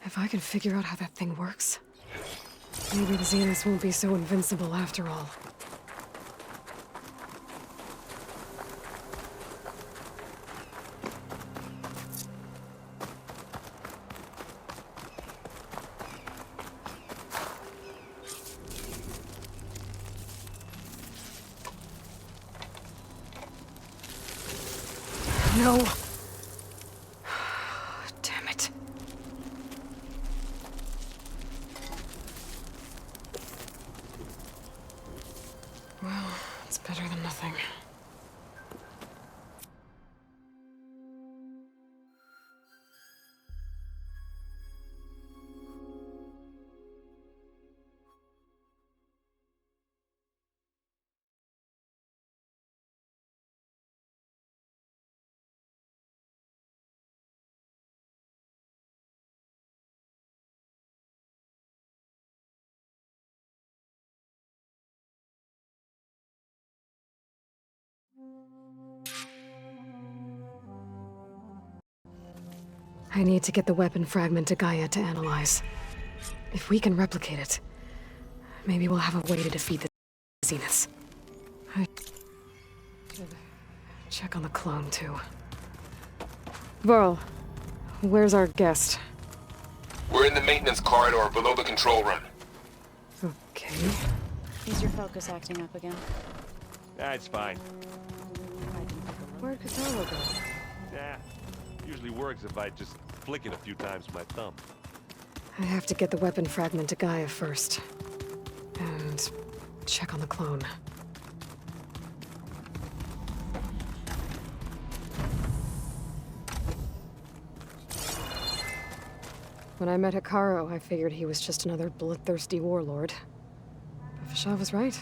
If I can figure out how that thing works, maybe the Zeniths won't be so invincible after all. No. Damn it. Well, it's better than nothing. I need to get the weapon fragment to Gaia to analyze. If we can replicate it, maybe we'll have a way to defeat the Zeniths. I should check on the clone, too. Varl, where's our guest? We're in the maintenance corridor below the control room. Okay. Is your focus acting up again? It's fine. Where'd Katara go? Yeah, usually works if I just flick it a few times with my thumb. I have to get the weapon fragment to Gaia first. And check on the clone. When I met Hikaru, I figured he was just another bloodthirsty warlord. But Fashav was right.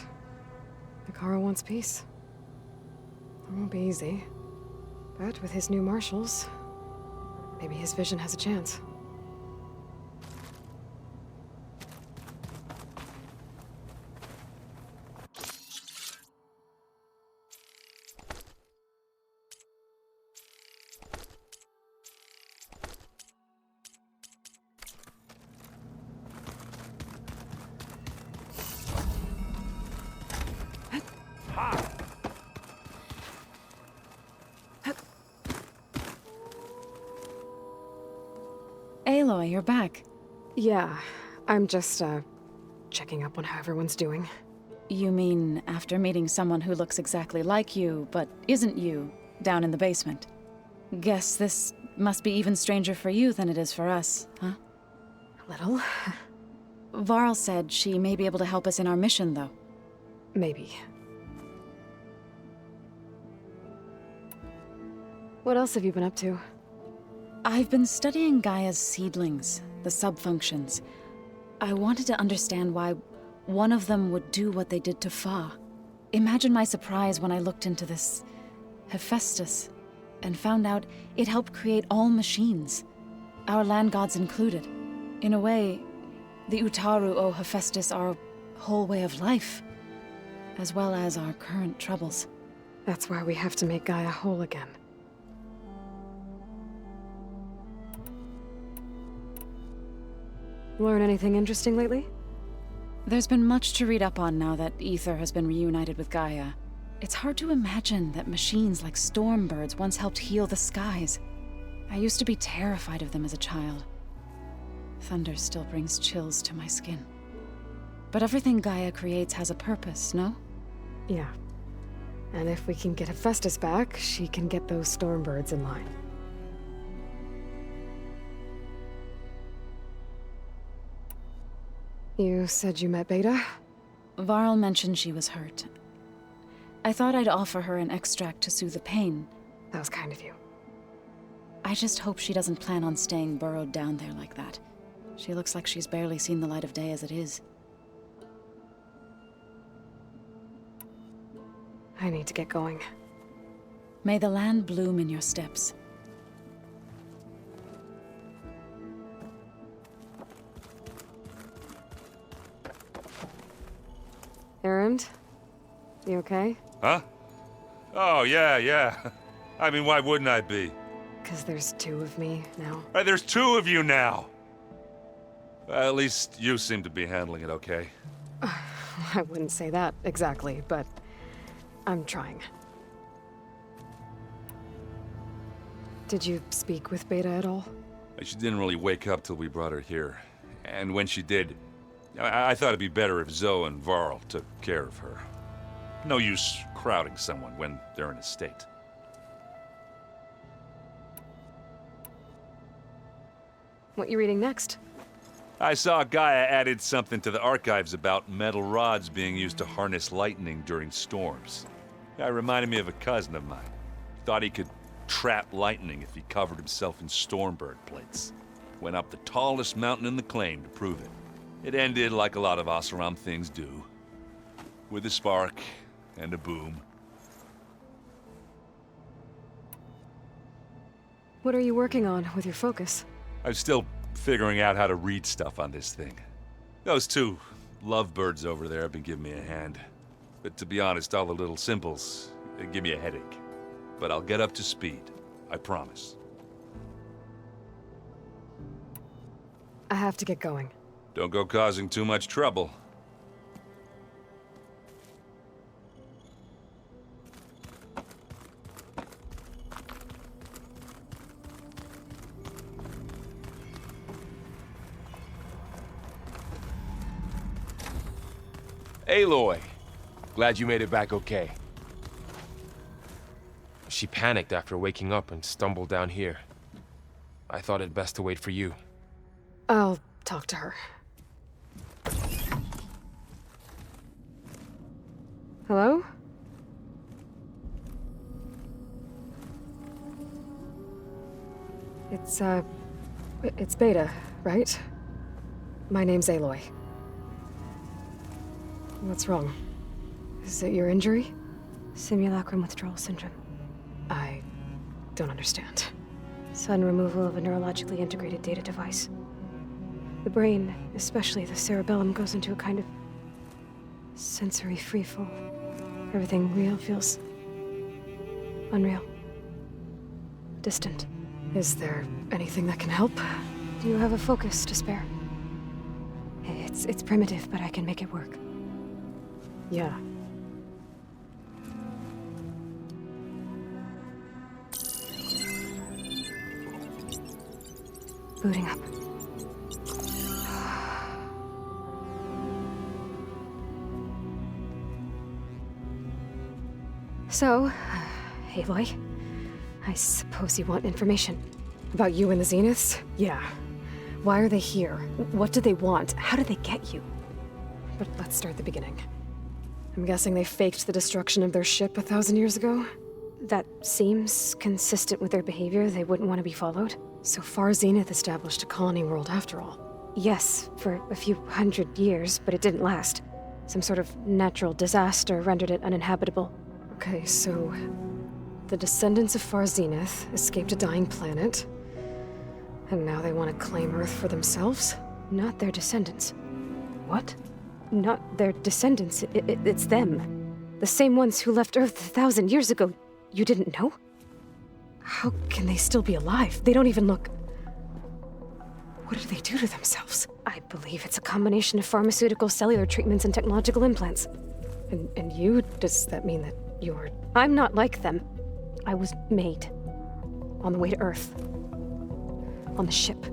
Hikaru wants peace. It won't be easy. But with his new marshals, maybe his vision has a chance. Aloy, you're back. Yeah, I'm just, checking up on how everyone's doing. You mean after meeting someone who looks exactly like you, but isn't you, down in the basement? Guess this must be even stranger for you than it is for us, huh? A little. Varl said she may be able to help us in our mission, though. Maybe. What else have you been up to? I've been studying Gaia's seedlings, the subfunctions. I wanted to understand why one of them would do what they did to Fa. Imagine my surprise when I looked into this Hephaestus and found out it helped create all machines, our land gods included. In a way, the Utaru owe Hephaestus our whole way of life, as well as our current troubles. That's why we have to make Gaia whole again. Learn anything interesting lately? There's been much to read up on now that Aether has been reunited with Gaia. It's hard to imagine that machines like stormbirds once helped heal the skies. I used to be terrified of them as a child. Thunder still brings chills to my skin. But everything Gaia creates has a purpose, no? Yeah. And if we can get Hephaestus back, she can get those stormbirds in line. You said you met Beta? Varl mentioned she was hurt. I thought I'd offer her an extract to soothe the pain. That was kind of you. I just hope she doesn't plan on staying burrowed down there like that. She looks like she's barely seen the light of day as it is. I need to get going. May the land bloom in your steps. Errand? You okay? Huh? Oh, yeah. I mean, why wouldn't I be? Because there's two of me now. There's two of you now! At least you seem to be handling it okay. I wouldn't say that exactly, but I'm trying. Did you speak with Beta at all? She didn't really wake up till we brought her here. And when she did, I thought it'd be better if Zoe and Varl took care of her. No use crowding someone when they're in a state. What you reading next? I saw Gaia added something to the archives about metal rods being used to harness lightning during storms. That reminded me of a cousin of mine. Thought he could trap lightning if he covered himself in stormbird plates. Went up the tallest mountain in the claim to prove it. It ended like a lot of Oseram things do. With a spark and a boom. What are you working on with your focus? I'm still figuring out how to read stuff on this thing. Those two lovebirds over there have been giving me a hand. But to be honest, all the little symbols, they give me a headache. But I'll get up to speed. I promise. I have to get going. Don't go causing too much trouble. Aloy, glad you made it back okay. She panicked after waking up and stumbled down here. I thought it best to wait for you. I'll talk to her. Hello? It's Beta, right? My name's Aloy. What's wrong? Is it your injury? Simulacrum withdrawal syndrome. I don't understand. Sudden removal of a neurologically integrated data device. The brain, especially the cerebellum, goes into a kind of sensory freefall. Everything real feels unreal. Distant. Is there anything that can help? Do you have a focus to spare? It's primitive, but I can make it work. Yeah. Booting up. So, Aloy, I suppose you want information. About you and the Zeniths? Yeah. Why are they here? What do they want? How did they get you? But let's start at the beginning. I'm guessing they faked the destruction of their ship 1,000 years ago? That seems consistent with their behavior. They wouldn't want to be followed. So far, Zenith established a colony world after all. Yes, for a few hundred years, but it didn't last. Some sort of natural disaster rendered it uninhabitable. Okay, so the descendants of Far Zenith escaped a dying planet, and now they want to claim Earth for themselves? Not their descendants. What? Not their descendants. It's them. The same ones who left Earth 1,000 years ago. You didn't know? How can they still be alive? They don't even look... What did they do to themselves? I believe it's a combination of pharmaceutical, cellular treatments, and technological implants. And you? Does that mean that I'm not like them. I was made. On the way to Earth. On the ship.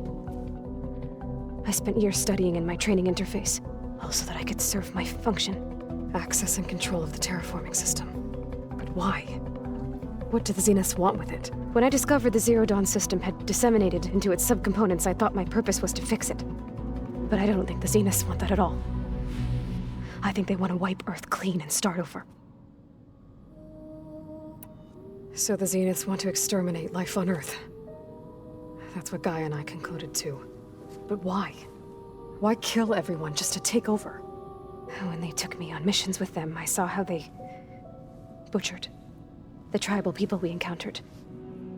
I spent years studying in my training interface, all so that I could serve my function. Access and control of the terraforming system. But why? What do the Zeniths want with it? When I discovered the Zero Dawn system had disseminated into its subcomponents, I thought my purpose was to fix it. But I don't think the Zeniths want that at all. I think they want to wipe Earth clean and start over. So the Zeniths want to exterminate life on Earth. That's what Gaia and I concluded too. But why? Why kill everyone just to take over? When they took me on missions with them, I saw how they butchered the tribal people we encountered.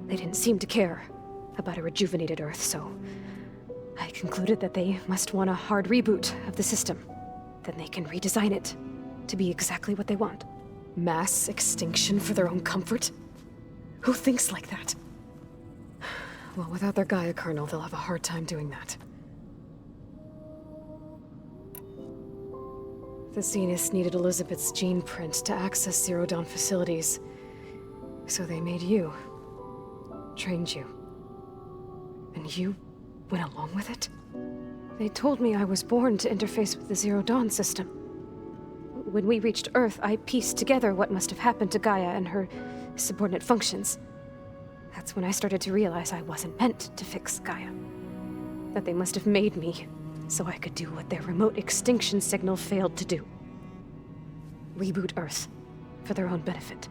They didn't seem to care about a rejuvenated Earth, so I concluded that they must want a hard reboot of the system. Then they can redesign it to be exactly what they want. Mass extinction for their own comfort? Who thinks like that? Well, without their Gaia kernel, they'll have a hard time doing that. The Zeniths needed Elizabeth's gene print to access Zero Dawn facilities. So they made you. Trained you. And you went along with it? They told me I was born to interface with the Zero Dawn system. When we reached Earth, I pieced together what must have happened to Gaia and her subordinate functions. That's when I started to realize I wasn't meant to fix Gaia. That they must have made me so I could do what their remote extinction signal failed to do. Reboot Earth for their own benefit.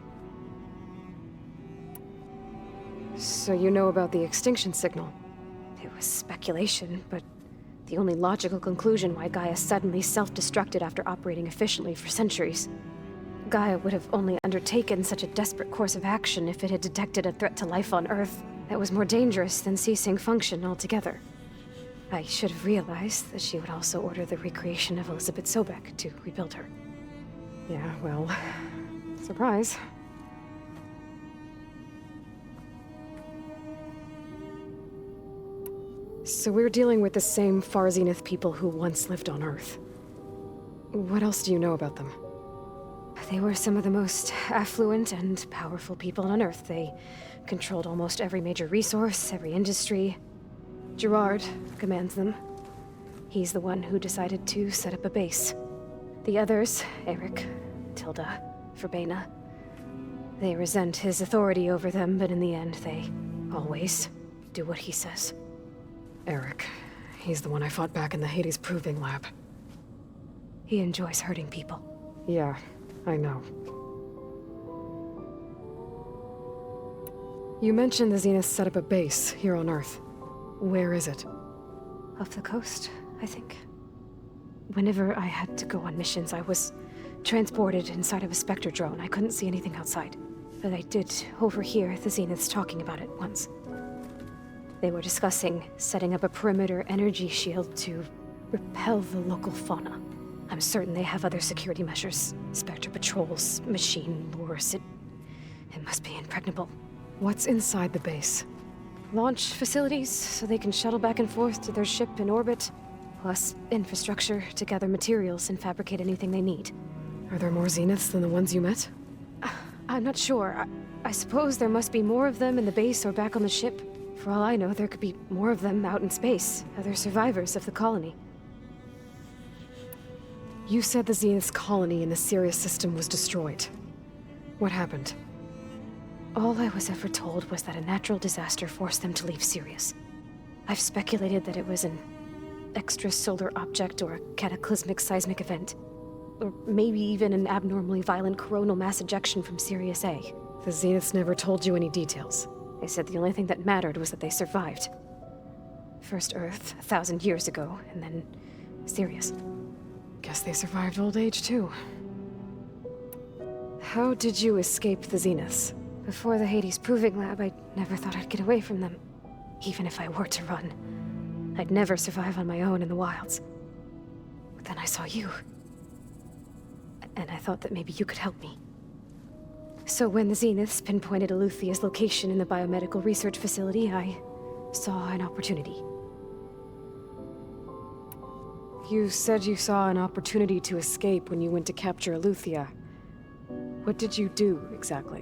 So you know about the extinction signal? It was speculation, but the only logical conclusion why Gaia suddenly self-destructed after operating efficiently for centuries. Gaia would have only undertaken such a desperate course of action if it had detected a threat to life on Earth that was more dangerous than ceasing function altogether. I should have realized that she would also order the recreation of Elizabeth Sobek to rebuild her. Yeah, well, surprise. So we're dealing with the same Far Zenith people who once lived on Earth. What else do you know about them? They were some of the most affluent and powerful people on Earth. They controlled almost every major resource, every industry. Gerard commands them. He's the one who decided to set up a base. The others, Eric, Tilda, Verbena, they resent his authority over them, but in the end, they always do what he says. Eric. He's the one I fought back in the Hades Proving Lab. He enjoys hurting people. Yeah, I know. You mentioned the Zeniths set up a base here on Earth. Where is it? Off the coast, I think. Whenever I had to go on missions, I was transported inside of a Spectre drone. I couldn't see anything outside. But I did overhear the Zeniths talking about it once. They were discussing setting up a perimeter energy shield to repel the local fauna. I'm certain they have other security measures. Spectre patrols, machine lures. It must be impregnable. What's inside the base? Launch facilities, so they can shuttle back and forth to their ship in orbit. Plus infrastructure to gather materials and fabricate anything they need. Are there more Zeniths than the ones you met? I'm not sure. I suppose there must be more of them in the base or back on the ship. For all I know, there could be more of them out in space, other survivors of the colony. You said the Zenith's colony in the Sirius system was destroyed. What happened? All I was ever told was that a natural disaster forced them to leave Sirius. I've speculated that it was an extrasolar object or a cataclysmic seismic event. Or maybe even an abnormally violent coronal mass ejection from Sirius A. The Zeniths never told you any details. They said the only thing that mattered was that they survived. First Earth, 1,000 years ago, and then Sirius. Guess they survived old age, too. How did you escape the Zeniths? Before the Hades Proving Lab, I never thought I'd get away from them. Even if I were to run. I'd never survive on my own in the wilds. But then I saw you. And I thought that maybe you could help me. So when the Zeniths pinpointed Eluthia's location in the biomedical research facility, I saw an opportunity. You said you saw an opportunity to escape when you went to capture Eluthia. What did you do, exactly?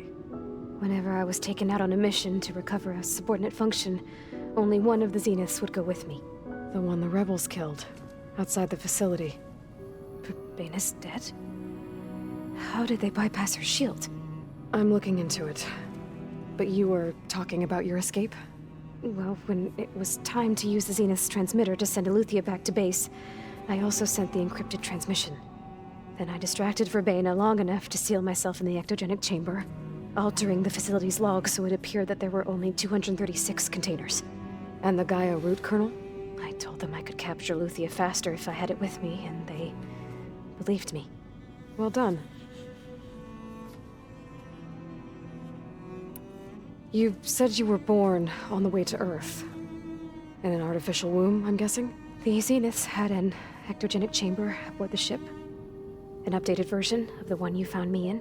Whenever I was taken out on a mission to recover a subordinate function, only one of the Zeniths would go with me. The one the rebels killed, outside the facility. Baina's dead? How did they bypass her shield? I'm looking into it. But you were talking about your escape? Well, when it was time to use the Zenith's transmitter to send Eleuthia back to base, I also sent the encrypted transmission. Then I distracted Verbena long enough to seal myself in the ectogenic chamber, altering the facility's log so it appeared that there were only 236 containers. And the Gaia root kernel? I told them I could capture Eleuthia faster if I had it with me, and they believed me. Well done. You said you were born on the way to Earth. In an artificial womb, I'm guessing? The Zeniths had an ectogenic chamber aboard the ship. An updated version of the one you found me in.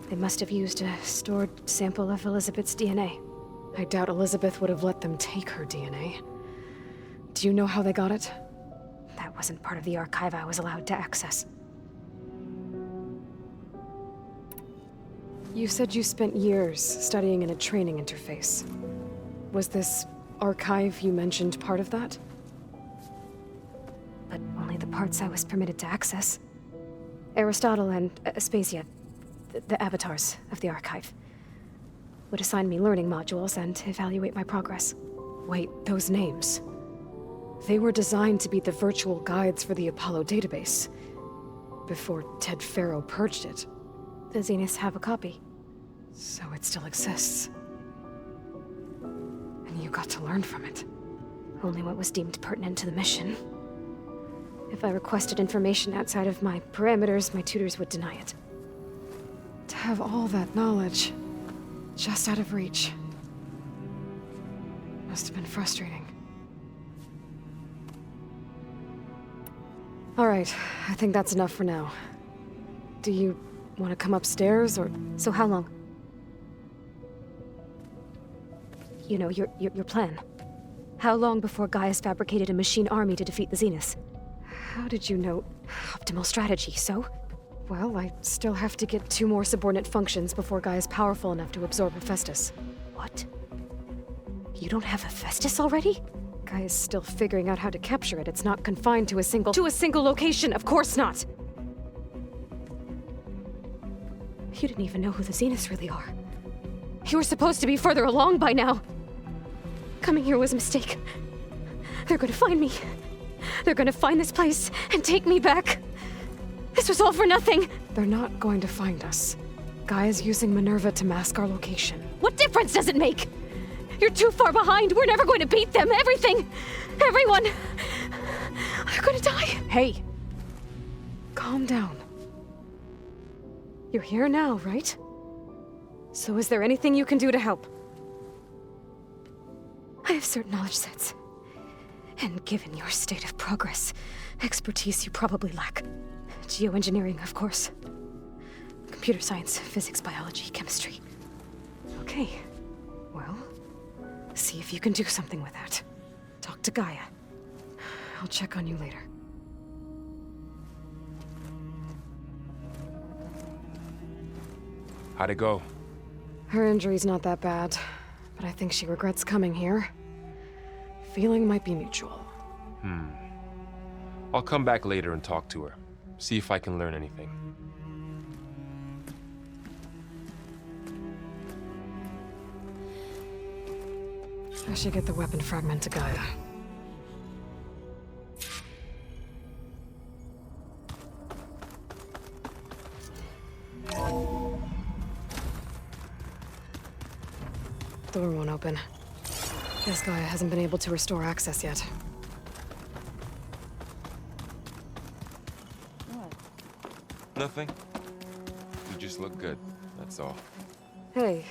They must have used a stored sample of Elizabeth's DNA. I doubt Elizabeth would have let them take her DNA. Do you know how they got it? That wasn't part of the archive I was allowed to access. You said you spent years studying in a training interface. Was this archive you mentioned part of that? But only the parts I was permitted to access. Aristotle and Aspasia, the avatars of the archive, would assign me learning modules and evaluate my progress. Wait, those names. They were designed to be the virtual guides for the Apollo database, before Ted Faro purged it. The Zeniths have a copy. So it still exists. And you got to learn from it. Only what was deemed pertinent to the mission. If I requested information outside of my parameters, my tutors would deny it. To have all that knowledge, just out of reach. Must have been frustrating. All right, I think that's enough for now. Do you want to come upstairs, or...? So how long? You know, your plan. How long before Gaia's fabricated a machine army to defeat the Zeniths? How did you know? Optimal strategy, so? Well, I still have to get 2 more subordinate functions before Gaia's powerful enough to absorb Hephaestus. What? You don't have Hephaestus already? Gaia's still figuring out how to capture it. It's not confined to a single location, of course not! You didn't even know who the Zeniths really are. You were supposed to be further along by now. Coming here was a mistake. They're gonna find me. They're gonna find this place and take me back. This was all for nothing. They're not going to find us. Gaia's using Minerva to mask our location. What difference does it make? You're too far behind. We're never going to beat them. Everything, everyone, they're gonna die. Hey, calm down. You're here now, right? So is there anything you can do to help? I have certain knowledge sets. And given your state of progress, expertise you probably lack. Geoengineering, of course. Computer science, physics, biology, chemistry. Okay. Well, see if you can do something with that. Talk to Gaia. I'll check on you later. How'd it go? Her injury's not that bad, but I think she regrets coming here. Feeling might be mutual. I'll come back later and talk to her. See if I can learn anything. I should get the weapon fragment to Gaia. Door won't open. Guess Gaia hasn't been able to restore access yet. Nothing. You just look good, that's all. Hey,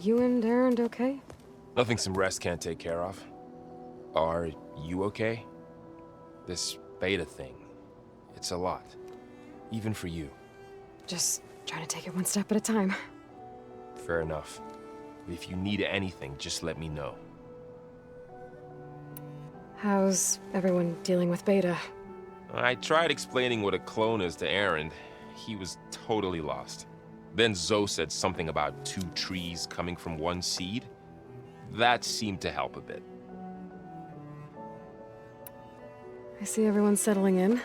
you and Erend okay? Nothing some rest can't take care of. Are you okay? This beta thing, it's a lot. Even for you. Just trying to take it one step at a time. Fair enough. If you need anything, just let me know. How's everyone dealing with Beta? I tried explaining what a clone is to Erend. he was totally lost. Then Zoe said something about 2 trees coming from 1 seed. That seemed to help a bit. I see everyone's settling in.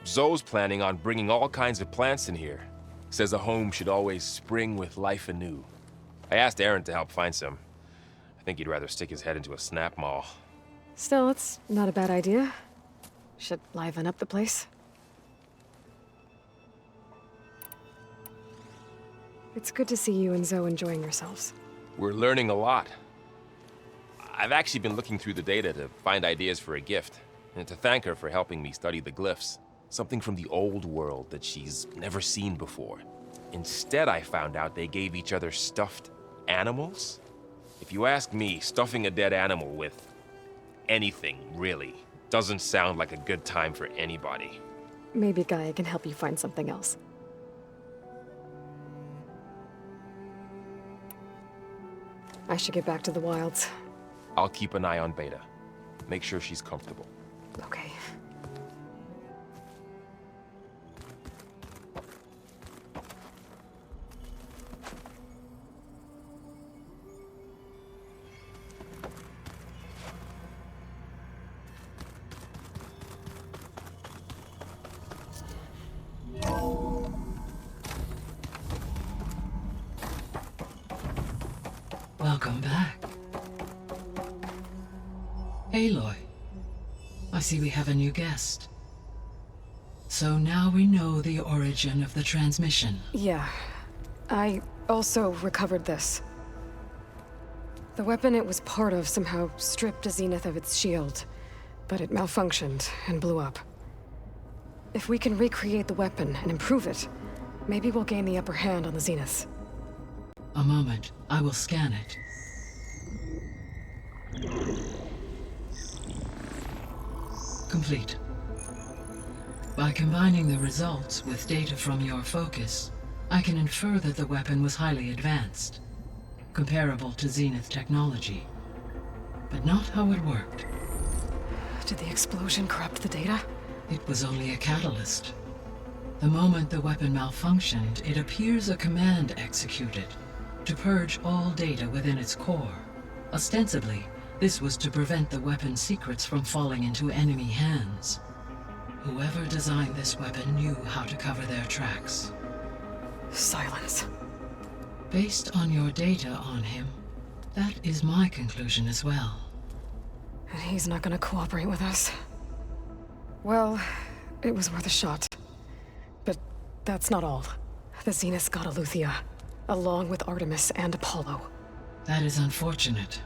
Zoe's planning on bringing all kinds of plants in here. Says a home should always spring with life anew. I asked Aaron to help find some. I think he'd rather stick his head into a snap mall. Still, it's not a bad idea. Should liven up the place. It's good to see you and Zoe enjoying yourselves. We're learning a lot. I've actually been looking through the data to find ideas for a gift, and to thank her for helping me study the glyphs. Something from the old world that she's never seen before. Instead, I found out they gave each other stuffed animals. If you ask me, stuffing a dead animal with anything, really, doesn't sound like a good time for anybody. Maybe Gaia can help you find something else. I should get back to the wilds. I'll keep an eye on Beta. Make sure she's comfortable. Okay. Welcome back. Aloy, I see we have a new guest. So now we know the origin of the transmission. Yeah. I also recovered this. The weapon it was part of somehow stripped a Zenith of its shield, but it malfunctioned and blew up. If we can recreate the weapon and improve it, maybe we'll gain the upper hand on the Zeniths. A moment, I will scan it. Complete. By combining the results with data from your focus, I can infer that the weapon was highly advanced, comparable to Zenith technology, but not how it worked. Did the explosion corrupt the data? It was only a catalyst. The moment the weapon malfunctioned, it appears a command executed to purge all data within its core. Ostensibly, this was to prevent the weapon's secrets from falling into enemy hands. Whoever designed this weapon knew how to cover their tracks. Silence. Based on your data on him, that is my conclusion as well. And he's not gonna cooperate with us. Well, it was worth a shot. But that's not all. The Zeniths got Eleuthia, along with Artemis and Apollo. That is unfortunate.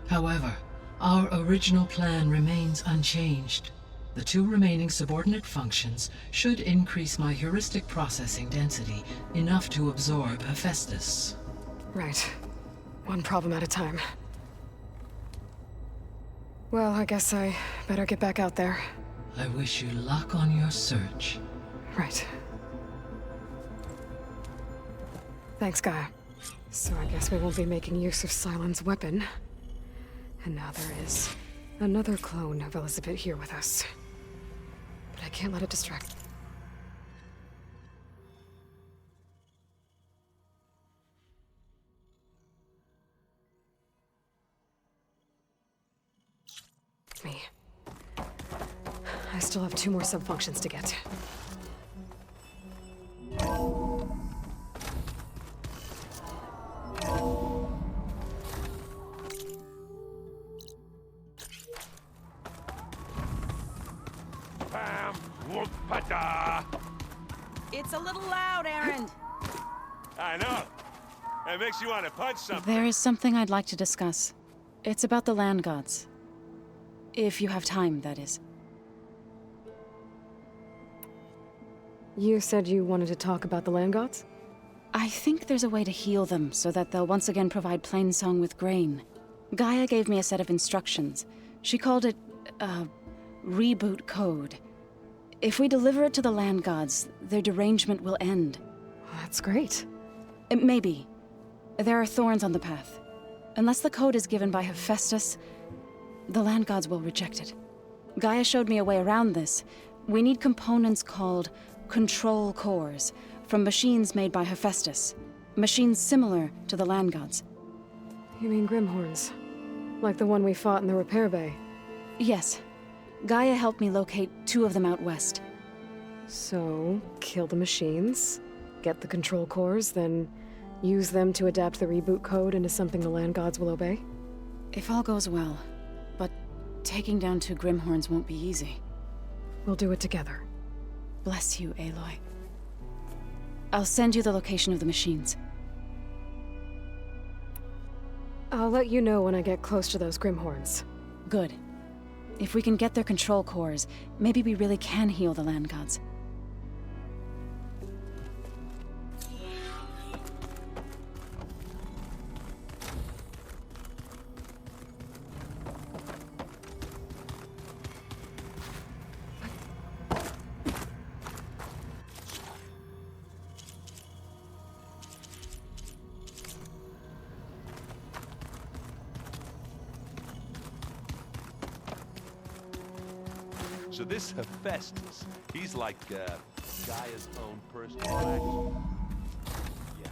However, our original plan remains unchanged. The 2 remaining subordinate functions should increase my heuristic processing density enough to absorb Hephaestus. Right. One problem at a time. Well, I guess I better get back out there. I wish you luck on your search. Right. Thanks, Gaia. So I guess we won't be making use of Cylon's weapon. And now there is another clone of Elizabeth here with us. But I can't let it distract. Me. I still have 2 more sub-functions to get. It's a little loud, Aaron. I know. It makes you want to punch something. There is something I'd like to discuss. It's about the land gods. If you have time, that is. You said you wanted to talk about the land gods? I think there's a way to heal them so that they'll once again provide Plainsong with grain. Gaia gave me a set of instructions. She called it, reboot code. If we deliver it to the land gods, their derangement will end. That's great. Maybe. There are thorns on the path. Unless the code is given by Hephaestus, the land gods will reject it. Gaia showed me a way around this. We need components called control cores from machines made by Hephaestus. Machines similar to the land gods. You mean Grimhorns? Like the one we fought in the repair bay? Yes. Gaia helped me locate 2 of them out west. So, kill the machines, get the control cores, then use them to adapt the reboot code into something the land gods will obey? If all goes well. But taking down 2 Grimhorns won't be easy. We'll do it together. Bless you, Aloy. I'll send you the location of the machines. I'll let you know when I get close to those Grimhorns. Good. If we can get their control cores, maybe we really can heal the land gods. So this Hephaestus, he's like Gaia's own personal action. Yeah.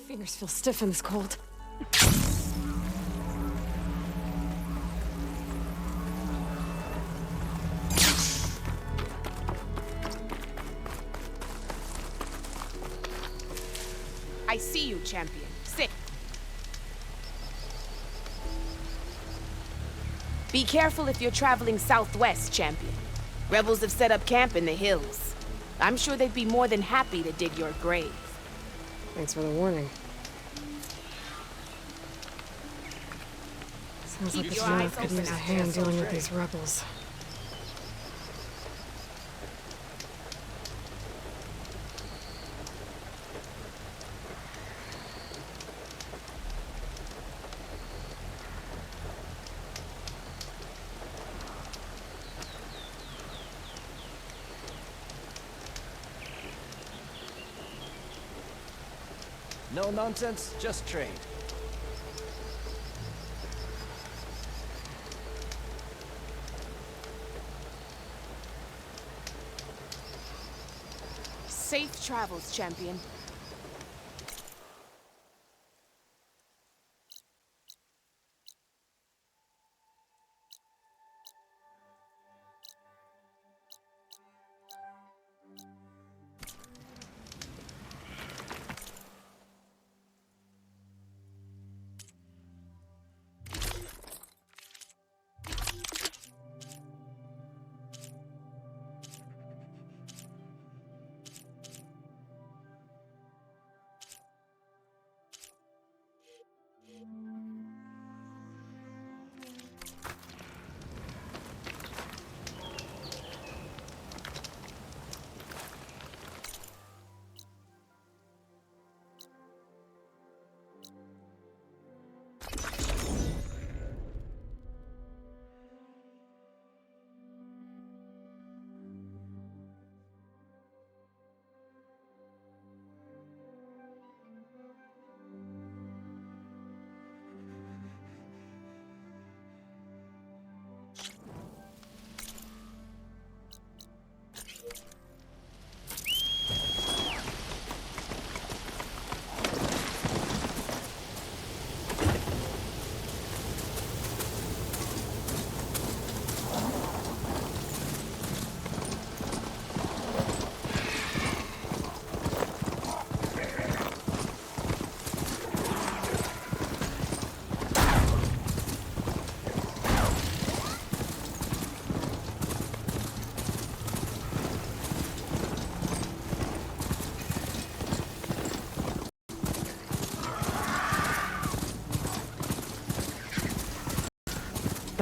Fingers feel stiff in this cold. I see you, champion. Sit. Be careful if you're traveling southwest, champion. Rebels have set up camp in the hills. I'm sure they'd be more than happy to dig your grave. Thanks for the warning. Sounds like Keep this your map eyes could open use a out hand there, dealing with soldier. these rebels. No nonsense, just trade. Safe travels, champion.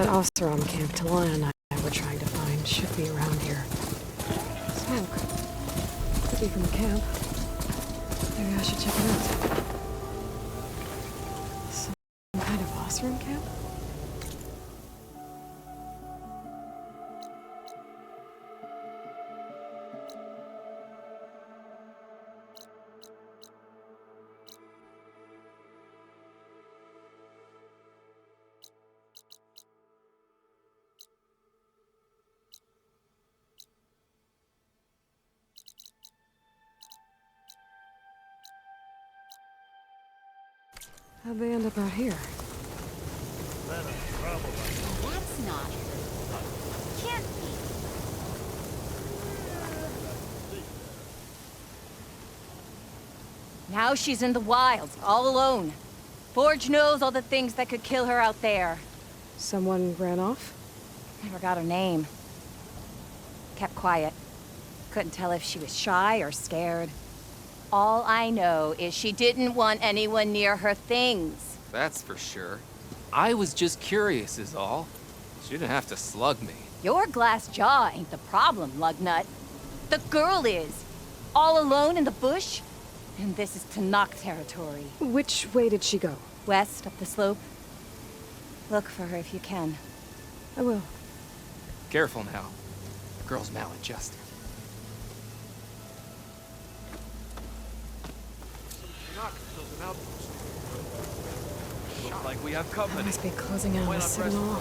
That Oseram camp Talana and I were trying to find should be around here. Smoke. Could be from the camp. Maybe I should check it out. Some kind of Oseram camp? How'd they end up out here? That's not her. Can't be. Now she's in the wilds, all alone. Forge knows all the things that could kill her out there. Someone ran off? Never got her name. Kept quiet. Couldn't tell if she was shy or scared. All I know is she didn't want anyone near her things. That's for sure. I was just curious is all. She didn't have to slug me. Your glass jaw ain't the problem, lugnut. The girl is. All alone in the bush. And this is Tanakh territory. Which way did she go? West, up the slope. Look for her if you can. I will. Careful now. The girl's maladjusted. Looks like we have I company. must be closing in on the signal.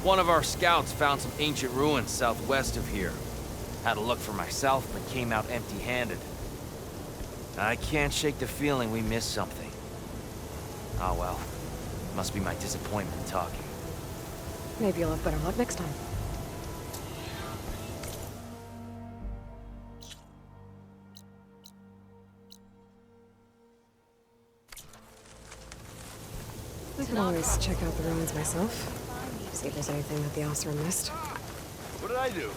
One of our scouts found some ancient ruins southwest of here. Had a look for myself, but came out empty-handed. I can't shake the feeling we missed something. Ah well. Must be my disappointment talking. Maybe you'll have better luck next time. I can always check out the ruins myself. See if there's anything that the Oseram missed. What did I do?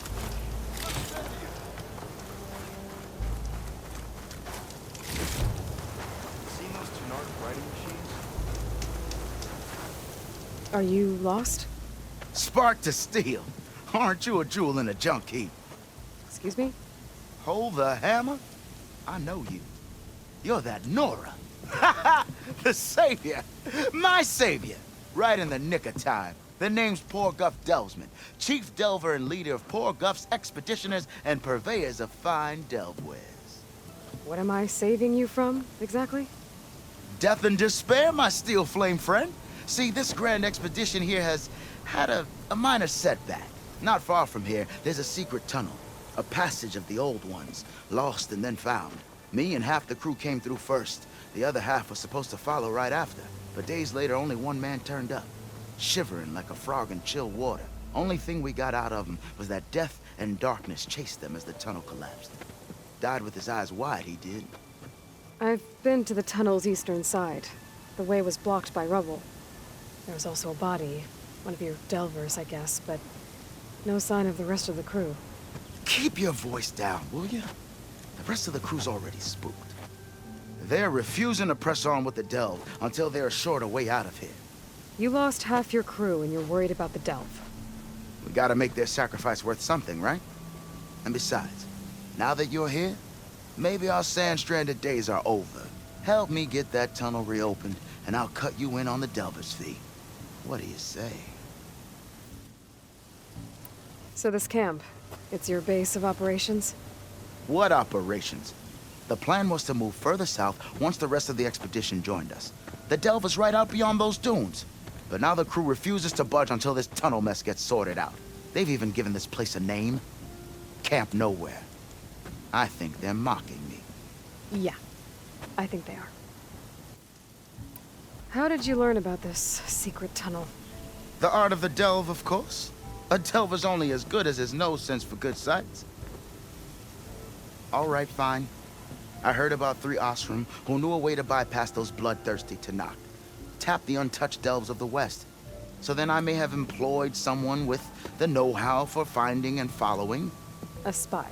Seen those Tanakh writing machines? Are you lost? Spark to steel. Aren't you a jewel in a junk heap? Excuse me? Hold the hammer? I know you. You're that Nora. The savior. My savior. Right in the nick of time. The name's Poor Guff Delvesman, chief delver and leader of Poor Guff's expeditioners and purveyors of fine delve wares. What am I saving you from, exactly? Death and despair, my steel flame friend. See, this grand expedition here has had a minor setback. Not far from here, there's a secret tunnel. A passage of the old ones, lost and then found. Me and half the crew came through first. The other half was supposed to follow right after. But days later, only one man turned up. Shivering like a frog in chill water. Only thing we got out of him was that death and darkness chased them as the tunnel collapsed. Died with his eyes wide, he did. I've been to the tunnel's eastern side. The way was blocked by rubble. There was also a body. One of your delvers, I guess, but no sign of the rest of the crew. Keep your voice down, will you? The rest of the crew's already spooked. They're refusing to press on with the delve until they're assured a way out of here. You lost half your crew and you're worried about the delve. We gotta make their sacrifice worth something, right? And besides, now that you're here, maybe our sand-stranded days are over. Help me get that tunnel reopened, and I'll cut you in on the delver's fee. What do you say? So this camp, it's your base of operations? What operations? The plan was to move further south once the rest of the expedition joined us. The delve is right out beyond those dunes. But now the crew refuses to budge until this tunnel mess gets sorted out. They've even given this place a name. Camp Nowhere. I think they're mocking me. Yeah, I think they are. How did you learn about this secret tunnel? The art of the delve, of course. A delver's only as good as his nose sense for good sights. All right, fine. I heard about 3 Oseram who knew a way to bypass those bloodthirsty Tanakh. Tap the untouched delves of the West. So then I may have employed someone with the know-how for finding and following. A spy.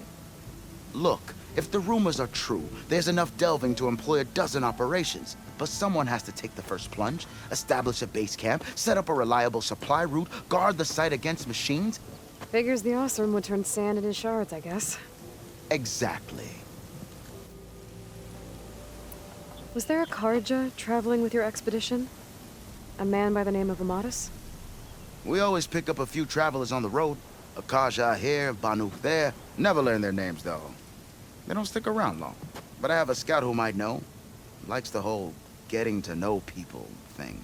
Look, If the rumors are true, there's enough delving to employ a dozen operations. But someone has to take the first plunge, establish a base camp, set up a reliable supply route, guard the site against machines. Figures the Osram would turn sand into shards, I guess. Exactly. Was there a Karja traveling with your expedition? A man by the name of Amatis? We always pick up a few travelers on the road. A Kaja here, Banuk there. Never learn their names, though. They don't stick around long. But I have a scout who might know. Likes the whole getting to know people thing.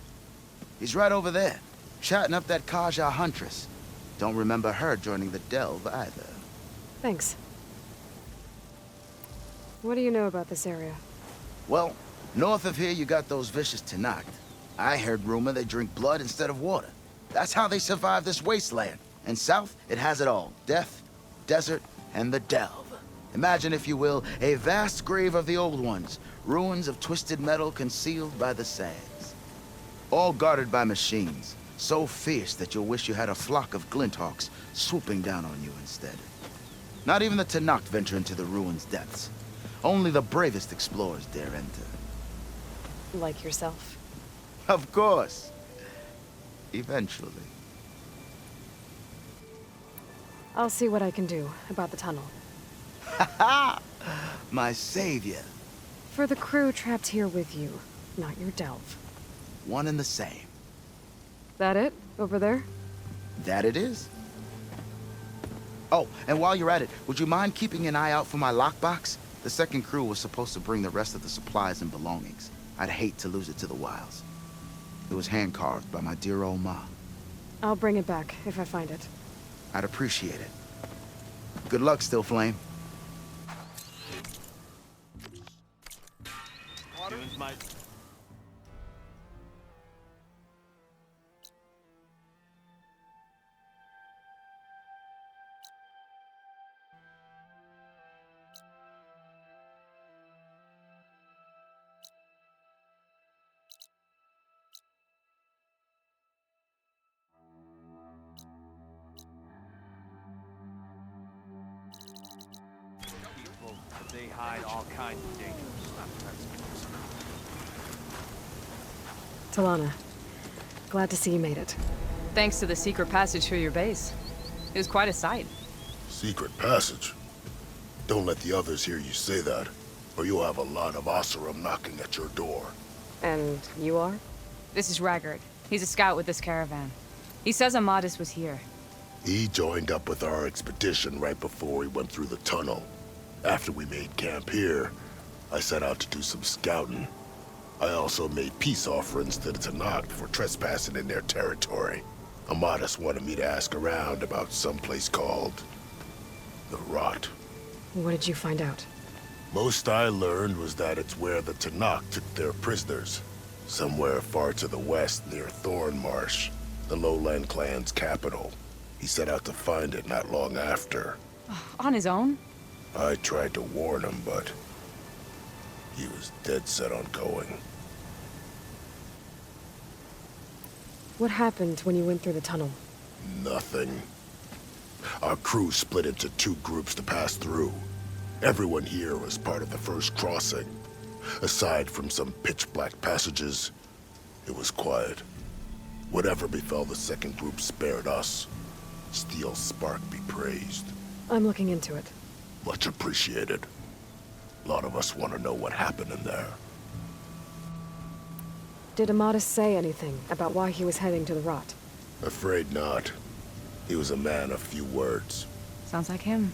He's right over there, chatting up that Kaja huntress. Don't remember her joining the delve either. Thanks. What do you know about this area? Well, north of here you got those vicious Tenakth. I heard rumor they drink blood instead of water. That's how they survive this wasteland. And south, it has it all. Death, desert, and the delve. Imagine, if you will, a vast grave of the old ones. Ruins of twisted metal concealed by the sands. All guarded by machines. So fierce that you'll wish you had a flock of glinthawks swooping down on you instead. Not even the Tenakth venture into the ruins' depths. Only the bravest explorers dare enter. Like yourself. Of course. Eventually. I'll see what I can do about the tunnel. Ha ha! My savior. For the crew trapped here with you, not your delve. One and the same. That it? Over there? That it is. Oh, and while you're at it, would you mind keeping an eye out for my lockbox? The second crew was supposed to bring the rest of the supplies and belongings. I'd hate to lose it to the wilds. It was hand-carved by my dear old ma. I'll bring it back if I find it. I'd appreciate it. Good luck, Still Flame. They hide all kinds of dangerous stuff. Talana, glad to see you made it. Thanks to the secret passage through your base. It was quite a sight. Secret passage? Don't let the others hear you say that, or you'll have a lot of Oseram knocking at your door. And you are? This is Raggard. He's a scout with this caravan. He says Amatis was here. He joined up with our expedition right before we went through the tunnel. After we made camp here, I set out to do some scouting. I also made peace offerings to the Tenakth for trespassing in their territory. Amatis wanted me to ask around about some place called the Rot. What did you find out? Most I learned was that it's where the Tenakth took their prisoners. Somewhere far to the west near Thornmarsh, the Lowland clan's capital. He set out to find it not long after. On his own? I tried to warn him, but he was dead set on going. What happened when you went through the tunnel? Nothing. Our crew split into two groups to pass through. Everyone here was part of the first crossing. Aside from some pitch-black passages, it was quiet. Whatever befell the second group spared us. Steel Spark be praised. I'm looking into it. Much appreciated. A lot of us want to know what happened in there. Did Amatis say anything about why he was heading to the Rot? Afraid not. He was a man of few words. Sounds like him.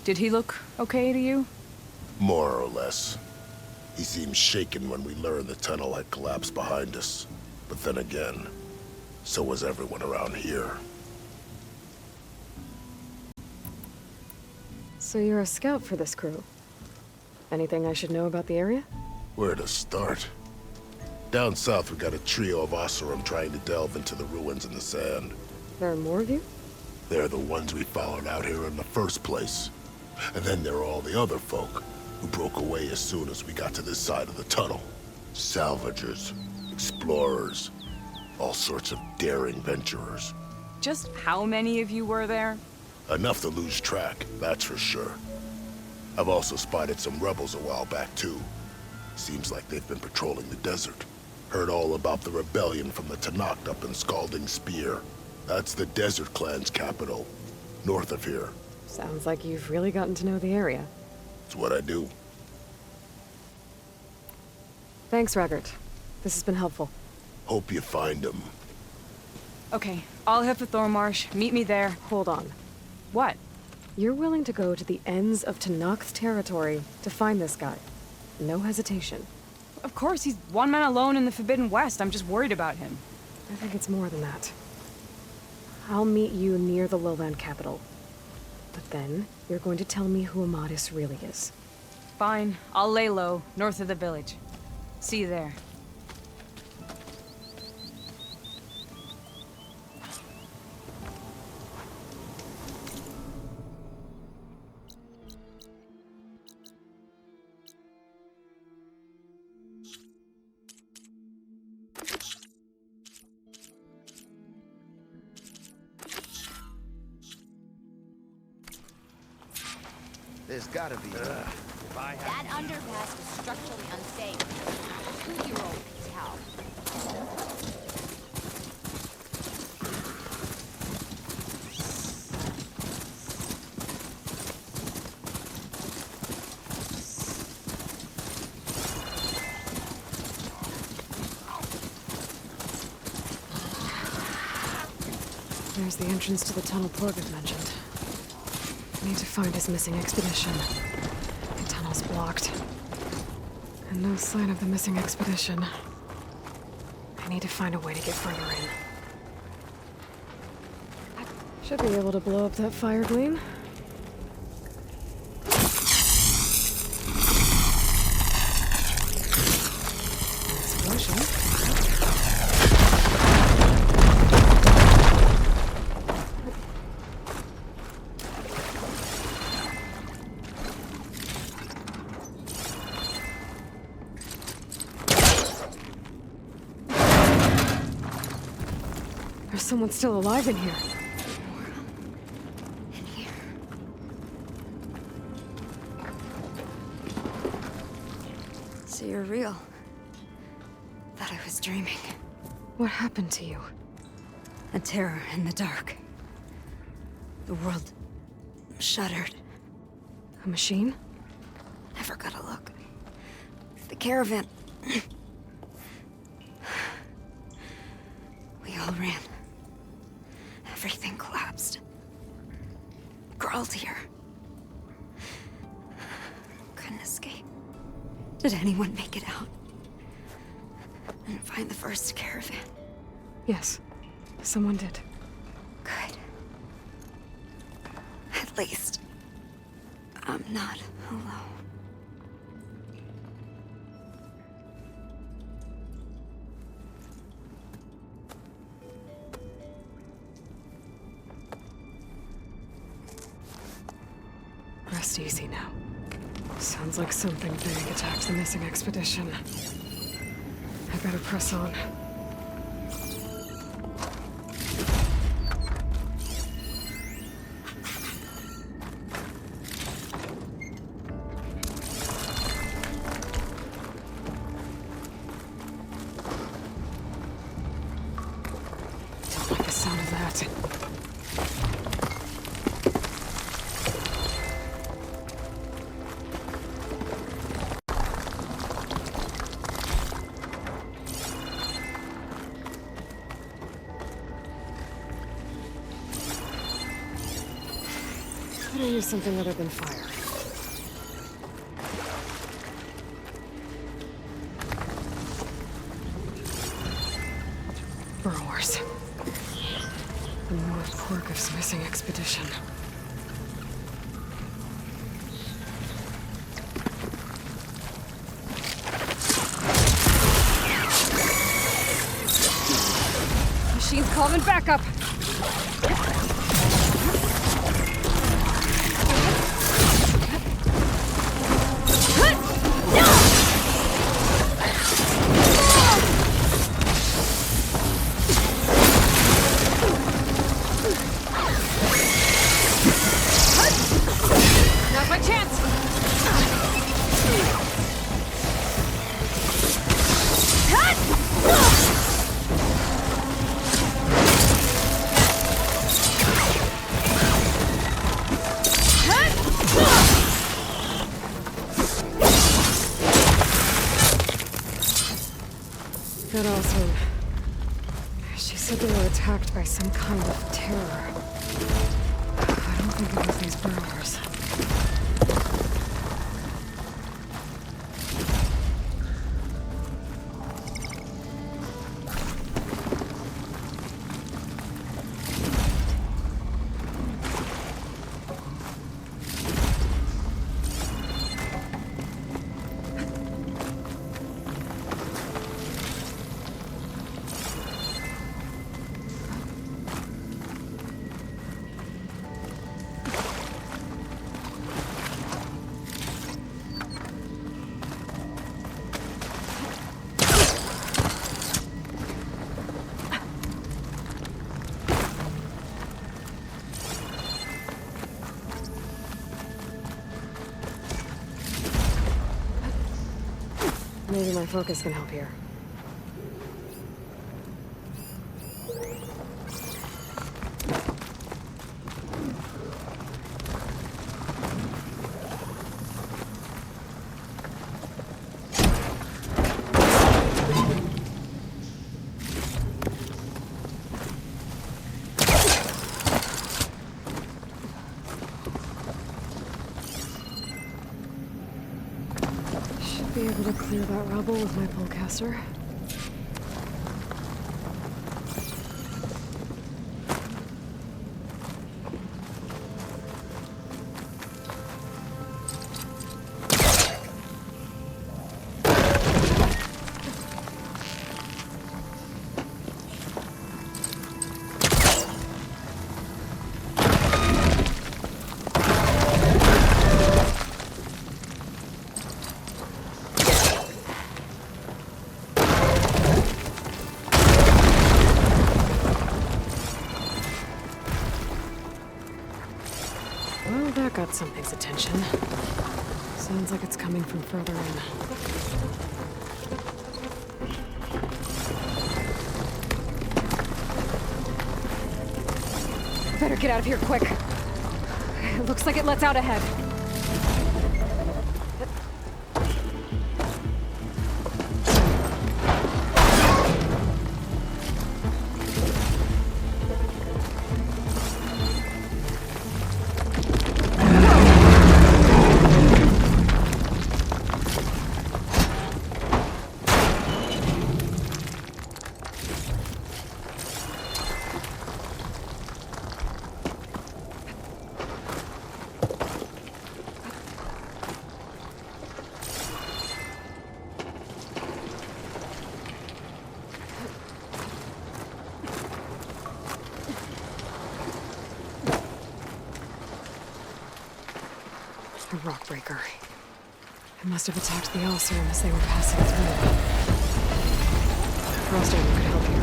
Did he look okay to you? More or less. He seemed shaken when we learned the tunnel had collapsed behind us. But then again, so was everyone around here. So you're a scout for this crew? Anything I should know about the area? Where to start? Down south, we got a trio of Oseram trying to delve into the ruins in the sand. There are more of you? They're the ones we followed out here in the first place. And then there are all the other folk who broke away as soon as we got to this side of the tunnel. Salvagers, explorers, all sorts of daring venturers. Just how many of you were there? Enough to lose track, that's for sure. I've also spotted some rebels a while back, too. Seems like they've been patrolling the desert. Heard all about the rebellion from the Tanakh up in Scalding Spear. That's the Desert Clan's capital, north of here. Sounds like you've really gotten to know the area. It's what I do. Thanks, Raggart. This has been helpful. Hope you find him. Okay, I'll head for Thormarsh. Meet me there. Hold on. What? You're willing to go to the ends of Tanakh's territory to find this guy. No hesitation. Of course, he's one man alone in the Forbidden West. I'm just worried about him. I think it's more than that. I'll meet you near the lowland capital. But then, you're going to tell me who Amadis really is. Fine, I'll lay low, north of the village. See you there. There's gotta be. That underpass is structurally unsafe. A 2-year-old can tell. There's the entrance to the tunnel Torgut mentioned. I need to find his missing expedition. The tunnel's blocked. And no sign of the missing expedition. I need to find a way to get further in. Should be able to blow up that fire gleam. Explosion. There's someone still alive in here. So you're real. Thought I was dreaming. What happened to you? A terror in the dark. The world shuddered. A machine? Never got a look. The caravan. We all ran. Everything collapsed. Crawled here. Couldn't escape. Did anyone make it out? And find the first caravan? Yes, someone did. Good. At least, I'm not alone. Rest easy now. Sounds like something big attacked the missing expedition. I better press on. Don't like the sound of that. Better use something other than fire. Burrowers. The North Porkof's missing expedition. Machine's calling backup. Now's my chance! That also... She said they were attacked by some kind of terror. I don't think it was these burrowers. Maybe my focus can help here. Be able to clear that rubble with my polecaster. Well, that got something's attention. Sounds like it's coming from further in. Better get out of here quick. It looks like it lets out ahead. A rock breaker. It must have attacked the Ulcerum as they were passing through. Frost armor could help here.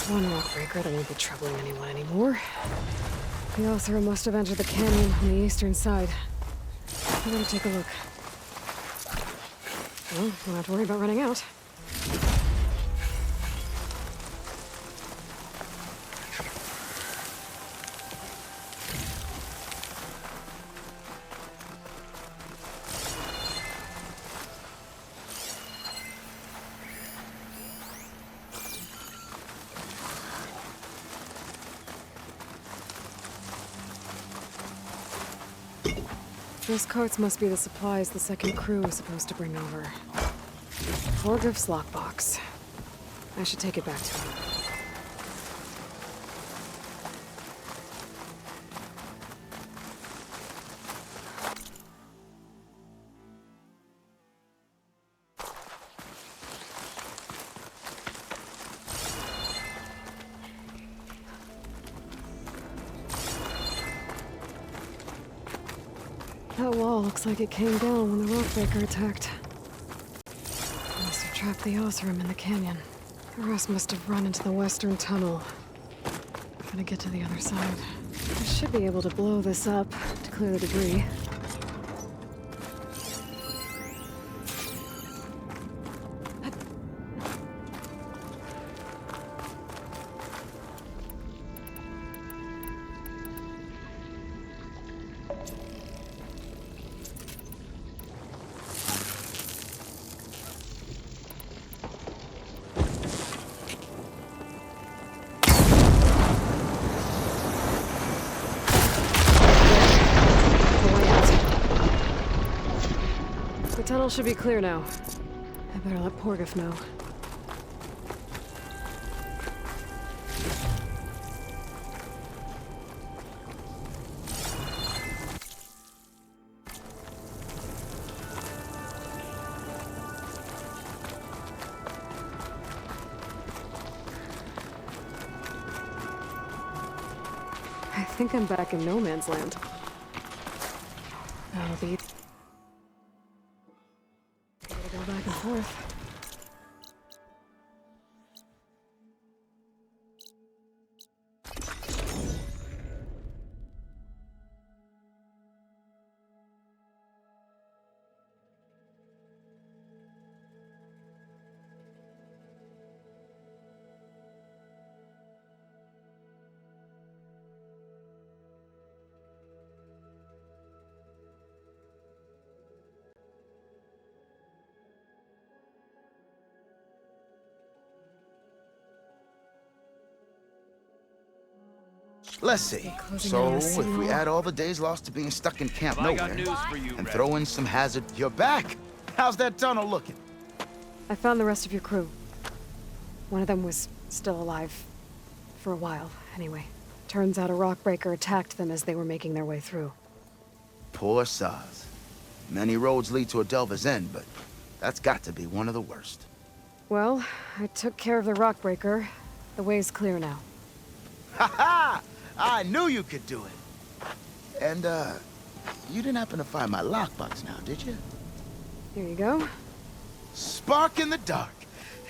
One rock breaker that won't be troubling anyone anymore. The Ulcerum must have entered the canyon on the eastern side. I'm gonna take a look. Well, don't have to worry about running out. Those carts must be the supplies the second crew is supposed to bring over. Forgriff's lockbox. I should take it back to him. That wall looks like it came down when the rockbreaker attacked. Must have trapped the Osram in the canyon. The rest must have run into the western tunnel. Gonna get to the other side. I should be able to blow this up to clear the debris. The tunnel should be clear now. I better let Porgif know. I think I'm back in no man's land. That'll be... Gotta go back and forth. Let's see. So, if we add all the days lost to being stuck in Camp Nowhere, and throw in some hazard... You're back! How's that tunnel looking? I found the rest of your crew. One of them was still alive. For a while, anyway. Turns out a rockbreaker attacked them as they were making their way through. Poor Saz. Many roads lead to a Delver's End, but that's got to be one of the worst. Well, I took care of the rockbreaker. The way's clear now. Ha ha! I knew you could do it. And, you didn't happen to find my lockbox now, did you? Here you go. Spark in the dark.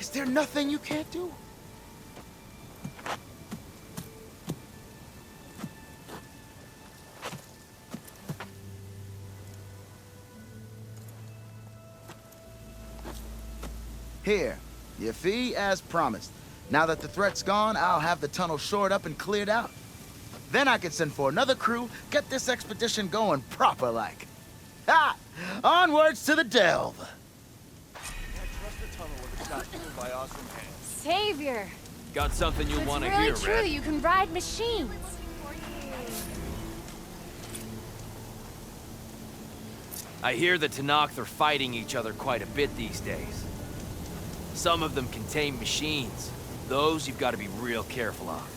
Is there nothing you can't do? Here, your fee as promised. Now that the threat's gone, I'll have the tunnel shored up and cleared out. Then I can send for another crew, get this expedition going proper-like. Ha! Onwards to the delve! Savior! Got something you want to really hear, true. Red? You can ride machines. I hear the Tenakth are fighting each other quite a bit these days. Some of them contain machines. Those you've got to be real careful of.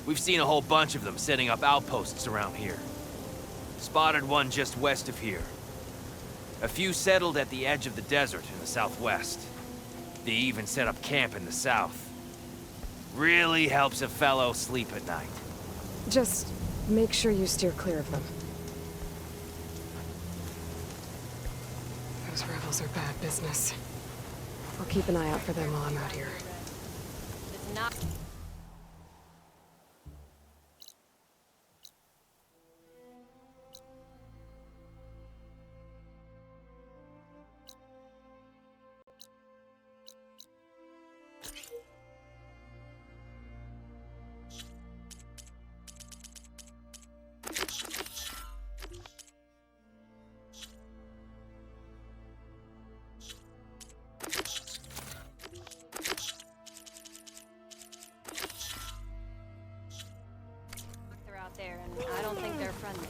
We've seen a whole bunch of them setting up outposts around here. Spotted one just west of here. A few settled at the edge of the desert in the southwest. They even set up camp in the south. Really helps a fellow sleep at night. Just make sure you steer clear of them. Those rebels are bad business. I'll keep an eye out for them while I'm out here. It's not... They're out there, and I don't think they're friendly.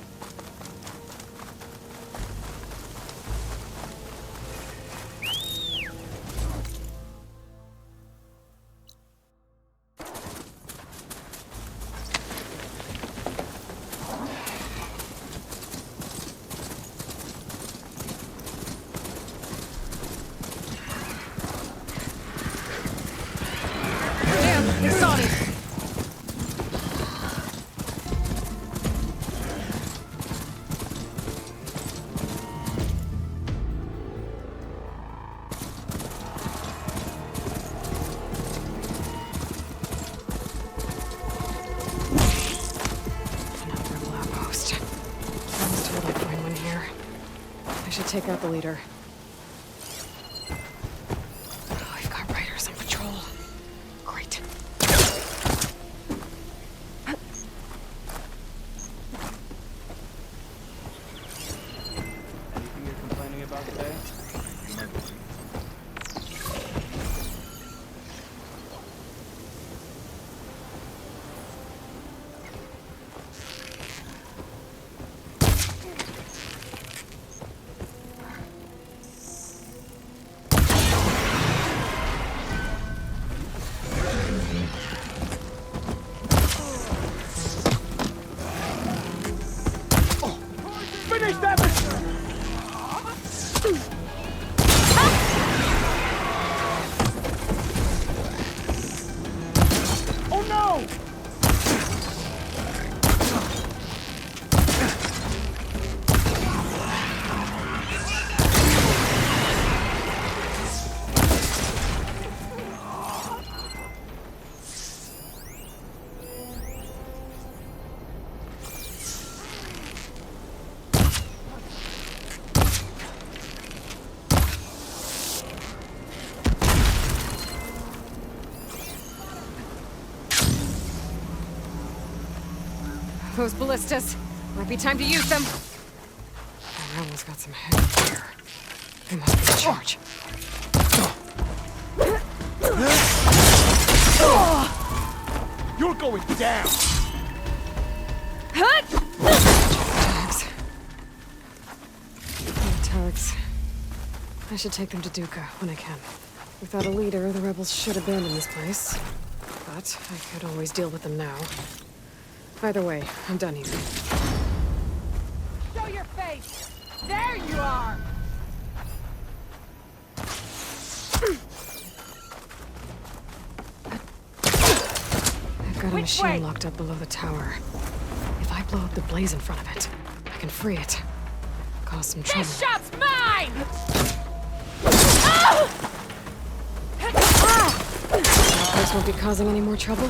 Damn, it's Sony! should take out the leader. We've got riders on patrol. Great. Anything you're complaining about today? Finish that! Oh no! Those ballistas. Might be time to use them. The rebels got some heavy gear. They must be in charge. You're going down! Tags. Tags. I should take them to Duca when I can. Without a leader, the rebels should abandon this place. But I could always deal with them now. Either way, I'm done here. Show your face! There you are! I've got a machine locked up below the tower. If I blow up the blaze in front of it, I can free it. Cause some trouble. This shot's mine! This won't be causing any more trouble?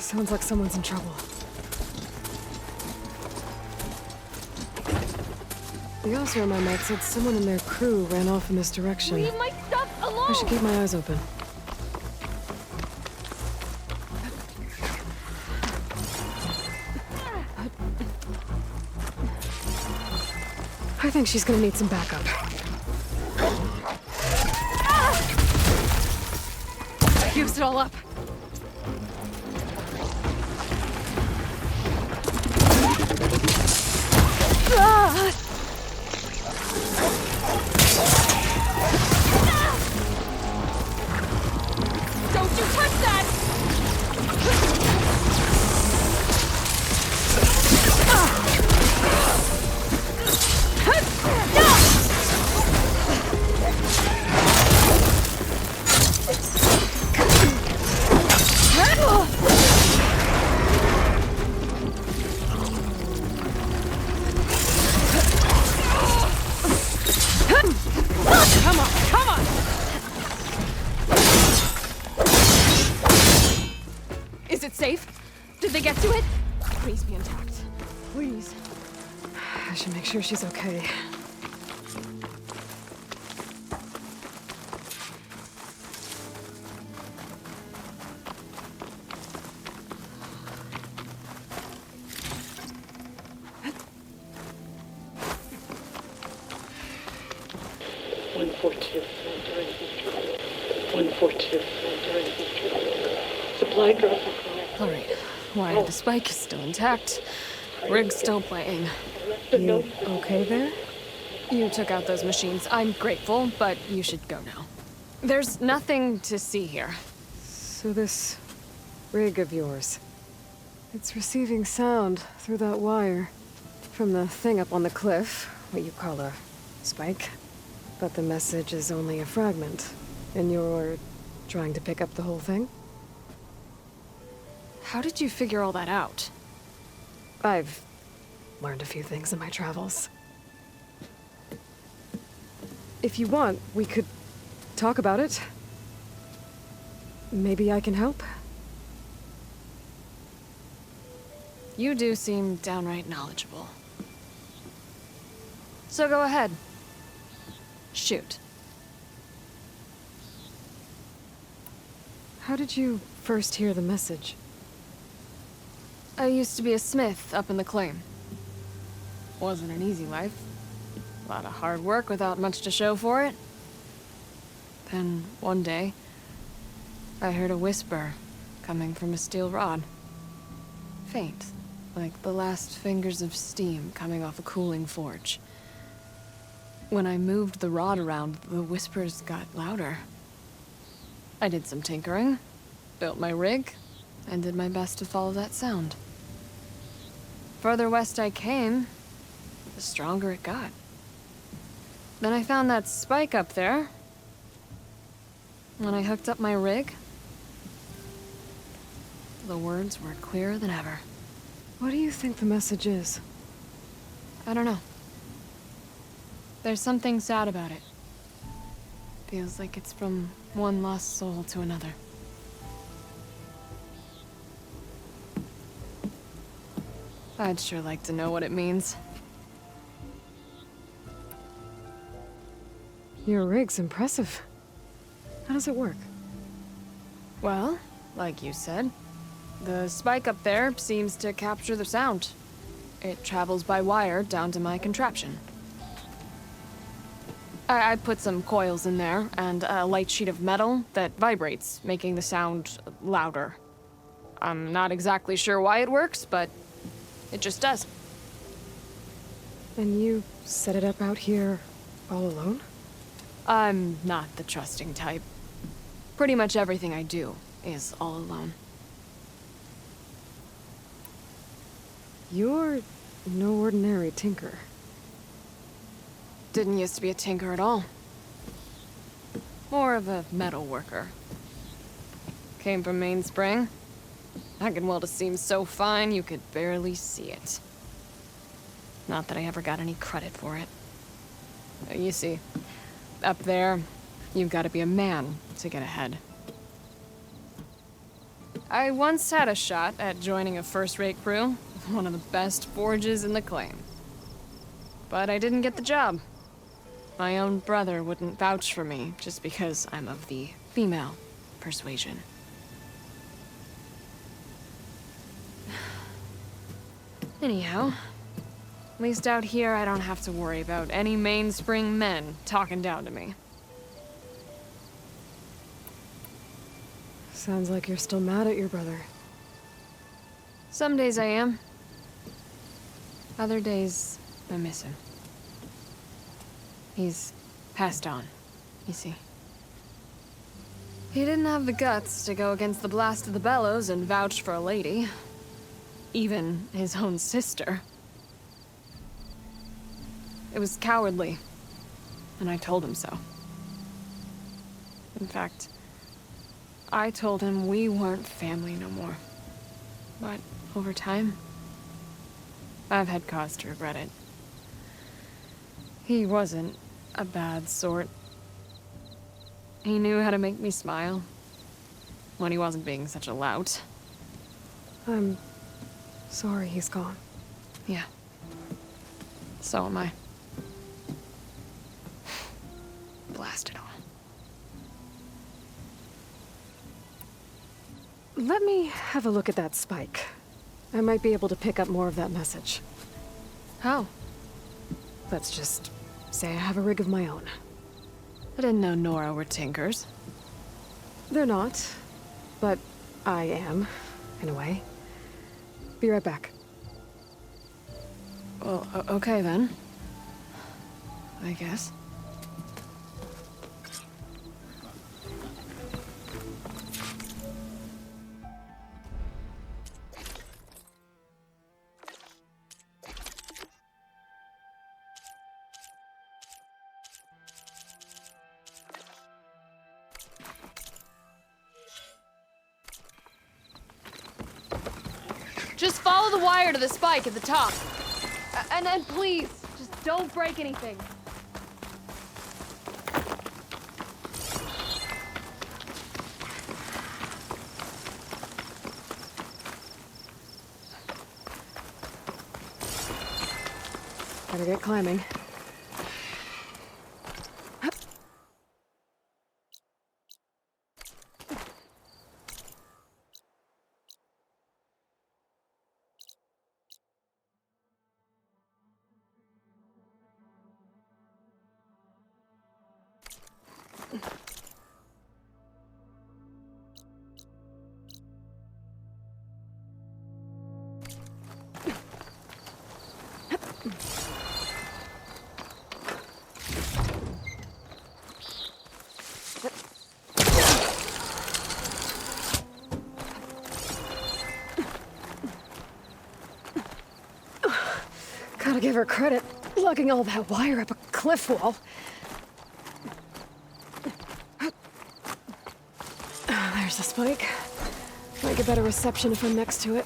Sounds like someone's in trouble. The officer on my map said someone in their crew ran off in this direction. Leave my stuff alone! I should keep my eyes open. I think she's gonna need some backup. Used it all up. Don't you touch that! Come on, come on! Is it safe? Did they get to it? Please be intact. Please. I should make sure she's okay. Supply drop. All right. Wire the spike is still intact. Rig's still playing. You okay there? You took out those machines. I'm grateful, but you should go now. There's nothing to see here. So this rig of yours, it's receiving sound through that wire from the thing up on the cliff, what you call a spike. But the message is only a fragment, and you're trying to pick up the whole thing? How did you figure all that out? I've learned a few things in my travels. If you want, we could talk about it. Maybe I can help? You do seem downright knowledgeable. So go ahead. Shoot. How did you first hear the message? I used to be a smith up in the claim. Wasn't an easy life. A lot of hard work without much to show for it. Then, one day, I heard a whisper coming from a steel rod. Faint, like the last fingers of steam coming off a cooling forge. When I moved the rod around, the whispers got louder. I did some tinkering, built my rig, and did my best to follow that sound. Further west I came, the stronger it got. Then I found that spike up there. When I hooked up my rig, the words were clearer than ever. What do you think the message is? I don't know. There's something sad about it. Feels like it's from one lost soul to another. I'd sure like to know what it means. Your rig's impressive. How does it work? Well, like you said, the spike up there seems to capture the sound. It travels by wire down to my contraption. I put some coils in there and a light sheet of metal that vibrates, making the sound louder. I'm not exactly sure why it works, but it just does. And you set it up out here all alone? I'm not the trusting type. Pretty much everything I do is all alone. You're no ordinary tinker. Didn't used to be a tinker at all. More of a metal worker. Came from Mainspring. I can weld a seam so fine you could barely see it. Not that I ever got any credit for it. You see, up there, you've got to be a man to get ahead. I once had a shot at joining a first-rate crew, one of the best forges in the claim. But I didn't get the job. My own brother wouldn't vouch for me just because I'm of the female persuasion. Anyhow, at least out here I don't have to worry about any mainspring men talking down to me. Sounds like you're still mad at your brother. Some days I am. Other days, I miss him. He's passed on, you see. He didn't have the guts to go against the blast of the bellows and vouch for a lady. Even his own sister. It was cowardly, and I told him so. In fact, I told him we weren't family no more. But over time, I've had cause to regret it. He wasn't a bad sort. He knew how to make me smile when he wasn't being such a lout. I'm sorry he's gone. Yeah. So am I. Blast it all. Let me have a look at that spike. I might be able to pick up more of that message. How? Let's just say I have a rig of my own. I didn't know Nora were tinkers. They're not, but I am, in a way. Be right back. Well, okay then. I guess. Just follow the wire to the spike at the top. And please, just don't break anything. Better get climbing. Gotta give her credit, lugging all that wire up a cliff wall. There's the spike. Might get better reception if I'm next to it.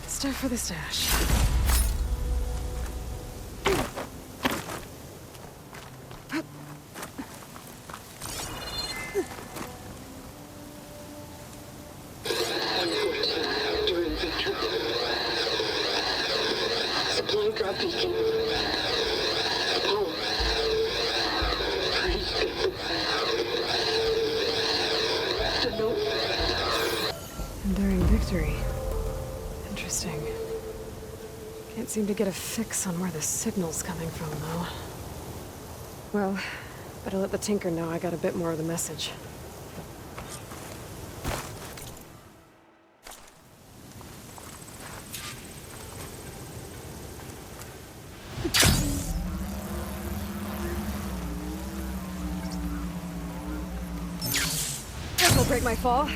Stuff for the stash. Enduring victory. Interesting. Can't seem to get a fix on where the signal's coming from, though. Well, better let the Tinker know I got a bit more of the message. This will break my fall.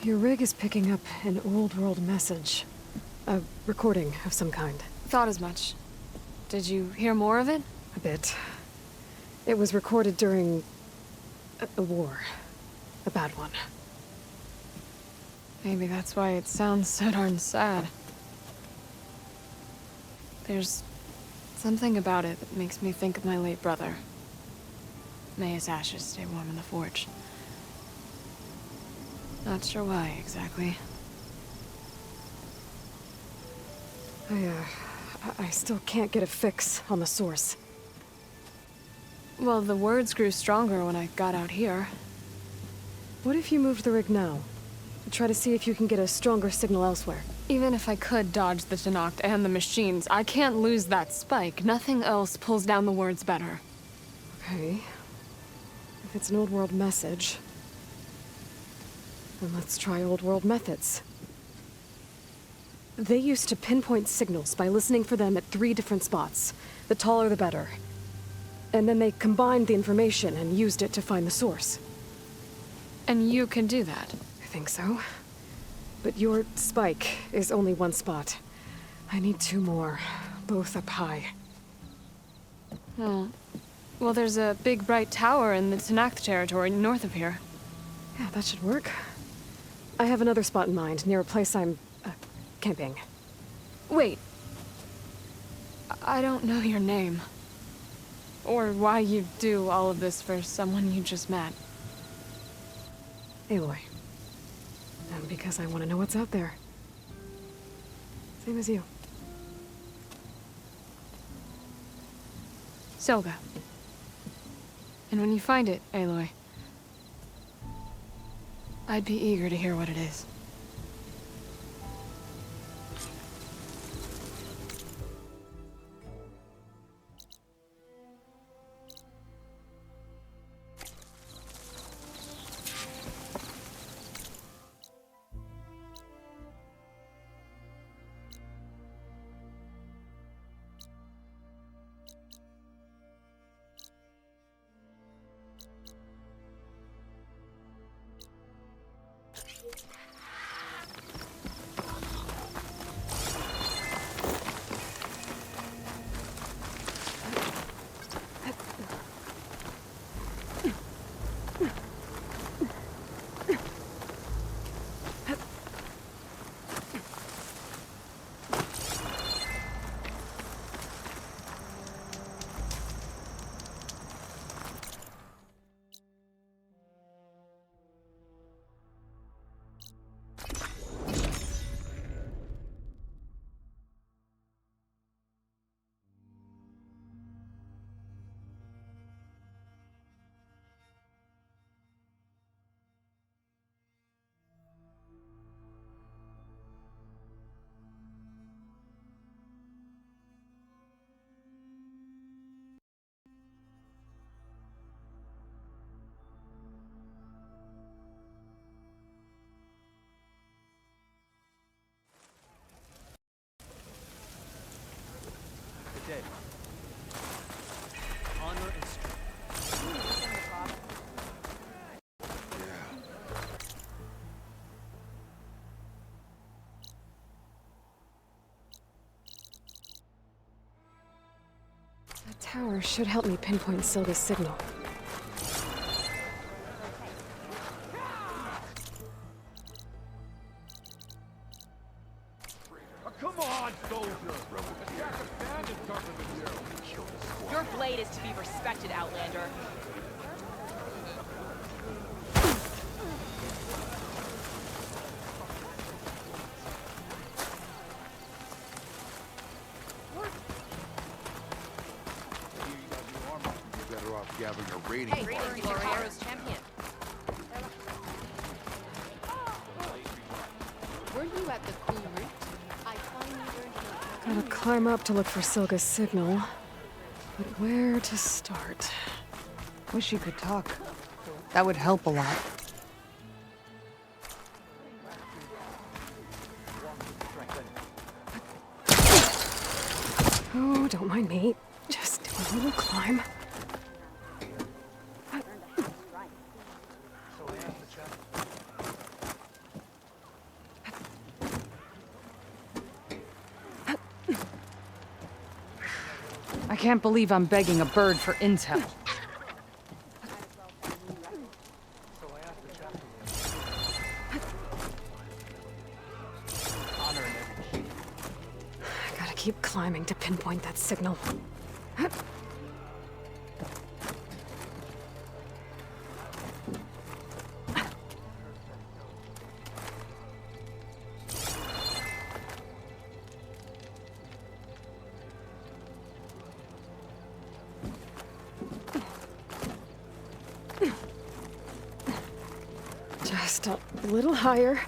Your rig is picking up an old world message. A recording of some kind. Thought as much. Did you hear more of it? A bit. It was recorded during a war. A bad one. Maybe that's why it sounds so darn sad. There's something about it that makes me think of my late brother. May his ashes stay warm in the forge. Not sure why, exactly. I still can't get a fix on the source. Well, the words grew stronger when I got out here. What if you moved the rig now? Try to see if you can get a stronger signal elsewhere. Even if I could dodge the Tenakth and the machines, I can't lose that spike. Nothing else pulls down the words better. Okay. If it's an old world message, then let's try old world methods. They used to pinpoint signals by listening for them at 3 different spots. The taller the better. And then they combined the information and used it to find the source. And you can do that? I think so. But your spike is only 1 spot. I need 2 more, both up high. Oh. Well, there's a big bright tower in the Tenakth territory north of here. Yeah, that should work. I have another spot in mind, near a place I'm, camping. Wait. I don't know your name. Or why you do all of this for someone you just met. Aloy. And because I want to know what's out there. Same as you. Silga. And when you find it, Aloy, I'd be eager to hear what it is. That tower should help me pinpoint Silga's signal. Come on, soldier! Your blade is to be respected, Outlander. You're better off gathering a rating. Hey, greetings, Gloria's champion. Were you at the cool route? I finally learned Gotta climb up to look for Silga's signal. But where to start? Wish you could talk. That would help a lot. Oh, don't mind me. Just do a little climb. can't believe I'm begging a bird for intel. I gotta keep climbing to pinpoint that signal. Just a little higher.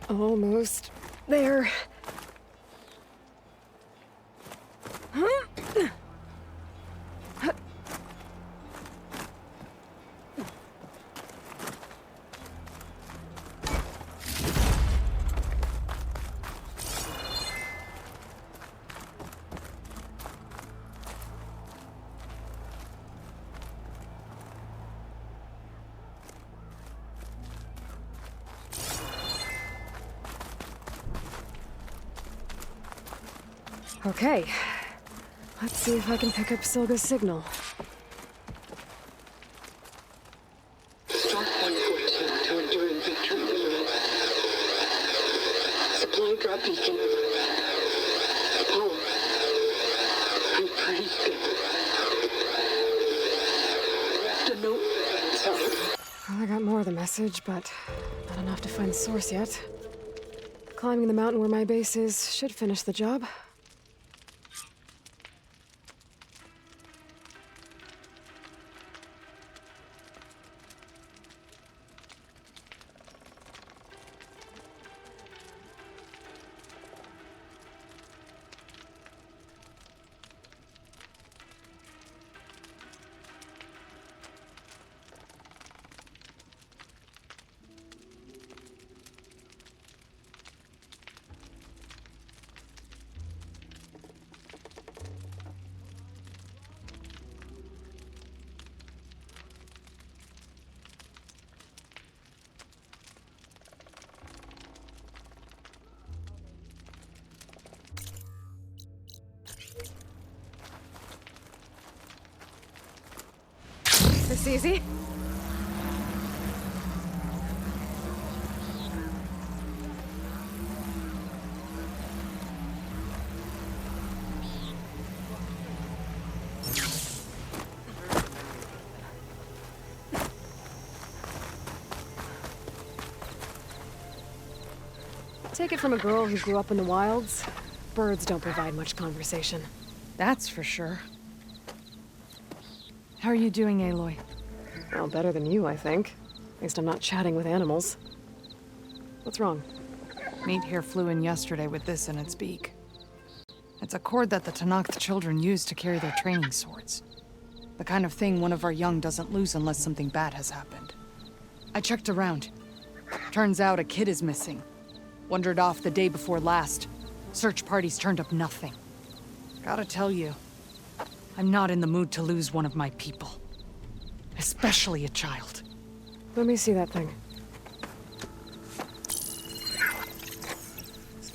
Almost there. Okay. Let's see if I can pick up Silga's signal. Start 114 to endure inventory. Supply drop beacon. Power. I'm pretty good. The note. Sorry. Well, I got more of the message, but not enough to find the source yet. Climbing the mountain where my base is should finish the job. This easy? Take it from a girl who grew up in the wilds. Birds don't provide much conversation. That's for sure. How are you doing, Aloy? Well, better than you, I think. At least I'm not chatting with animals. What's wrong? Meat here flew in yesterday with this in its beak. It's a cord that the Tenakth children use to carry their training swords. The kind of thing one of our young doesn't lose unless something bad has happened. I checked around. Turns out a kid is missing. Wandered off the day before last. Search parties turned up nothing. Gotta tell you, I'm not in the mood to lose one of my people. Especially a child. Let me see that thing.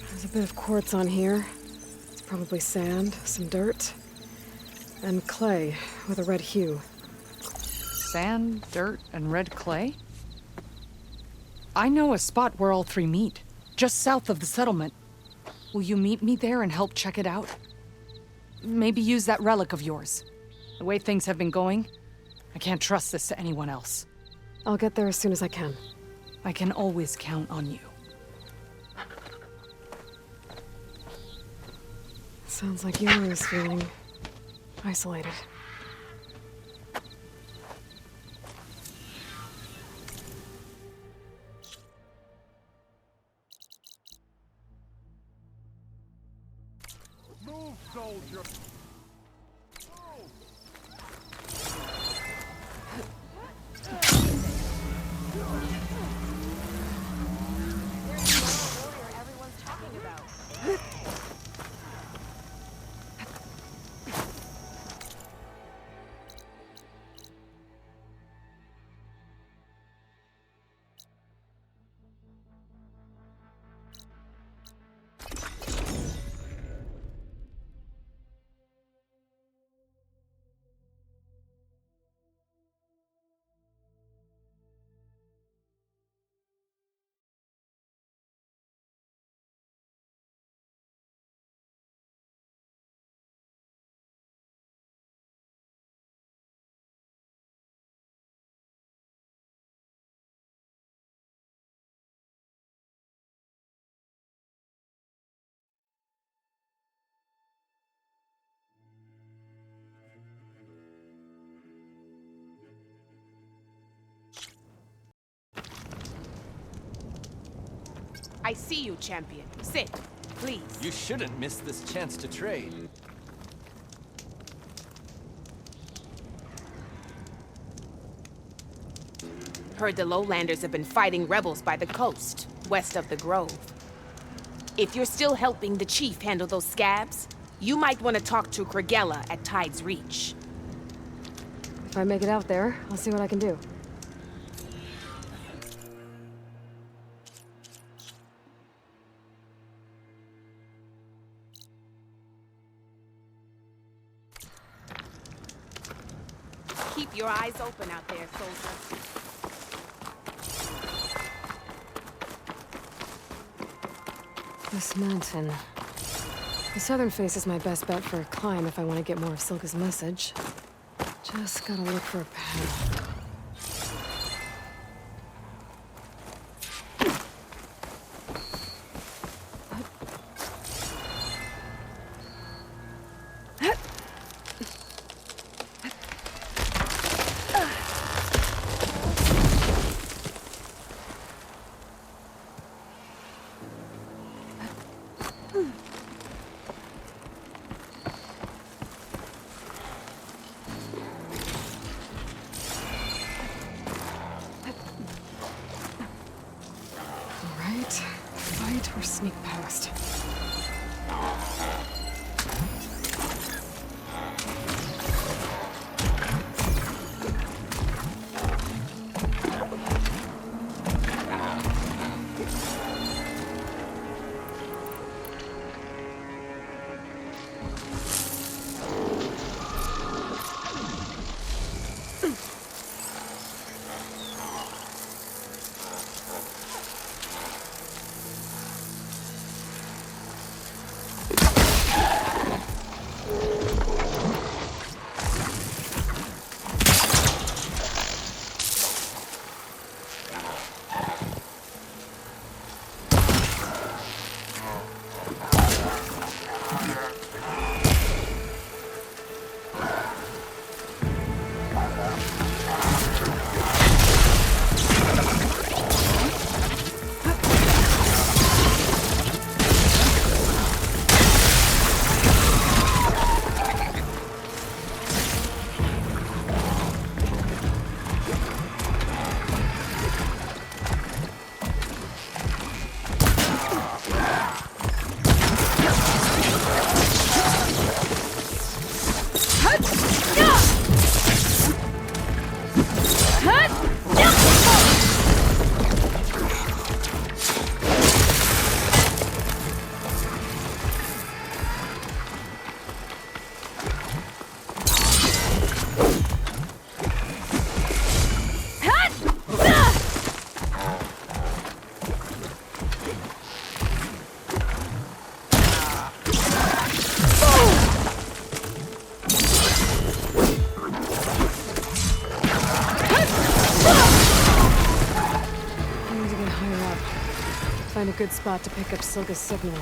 There's a bit of quartz on here. It's probably sand, some dirt, and clay with a red hue. Sand, dirt, and red clay? I know a spot where all three meet, just south of the settlement. Will you meet me there and help check it out? Maybe use that relic of yours. The way things have been going, I can't trust this to anyone else. I'll get there as soon as I can. I can always count on you. Sounds like Yoru's feeling isolated. Move, soldier! I see you, champion. Sit, please. You shouldn't miss this chance to trade. Heard the lowlanders have been fighting rebels by the coast, west of the Grove. If you're still helping the chief handle those scabs, you might want to talk to Guerrilla at Tide's Reach. If I make it out there, I'll see what I can do. Keep your eyes open out there, soldier. This mountain. The southern face is my best bet for a climb if I want to get more of Silka's message. Just gotta look for a path. Fight or sneak past. Find a good spot to pick up Silka's signal.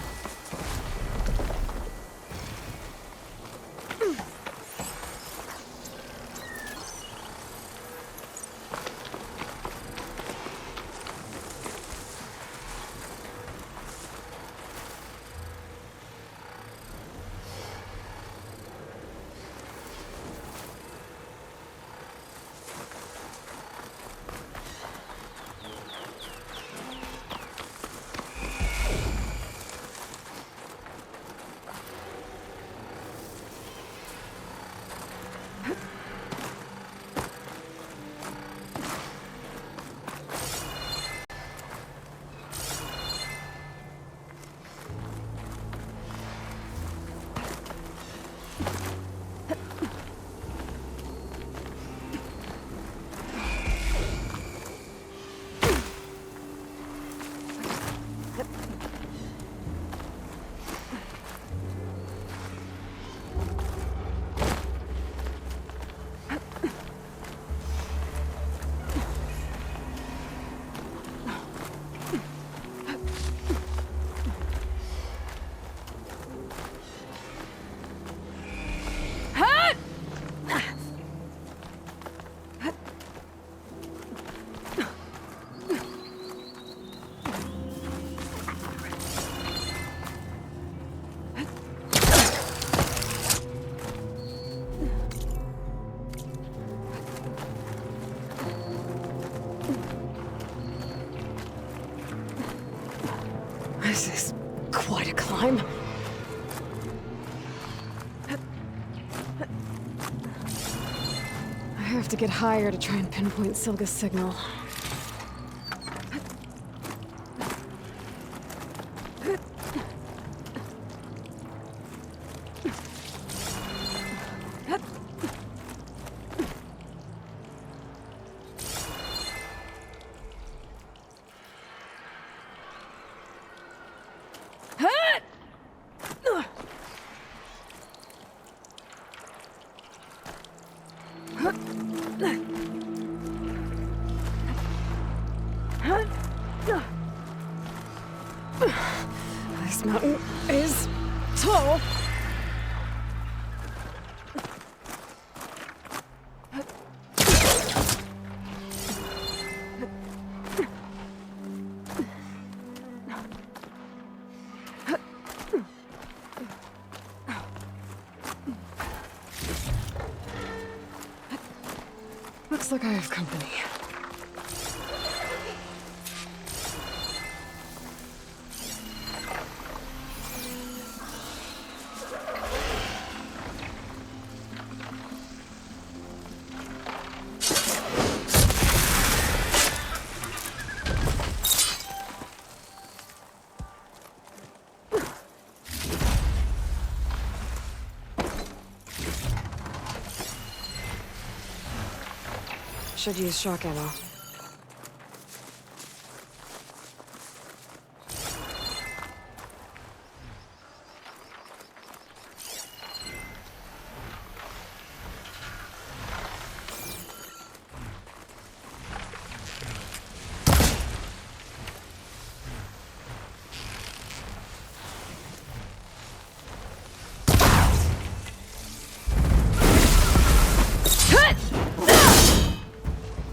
This is quite a climb. I have to get higher to try and pinpoint Silga's signal. This mountain is tall. Looks like I have company. Should use shock ammo.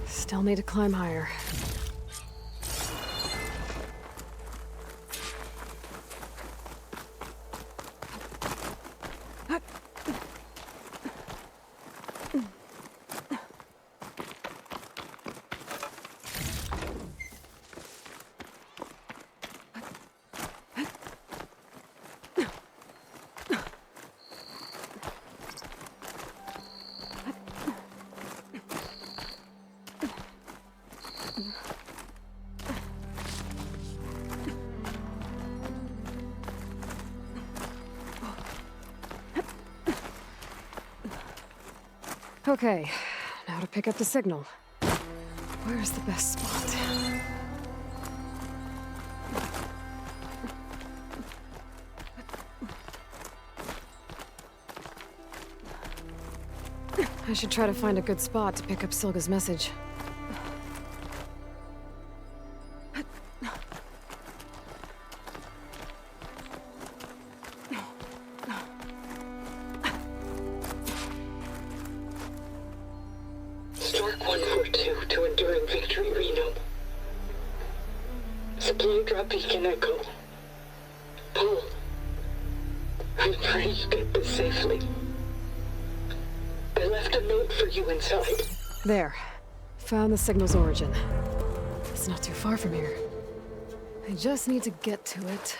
Still need to climb higher. Okay, now to pick up the signal. Where's the best spot? I should try to find a good spot to pick up Silga's message. Stark 142 to Enduring Victory Reno. Supply drop beacon echo. Paul, I pray you get this safely. I left a note for you inside. There. Found the signal's origin. It's not too far from here. I just need to get to it.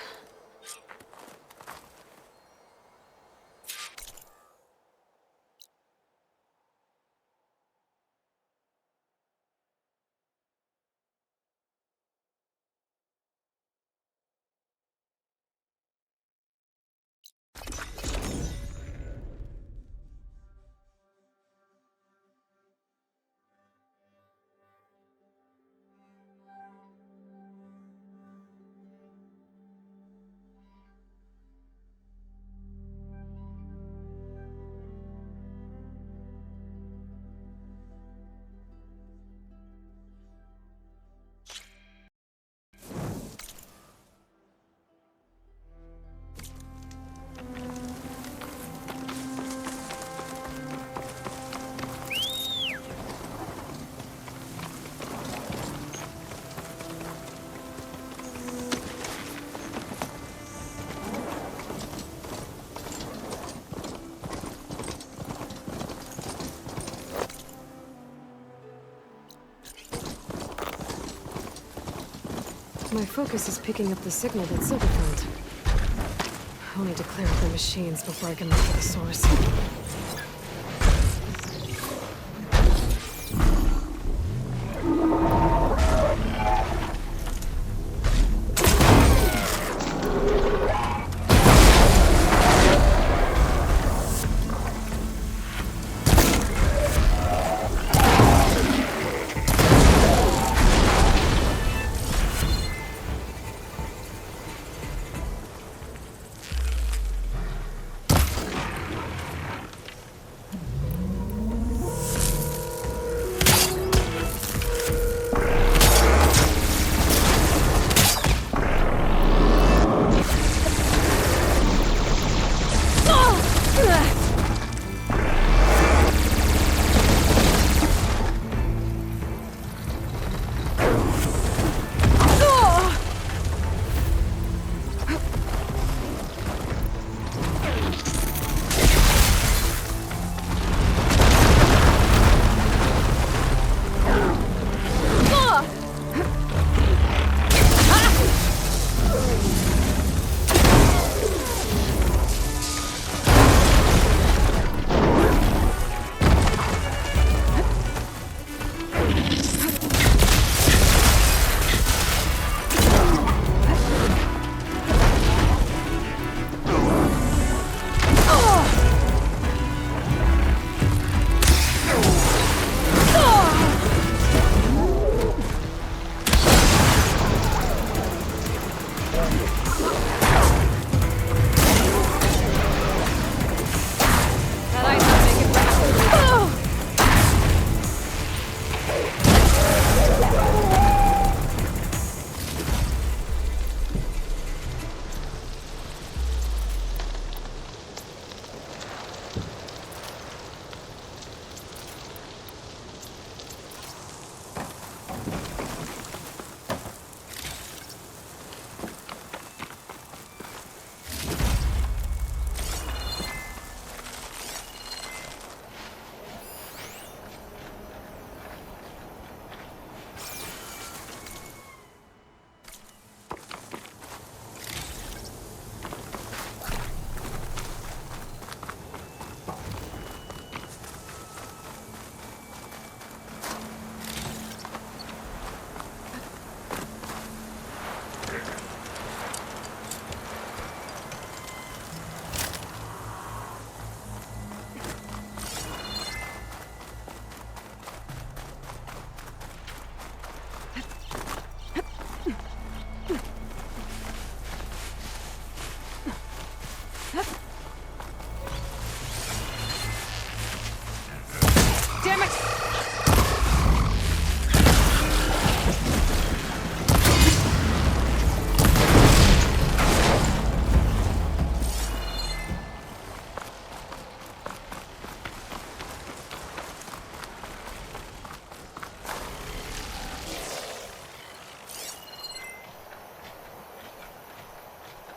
My focus is picking up the signal that Silver found. I'll need to clear out the machines before I can look for the source.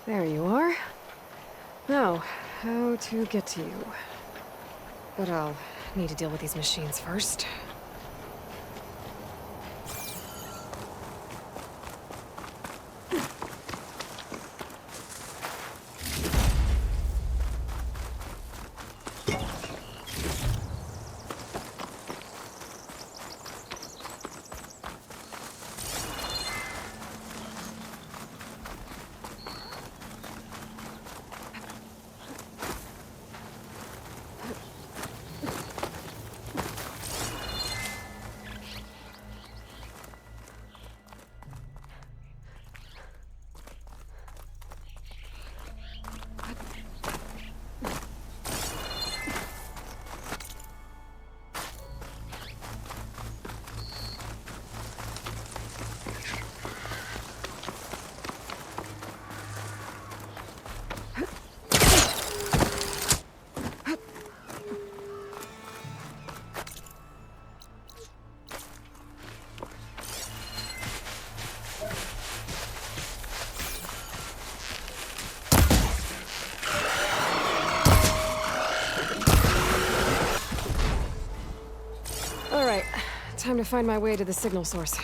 There you are. Now, how to get to you. But I'll need to deal with these machines first. Time to find my way to the signal source.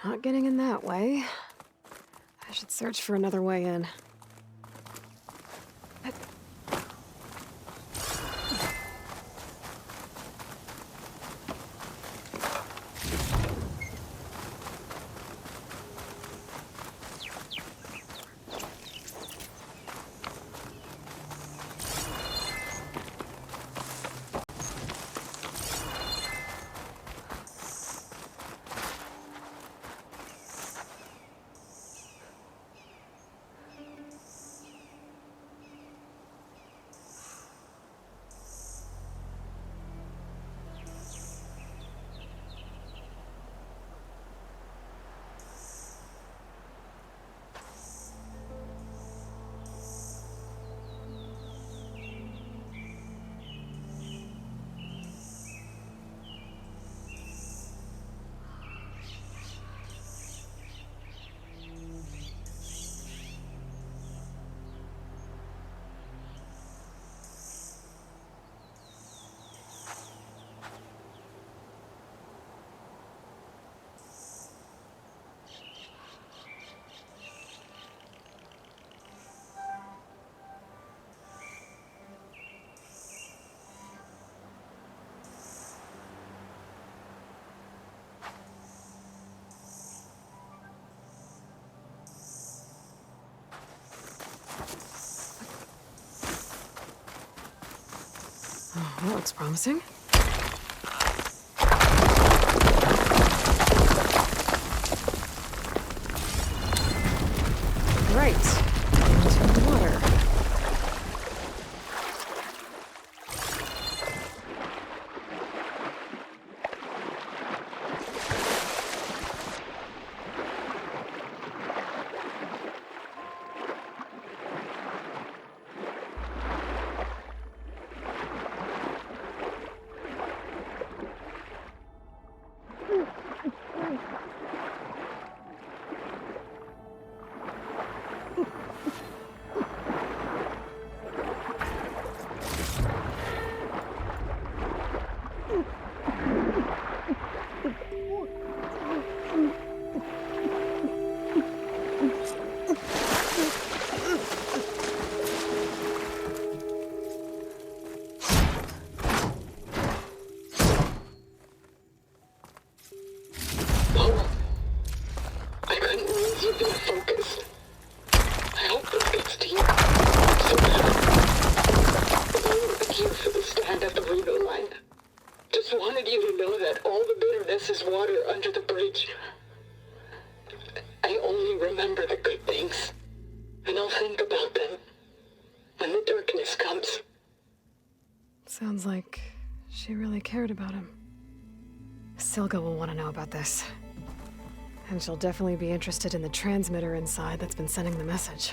Not getting in that way. I should search for another way in. Oh, that looks promising. Right. Into the water. I couldn't lose you in focus. I hope this gets to you. Somehow. I were here for the stand at the Reno line. Just wanted you to know that all the bitterness is water under the bridge. I only remember the good things. And I'll think about them when the darkness comes. Sounds like she really cared about him. Silga will want to know about this. And she'll definitely be interested in the transmitter inside that's been sending the message.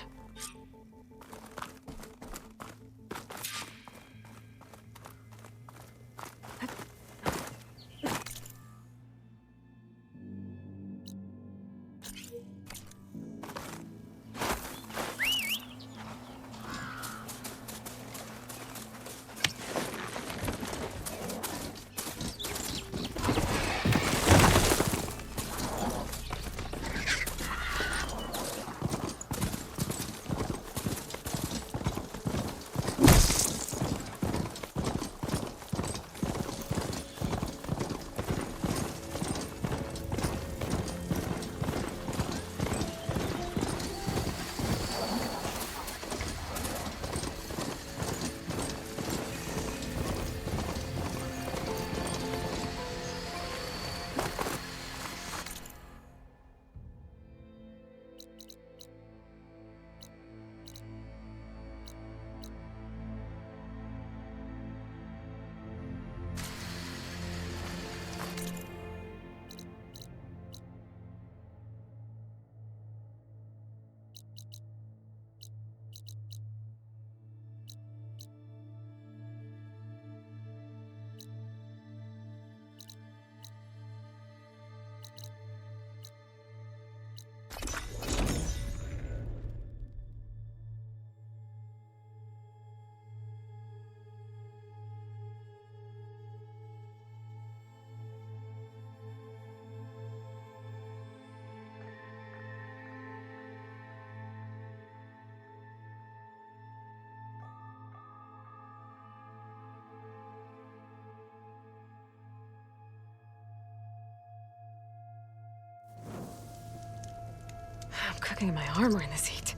cooking in my armor in this heat?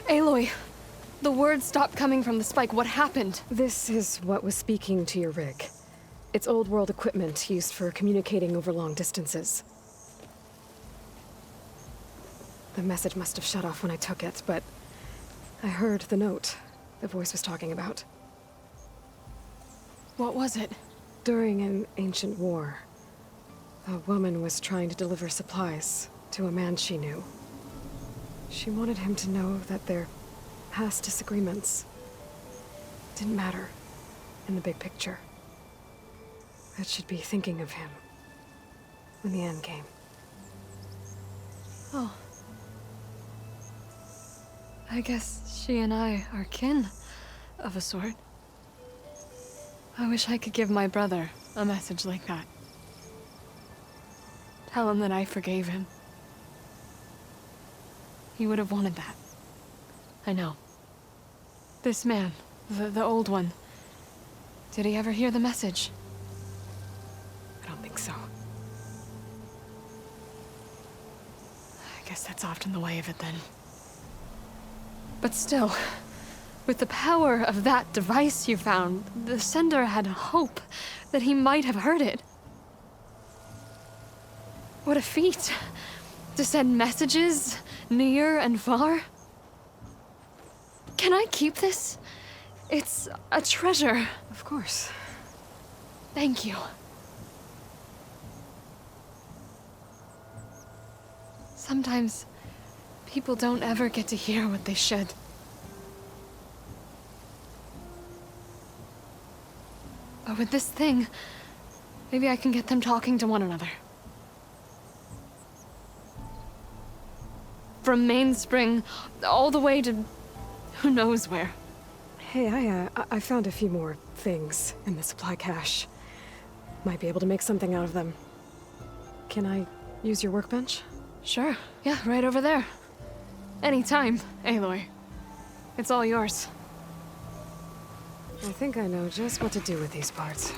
Aloy, the words stopped coming from the spike. What happened? This is what was speaking to your rig. It's old world equipment used for communicating over long distances. The message must have shut off when I took it, but I heard the note the voice was talking about. What was it? During an ancient war, a woman was trying to deliver supplies to a man she knew. She wanted him to know that their past disagreements didn't matter in the big picture. That she'd be thinking of him when the end came. Oh. I guess she and I are kin, of a sort. I wish I could give my brother a message like that. Tell him that I forgave him. He would have wanted that. I know. This man, the old one, did he ever hear the message? I don't think so. I guess that's often the way of it then. But still, with the power of that device you found, the sender had hope that he might have heard it. What a feat! To send messages near and far. Can I keep this? It's a treasure. Of course. Thank you. Sometimes people don't ever get to hear what they should. But with this thing, maybe I can get them talking to one another. From Mainspring all the way to who knows where. Hey, I found a few more things in the supply cache. Might be able to make something out of them. Can I use your workbench? Sure. Yeah, right over there. Anytime, Aloy. It's all yours. I think I know just what to do with these parts.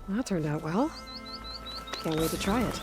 That turned out well. Can't wait to try it.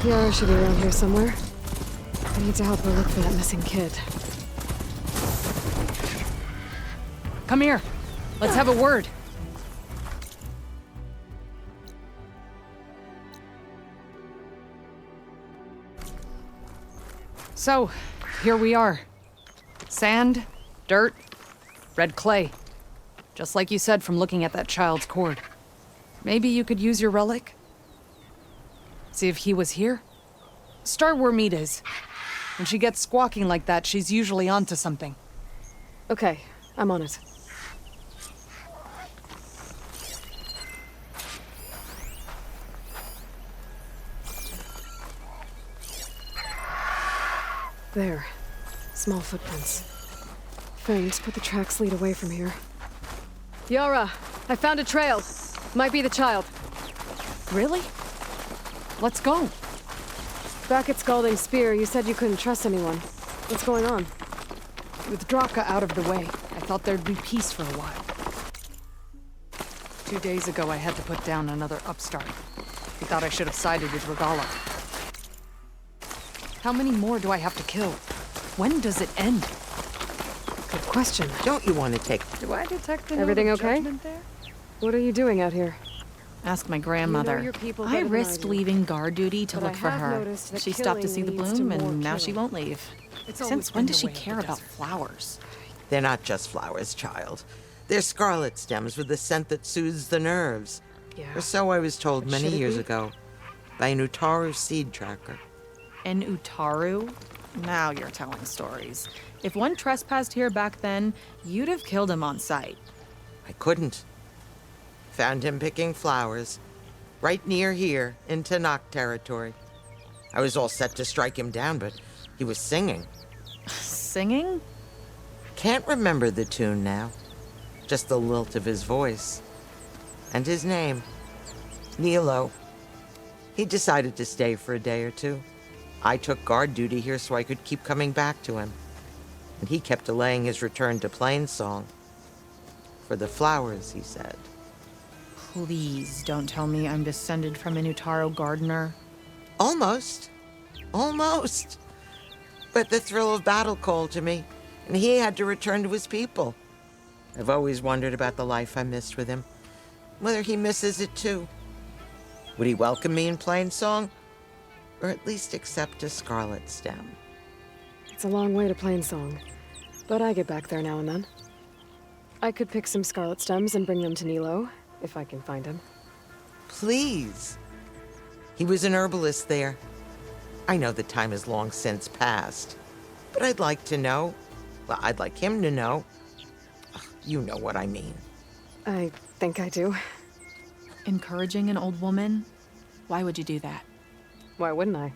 Yara should be around here somewhere. I need to help her look for that missing kid. Come here. Let's have a word. So, here we are. Sand, dirt, red clay. Just like you said from looking at that child's cord. Maybe you could use your relic? See if he was here? Start where Meat is. When she gets squawking like that, she's usually onto something. Okay, I'm on it. There. Small footprints. Thanks, put the tracks lead away from here. Yara, I found a trail. Might be the child. Really? Let's go. Back at Scalding Spear, you said you couldn't trust anyone. What's going on? With Draka out of the way, I thought there'd be peace for a while. 2 days ago, I had to put down another upstart. He thought I should have sided with Regala. How many more do I have to kill? When does it end? Good question. Don't you want to take... Do I detect everything okay? There? What are you doing out here? Ask my grandmother. You know your people I better than risked do. leaving guard duty to But look I for have her. noticed that She stopped to see the killing leads to bloom, more and now she killing. won't leave. It's always Since when been does the she way of care the about desert. flowers? They're not just flowers, child. They're scarlet stems with the scent that soothes the nerves. Yeah. Or so I was told But many should it years be? ago by an Utaru seed tracker. An Utaru? Now you're telling stories. If one trespassed here back then, you'd have killed him on sight. I couldn't. Found him picking flowers, right near here in Tanakh territory. I was all set to strike him down, but he was singing. Singing? Can't remember the tune now. Just the lilt of his voice. And his name, Nilo. He decided to stay for a day or two. I took guard duty here so I could keep coming back to him. And he kept delaying his return to Plainsong. For the flowers, he said. Please don't tell me I'm descended from an Utaru gardener. Almost. Almost. But the thrill of battle called to me, and he had to return to his people. I've always wondered about the life I missed with him. Whether he misses it too. Would he welcome me in Plainsong? Or at least accept a scarlet stem? It's a long way to Plainsong, but I get back there now and then. I could pick some scarlet stems and bring them to Nilo, if I can find him. Please. He was an herbalist there. I know the time has long since passed, but I'd like to know. Well, I'd like him to know. You know what I mean. I think I do. Encouraging an old woman? Why would you do that? Why wouldn't I?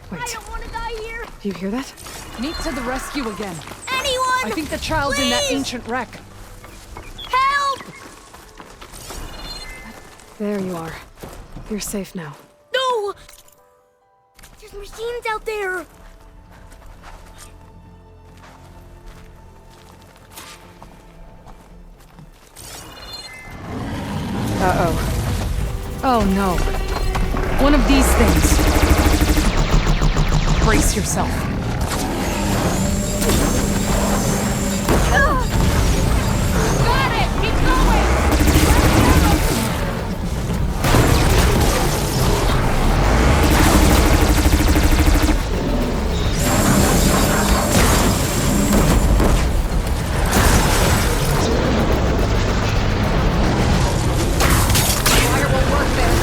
Wait. I don't want to die here. Do you hear that? Meet to the rescue again. Anyone! I think the child's in that Please! ancient wreck. Help! There you are. You're safe now. No! There's machines out there. Uh-oh. Oh no. One of these things. Brace yourself. Got it! Keep going! Wire won't work there.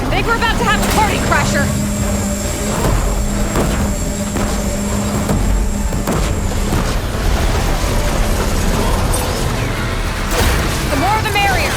I think we're about to have a party crasher. The more the merrier.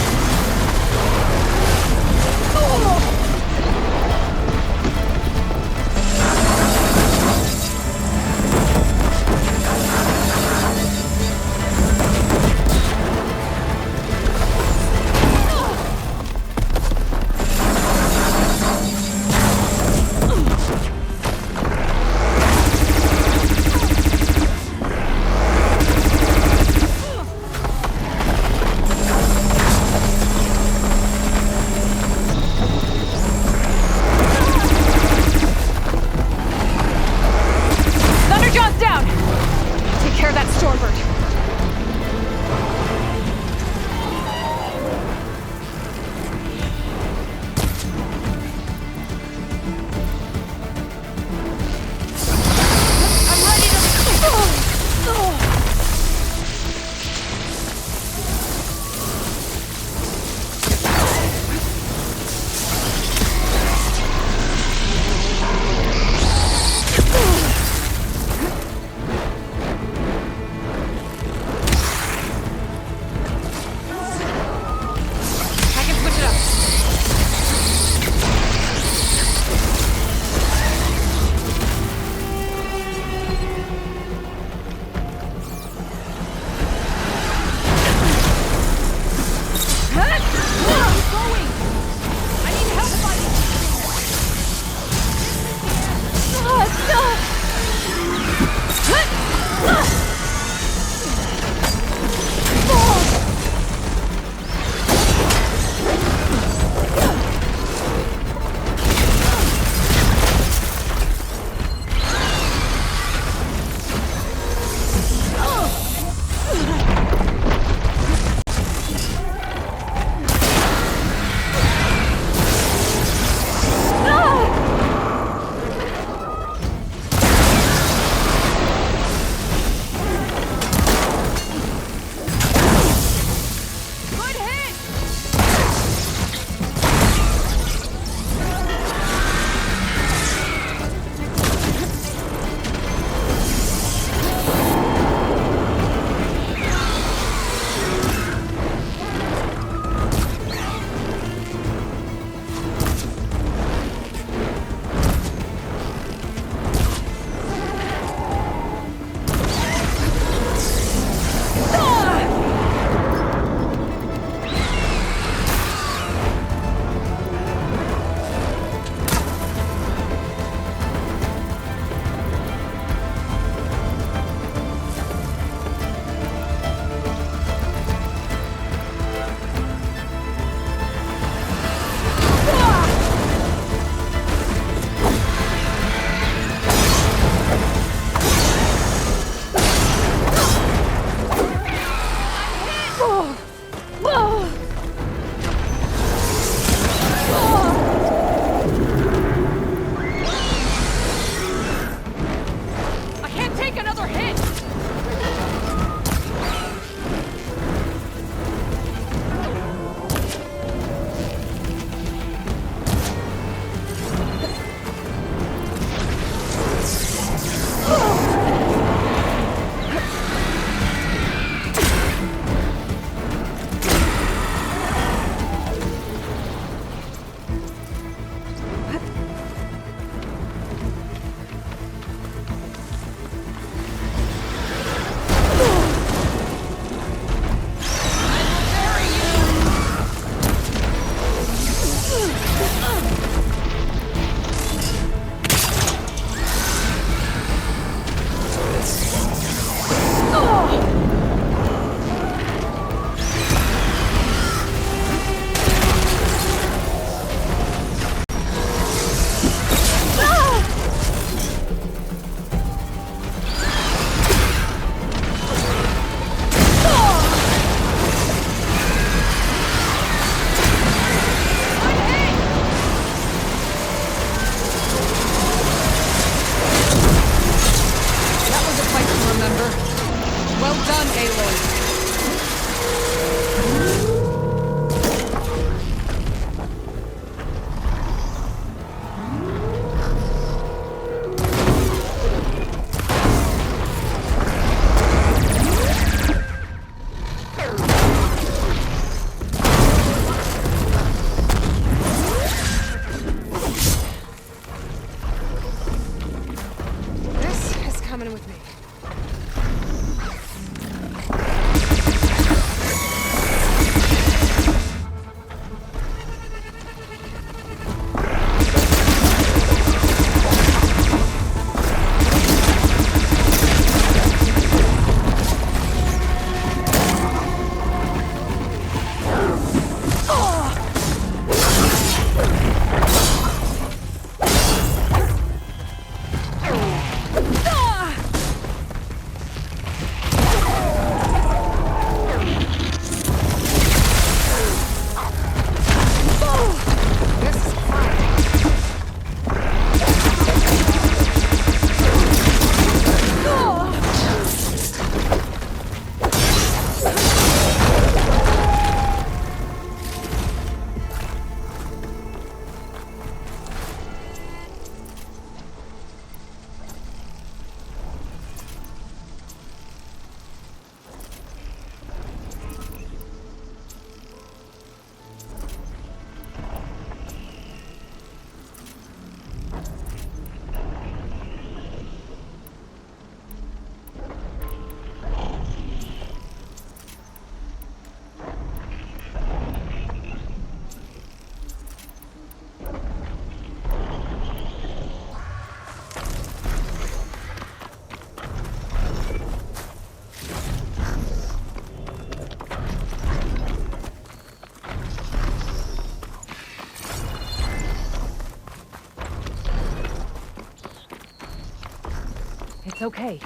It's okay.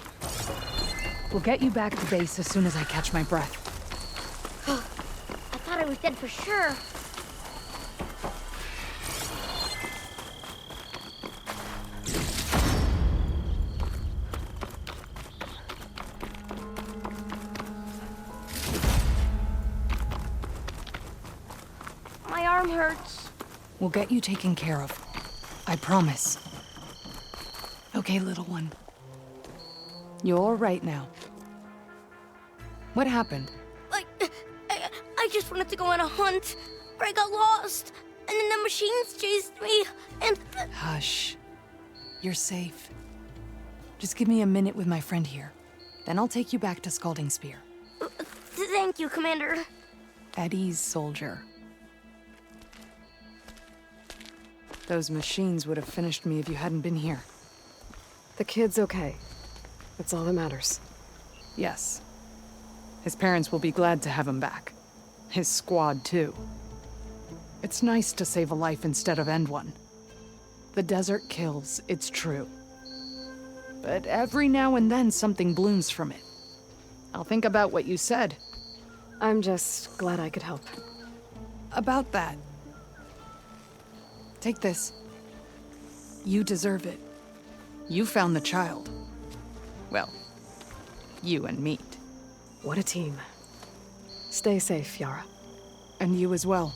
We'll get you back to base as soon as I catch my breath. I thought I was dead for sure. My arm hurts. We'll get you taken care of. I promise. Okay, little one. You're all right now. What happened? I just wanted to go on a hunt, but I got lost, and then the machines chased me, and... Hush. You're safe. Just give me a minute with my friend here. Then I'll take you back to Scalding Spear. Thank you, Commander. At ease, soldier. Those machines would have finished me if you hadn't been here. The kid's okay. That's all that matters. Yes. His parents will be glad to have him back. His squad, too. It's nice to save a life instead of end one. The desert kills, it's true. But every now and then something blooms from it. I'll think about what you said. I'm just glad I could help. About that. Take this. You deserve it. You found the child. Well, you and Meat. What a team. Stay safe, Yara. And you as well.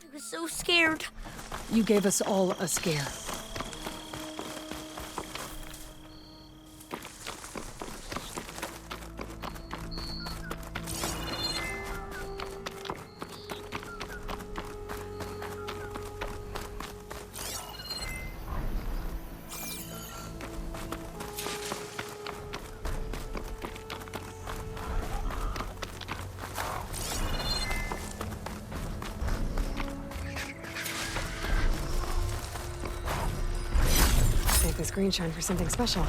I was so scared. You gave us all a scare. Take this green shine for something special.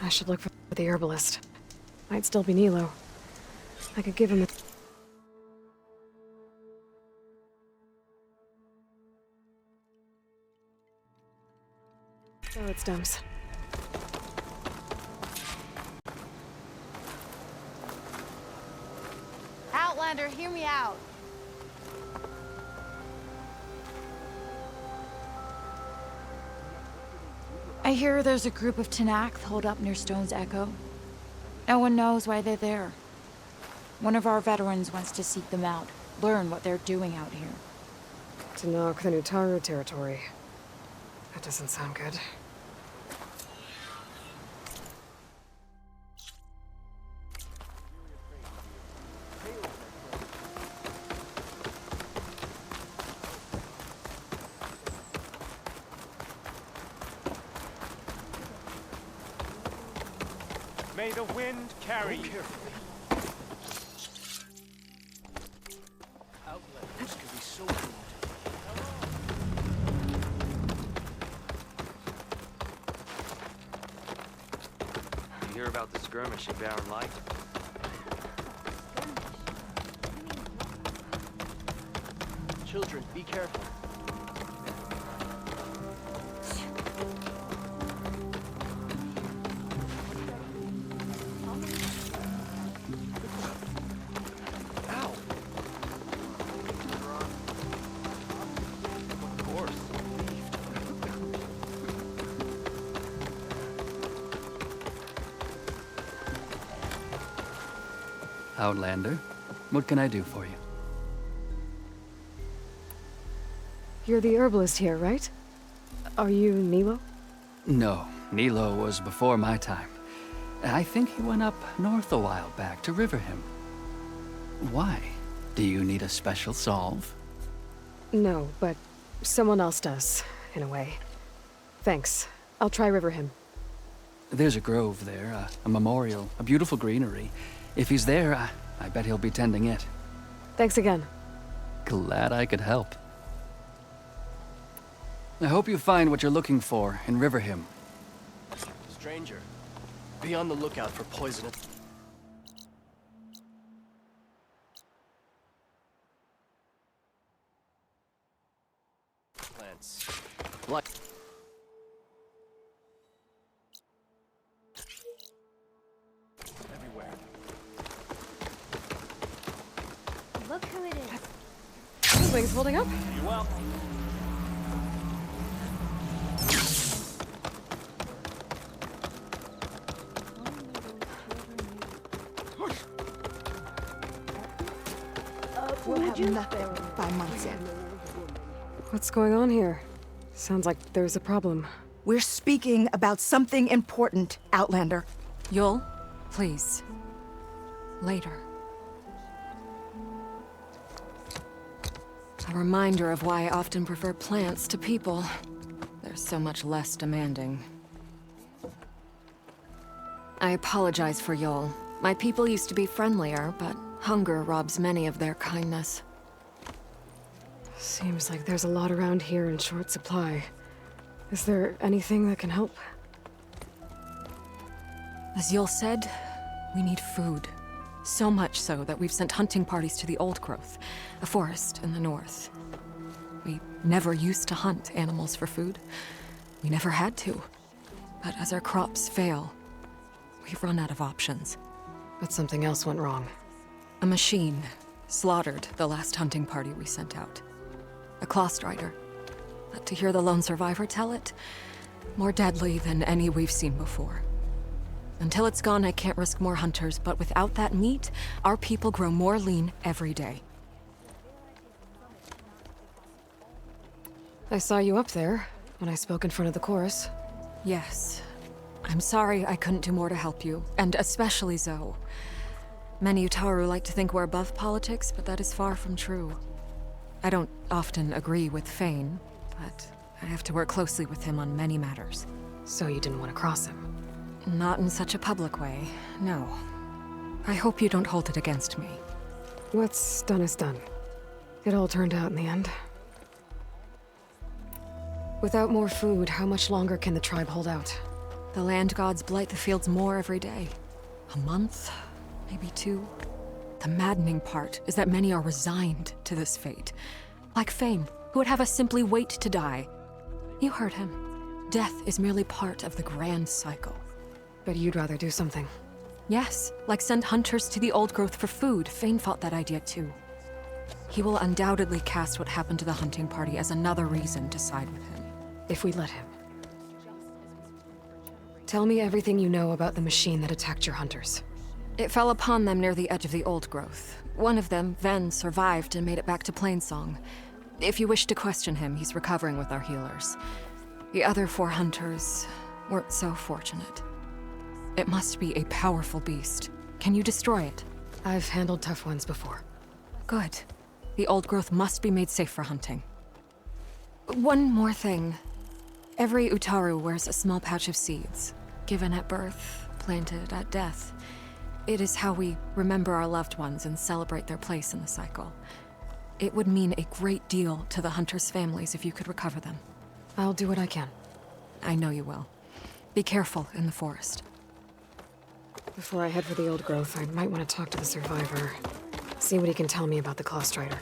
I should look for the herbalist. Might still be Nilo. I could give him a... So it's dumps. Outlander, hear me out. I hear there's a group of Tenakth holed up near Stone's Echo. No one knows why they're there. One of our veterans wants to seek them out, learn what they're doing out here. To knock the Nutaru territory. That doesn't sound good. May the wind carry you. Outlanders can be so rude. You hear about the skirmish in Barren Light? Children, be careful. Ow! Of course. Outlander, what can I do for you? You're the herbalist here, right? Are you Nilo? No, Nilo was before my time. I think he went up north a while back to Riverhim. Why? Do you need a special solve? No, but someone else does, in a way. Thanks. I'll try Riverhim. There's a grove there, a memorial, a beautiful greenery. If he's there, I bet he'll be tending it. Thanks again. Glad I could help. I hope you find what you're looking for in Riverhim. Stranger, be on the lookout for poisonous... plants. Like... everywhere. Look who it is. The wings holding up? You up? We'll have nothing by month's end. What's going on here? Sounds like there's a problem. We're speaking about something important, Outlander. Yul, please. Later. A reminder of why I often prefer plants to people. They're so much less demanding. I apologize for Yul. My people used to be friendlier, but hunger robs many of their kindness. Seems like there's a lot around here in short supply. Is there anything that can help? As Yul said, we need food. So much so that we've sent hunting parties to the Old Growth, a forest in the north. We never used to hunt animals for food. We never had to. But as our crops fail, we've run out of options. But something else went wrong. A machine slaughtered the last hunting party we sent out. A claw strider. But to hear the lone survivor tell it, more deadly than any we've seen before. Until it's gone, I can't risk more hunters, but without that meat, our people grow more lean every day. I saw you up there when I spoke in front of the chorus. Yes. I'm sorry I couldn't do more to help you, and especially Zoe. Many Utaru like to think we're above politics, but that is far from true. I don't often agree with Fane, but I have to work closely with him on many matters. So you didn't want to cross him? Not in such a public way, no. I hope you don't hold it against me. What's done is done. It all turned out in the end. Without more food, how much longer can the tribe hold out? The land gods blight the fields more every day. A month, maybe 2. The maddening part is that many are resigned to this fate. Like Fane, who would have us simply wait to die. You heard him. Death is merely part of the grand cycle. But you'd rather do something. Yes, like send hunters to the Old Growth for food. Fane fought that idea too. He will undoubtedly cast what happened to the hunting party as another reason to side with him. If we let him. Tell me everything you know about the machine that attacked your hunters. It fell upon them near the edge of the Old Growth. One of them, Ven, survived and made it back to Plainsong. If you wish to question him, he's recovering with our healers. The other 4 hunters weren't so fortunate. It must be a powerful beast. Can you destroy it? I've handled tough ones before. Good. The Old Growth must be made safe for hunting. One more thing. Every Utaru wears a small pouch of seeds, given at birth, planted at death. It is how we remember our loved ones and celebrate their place in the cycle. It would mean a great deal to the hunters' families if you could recover them. I'll do what I can. I know you will. Be careful in the forest. Before I head for the old growth, I might want to talk to the survivor. See what he can tell me about the Claw Strider.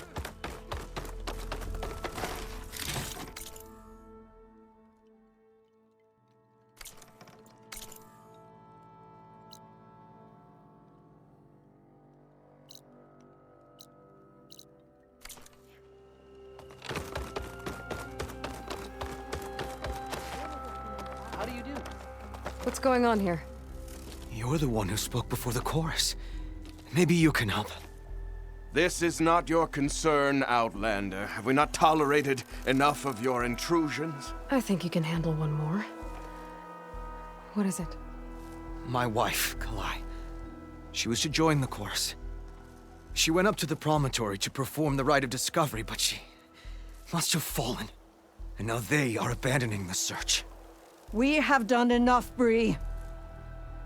How do you do? What's going on here? You're the one who spoke before the chorus. Maybe you can help. This is not your concern, Outlander. Have we not tolerated enough of your intrusions? I think you can handle one more. What is it? My wife, Kalai. She was to join the chorus. She went up to the promontory to perform the rite of discovery, but she must have fallen. And now they are abandoning the search. We have done enough, Bree.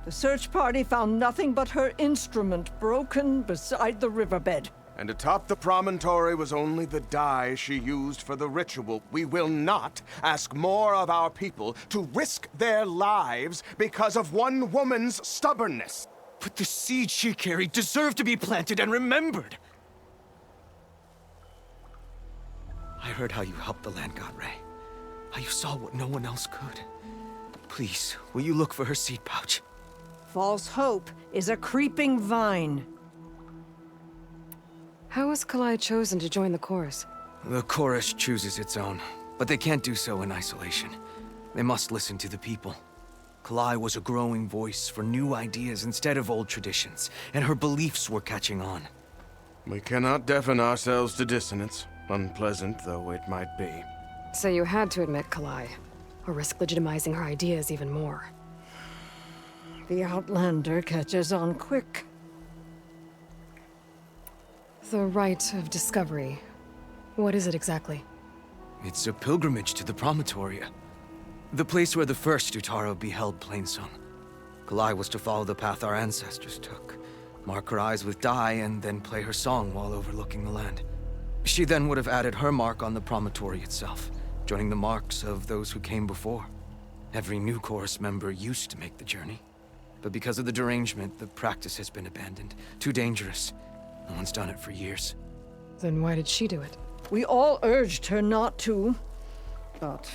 The search party found nothing but her instrument broken beside the riverbed. And atop the promontory was only the dye she used for the ritual. We will not ask more of our people to risk their lives because of one woman's stubbornness. But the seed she carried deserved to be planted and remembered. I heard how you helped the land god Ray. How you saw what no one else could. Please, will you look for her seed pouch? False hope is a creeping vine. How was Kalai chosen to join the chorus? The chorus chooses its own, but they can't do so in isolation. They must listen to the people. Kalai was a growing voice for new ideas instead of old traditions, and her beliefs were catching on. We cannot deafen ourselves to dissonance, unpleasant though it might be. So you had to admit Kalai, or risk legitimizing her ideas even more. The Outlander catches on quick. The rite of discovery. What is it exactly? It's a pilgrimage to the promontory. The place where the first Utaro beheld Plainsong. Kalai was to follow the path our ancestors took. Mark her eyes with dye and then play her song while overlooking the land. She then would have added her mark on the promontory itself, joining the marks of those who came before. Every new chorus member used to make the journey. But because of the derangement, the practice has been abandoned. Too dangerous. No one's done it for years. Then why did she do it? We all urged her not to. But,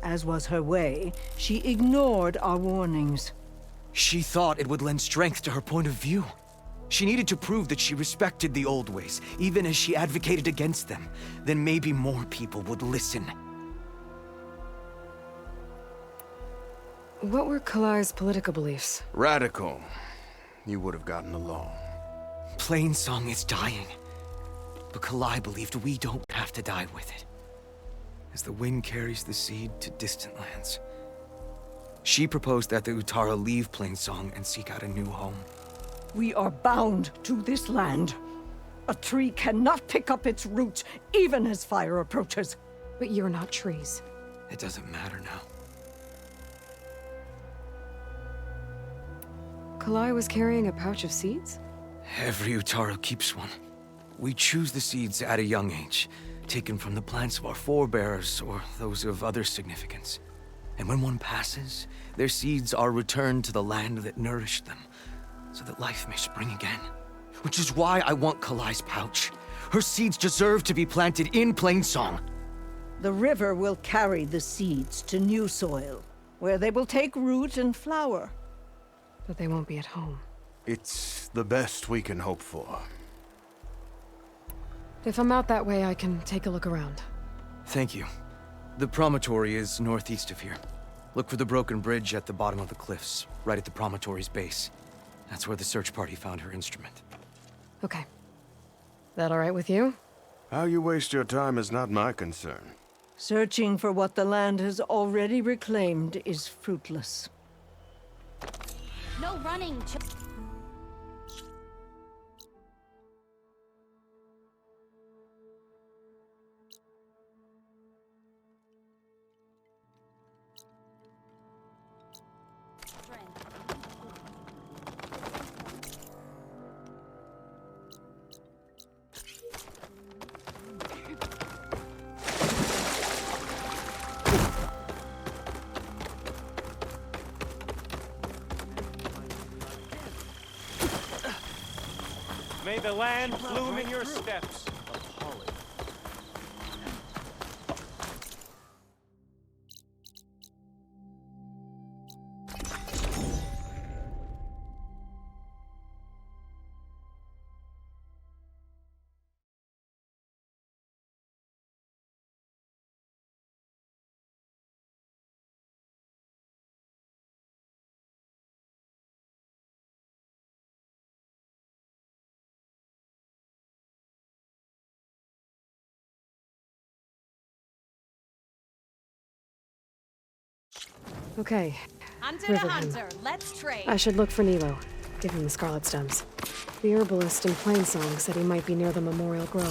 as was her way, she ignored our warnings. She thought it would lend strength to her point of view. She needed to prove that she respected the old ways, even as she advocated against them. Then maybe more people would listen. What were Kalai's political beliefs? Radical. You would have gotten along. Plainsong is dying. But Kalai believed we don't have to die with it. As the wind carries the seed to distant lands. She proposed that the Utara leave Plainsong and seek out a new home. We are bound to this land. A tree cannot pick up its roots, even as fire approaches. But you're not trees. It doesn't matter now. Kalai was carrying a pouch of seeds? Every Utaro keeps one. We choose the seeds at a young age, taken from the plants of our forebears or those of other significance. And when one passes, their seeds are returned to the land that nourished them, so that life may spring again. Which is why I want Kalai's pouch. Her seeds deserve to be planted in Plainsong. The river will carry the seeds to new soil, where they will take root and flower. But they won't be at home. It's the best we can hope for. If I'm out that way, I can take a look around. Thank you. The promontory is northeast of here. Look for the broken bridge at the bottom of the cliffs, right at the promontory's base. That's where the search party found her instrument. Okay. That all right with you? How you waste your time is not my concern. Searching for what the land has already reclaimed is fruitless. No running. the land bloom in your steps. Appalling. Okay, Hunter to Riverham. hunter, let's trade. I should look for Nilo. Give him the scarlet stems. The herbalist in Plainsong said he might be near the Memorial Grove.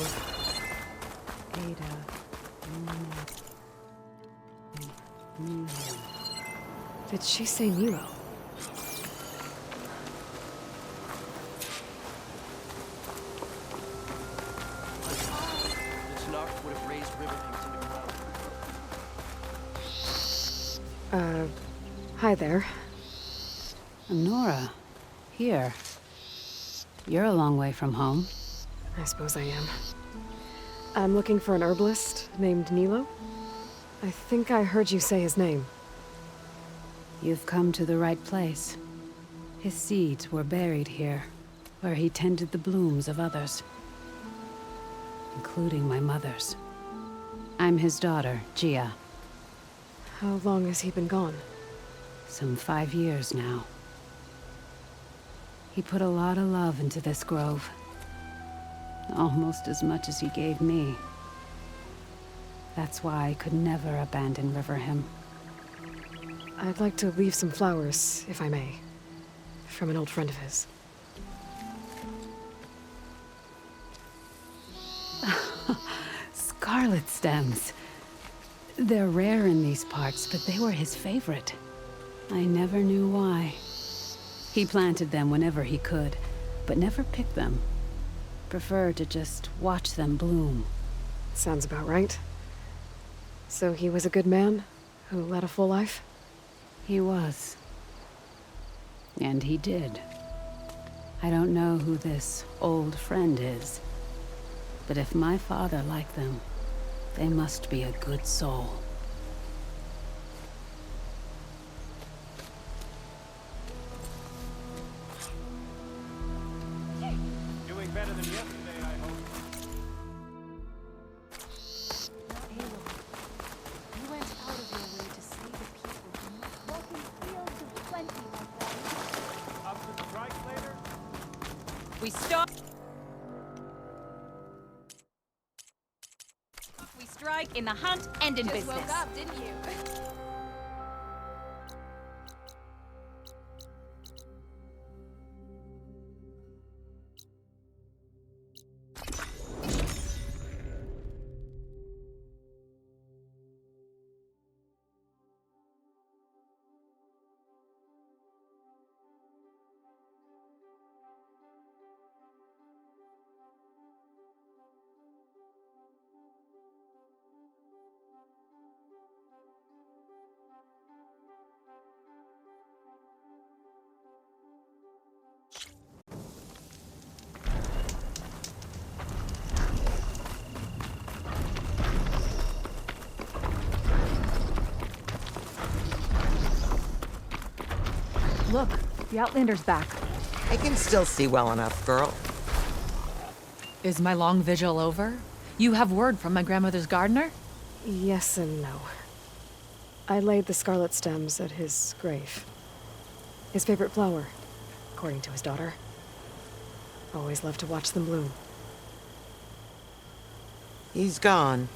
Ada. Did she say Nilo? The Tanakh would have raised Riverham to the ground. Hi there. Nora, here. You're a long way from home. I suppose I am. I'm looking for an herbalist named Nilo. I think I heard you say his name. You've come to the right place. His seeds were buried here, where he tended the blooms of others, including my mother's. I'm his daughter, Gia. How long has he been gone? Some 5 years now. He put a lot of love into this grove. Almost as much as he gave me. That's why I could never abandon Riverham. I'd like to leave some flowers, if I may. From an old friend of his. Scarlet stems. They're rare in these parts, but they were his favorite. I never knew why. He planted them whenever he could, but never picked them. Preferred to just watch them bloom. Sounds about right. So he was a good man who led a full life? He was. And he did. I don't know who this old friend is, but if my father liked them, they must be a good soul. Doing better than yesterday, I hope. You went out of your way to save the people. Walking fields of plenty like that. Up to strike later? We stop. We strike in the hunt and in business. Woke up, didn't you? Look, the Outlander's back. I can still see well enough, girl. Is my long vigil over? You have word from my grandmother's gardener? Yes and no. I laid the scarlet stems at his grave. His favorite flower, according to his daughter. Always loved to watch them bloom. He's gone.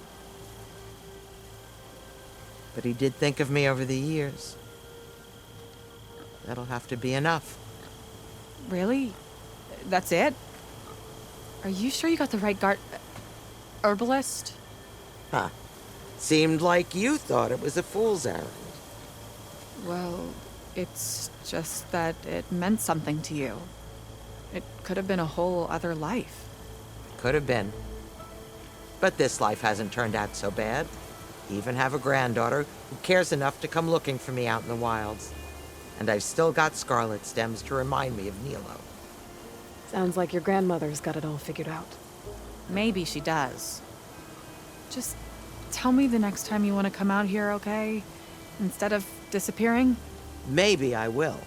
But he did think of me over the years. That'll have to be enough. Really? That's it? Are you sure you got the right herbalist? Huh. Seemed like you thought it was a fool's errand. Well, it's just that it meant something to you. It could have been a whole other life. Could have been. But this life hasn't turned out so bad. Even have a granddaughter who cares enough to come looking for me out in the wilds. And I've still got scarlet stems to remind me of Nilo. Sounds like your grandmother's got it all figured out. Maybe she does. Just tell me the next time you want to come out here, okay? Instead of disappearing? Maybe I will.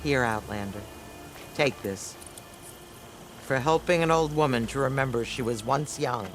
Here, Outlander. Take this. For helping an old woman to remember she was once young.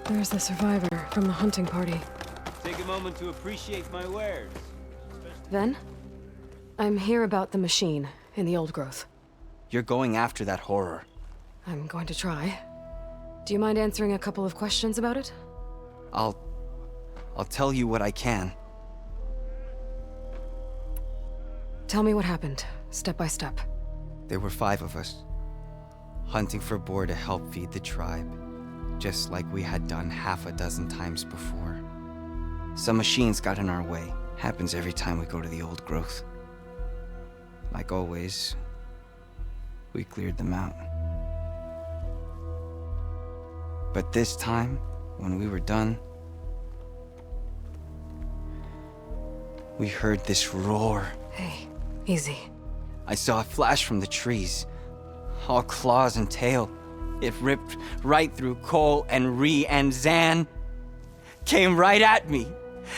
There's the survivor from the hunting party. Take a moment to appreciate my wares. Ven? I'm here about the machine in the old growth. You're going after that horror. I'm going to try. Do you mind answering a couple of questions about it? I'll tell you what I can. Tell me what happened, step by step. There were 5 of us, hunting for boar to help feed the tribe, just like we had done half a dozen times before. Some machines got in our way. Happens every time we go to the old growth. Like always, we cleared them out. But this time, when we were done, we heard this roar. Hey, easy. I saw it flash from the trees, all claws and tail. It ripped right through Cole and Ree, and Zan came right at me,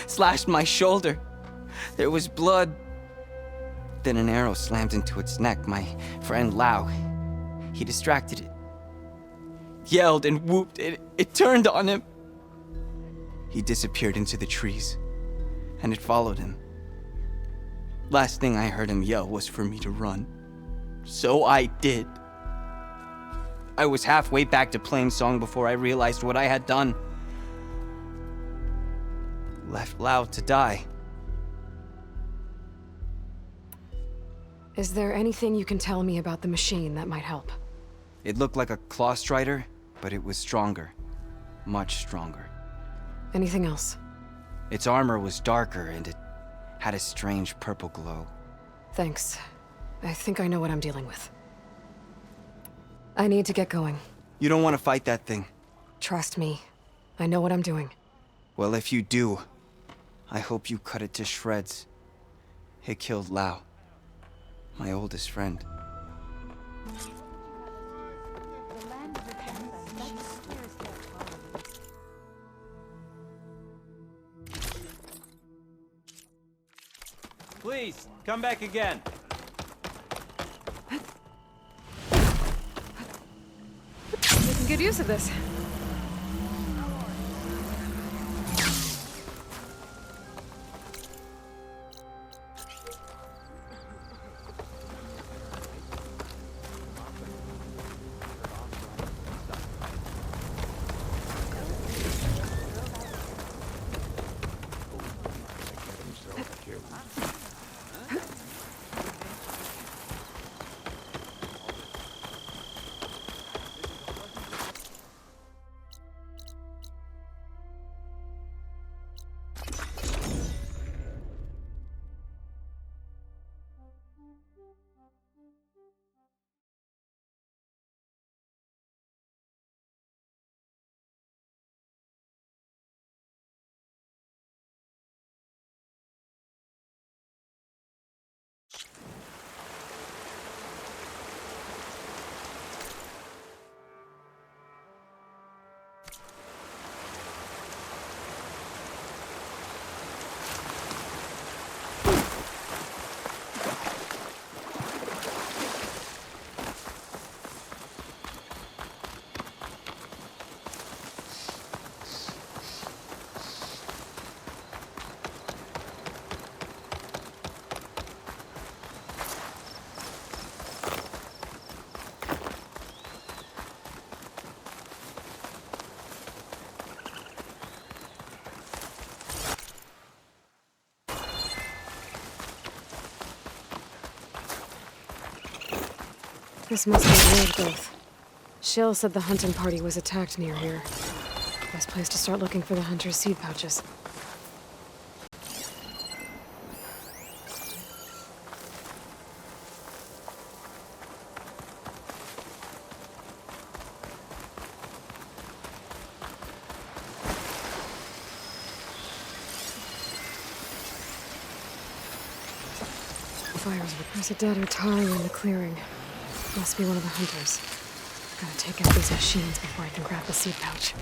slashed my shoulder. There was blood. Then an arrow slammed into its neck. My friend Lau, he distracted it, yelled and whooped. It turned on him. He disappeared into the trees, and it followed him. Last thing I heard him yell was for me to run. So I did. I was halfway back to Plainsong before I realized what I had done. Left Lau to die. Is there anything you can tell me about the machine that might help? It looked like a claw strider, but it was stronger. Much stronger. Anything else? Its armor was darker, and it had a strange purple glow. Thanks. I think I know what I'm dealing with. I need to get going. You don't want to fight that thing. Trust me. I know what I'm doing. Well, if you do, I hope you cut it to shreds. It killed Lau, my oldest friend. Please, come back again. Making good use of this. This must be road growth. Shill said the hunting party was attacked near here. Best place to start looking for the hunter's seed pouches. Fires. There's a dead Utaru in the clearing. Must be one of the hunters. Gotta take out these machines before I can grab the seed pouch.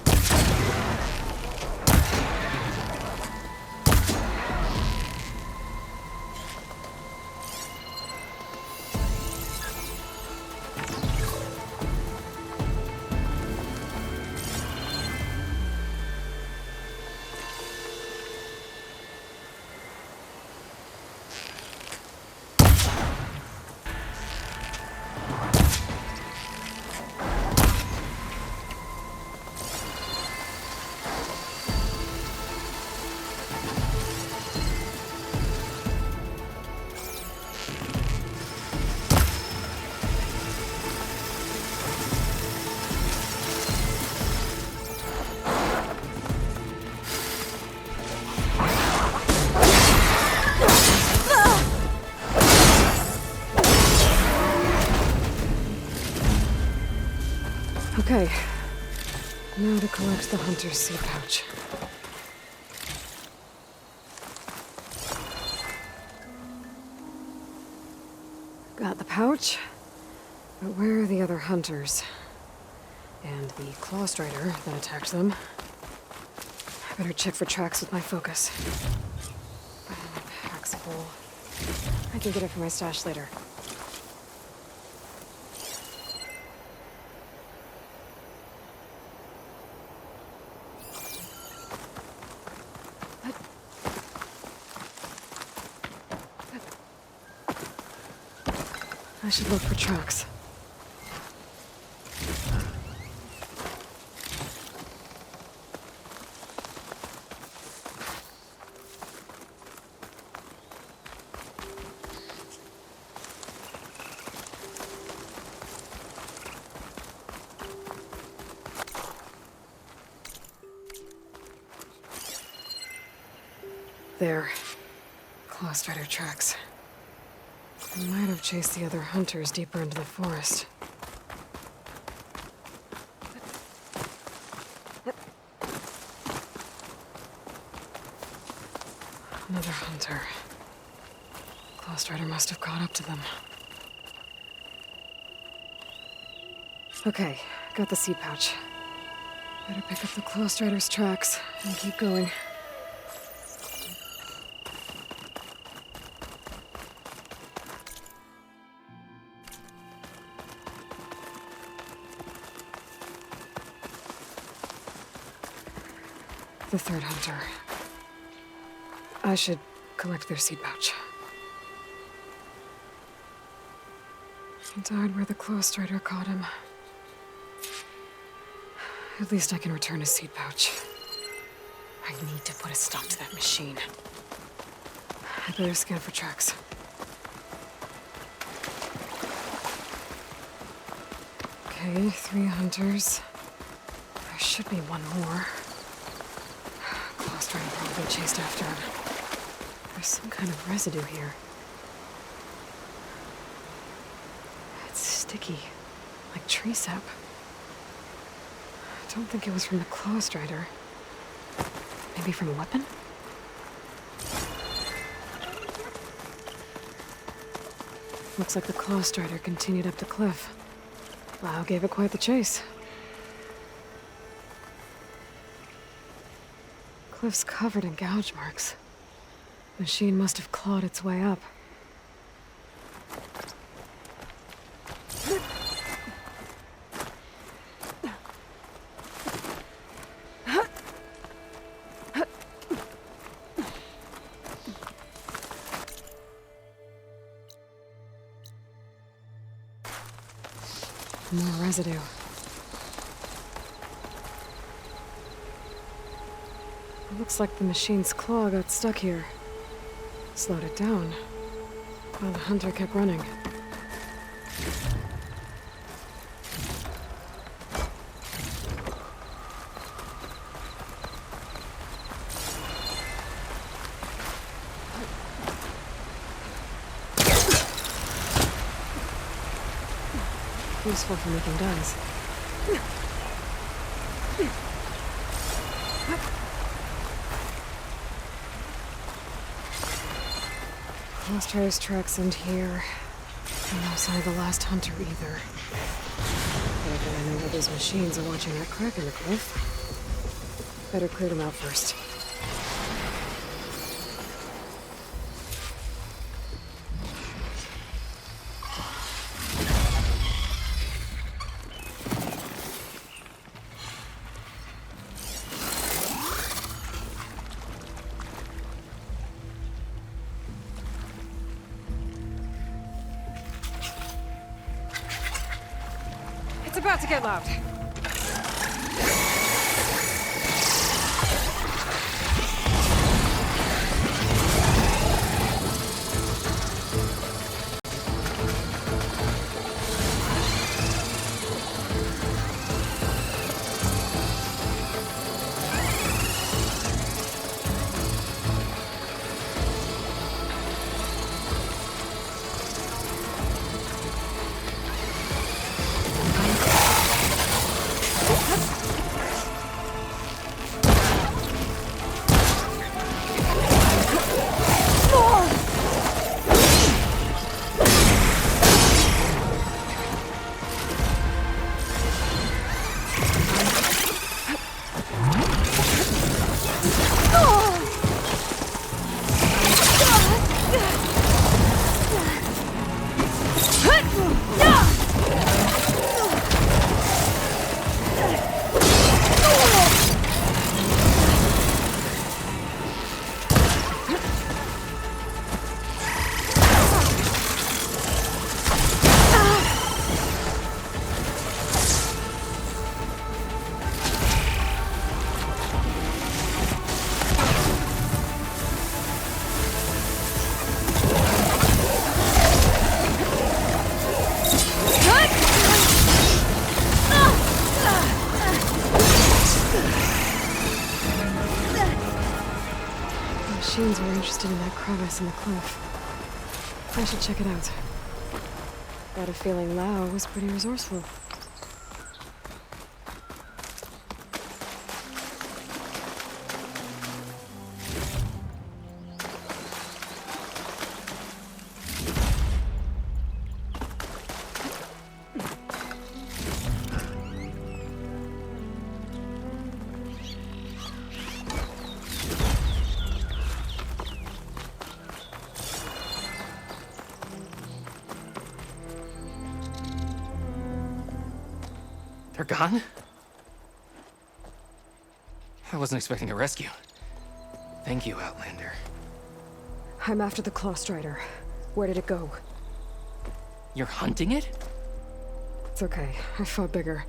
Okay. Now to collect the hunter's seed pouch. Got the pouch, but where are the other hunters? And the claw strider that attacked them. I better check for tracks with my focus. Pack's full. I can get it from my stash later. I should look for tracks. There. Claw strider tracks. I might have chased the other hunters deeper into the forest. Another hunter. Claw strider must have caught up to them. Okay, got the seed pouch. Better pick up the claw strider's tracks and keep going. the third hunter. I should collect their seed pouch. He died where the claw strider caught him. At least I can return his seed pouch. I need to put a stop to that machine. I better scan for tracks. Okay, 3 hunters. There should be one more. Claw strider probably chased after him. There's some kind of residue here. It's sticky, like tree sap. I don't think it was from the claw strider. Maybe from a weapon? Looks like the claw strider continued up the cliff. Lau gave it quite the chase. Cliff's covered in gouge marks. Machine must have clawed its way up. More residue. It looks like the machine's claw got stuck here. Slowed it down, while the hunter kept running. Useful for making dyes. Clawstrider's tracks end here. And no sign of the last hunter either. But I bet I know where those machines are watching that crack in the cliff. Better clear them out first. It's about to get loud. Machines were interested in that crevice in the cliff. I should check it out. Got a feeling Lau was pretty resourceful. They're gone? I wasn't expecting a rescue. Thank you, Outlander. I'm after the Claw Strider. Where did it go? You're hunting it? It's okay. I fought bigger.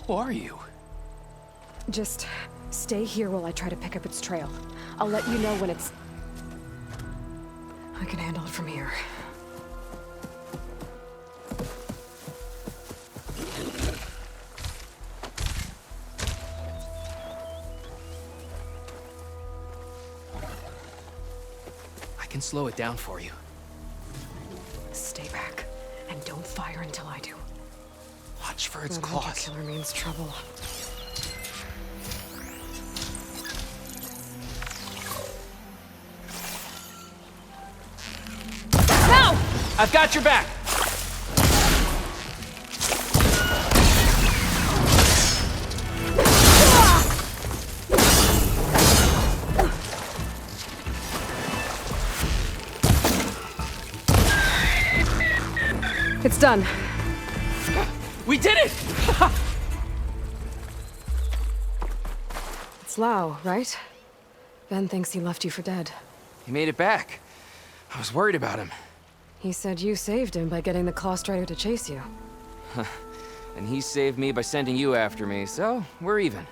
Who are you? Just stay here while I try to pick up its trail. I'll let you know when it's... I can handle it from here. I can slow it down for you. Stay back, and don't fire until I do. Watch for its That claws. hunter killer means trouble. No! I've got your back! It's done. We did it! It's Lau, right? Ben thinks he left you for dead. He made it back. I was worried about him. He said you saved him by getting the Claw Strider to chase you. And he saved me by sending you after me, so we're even.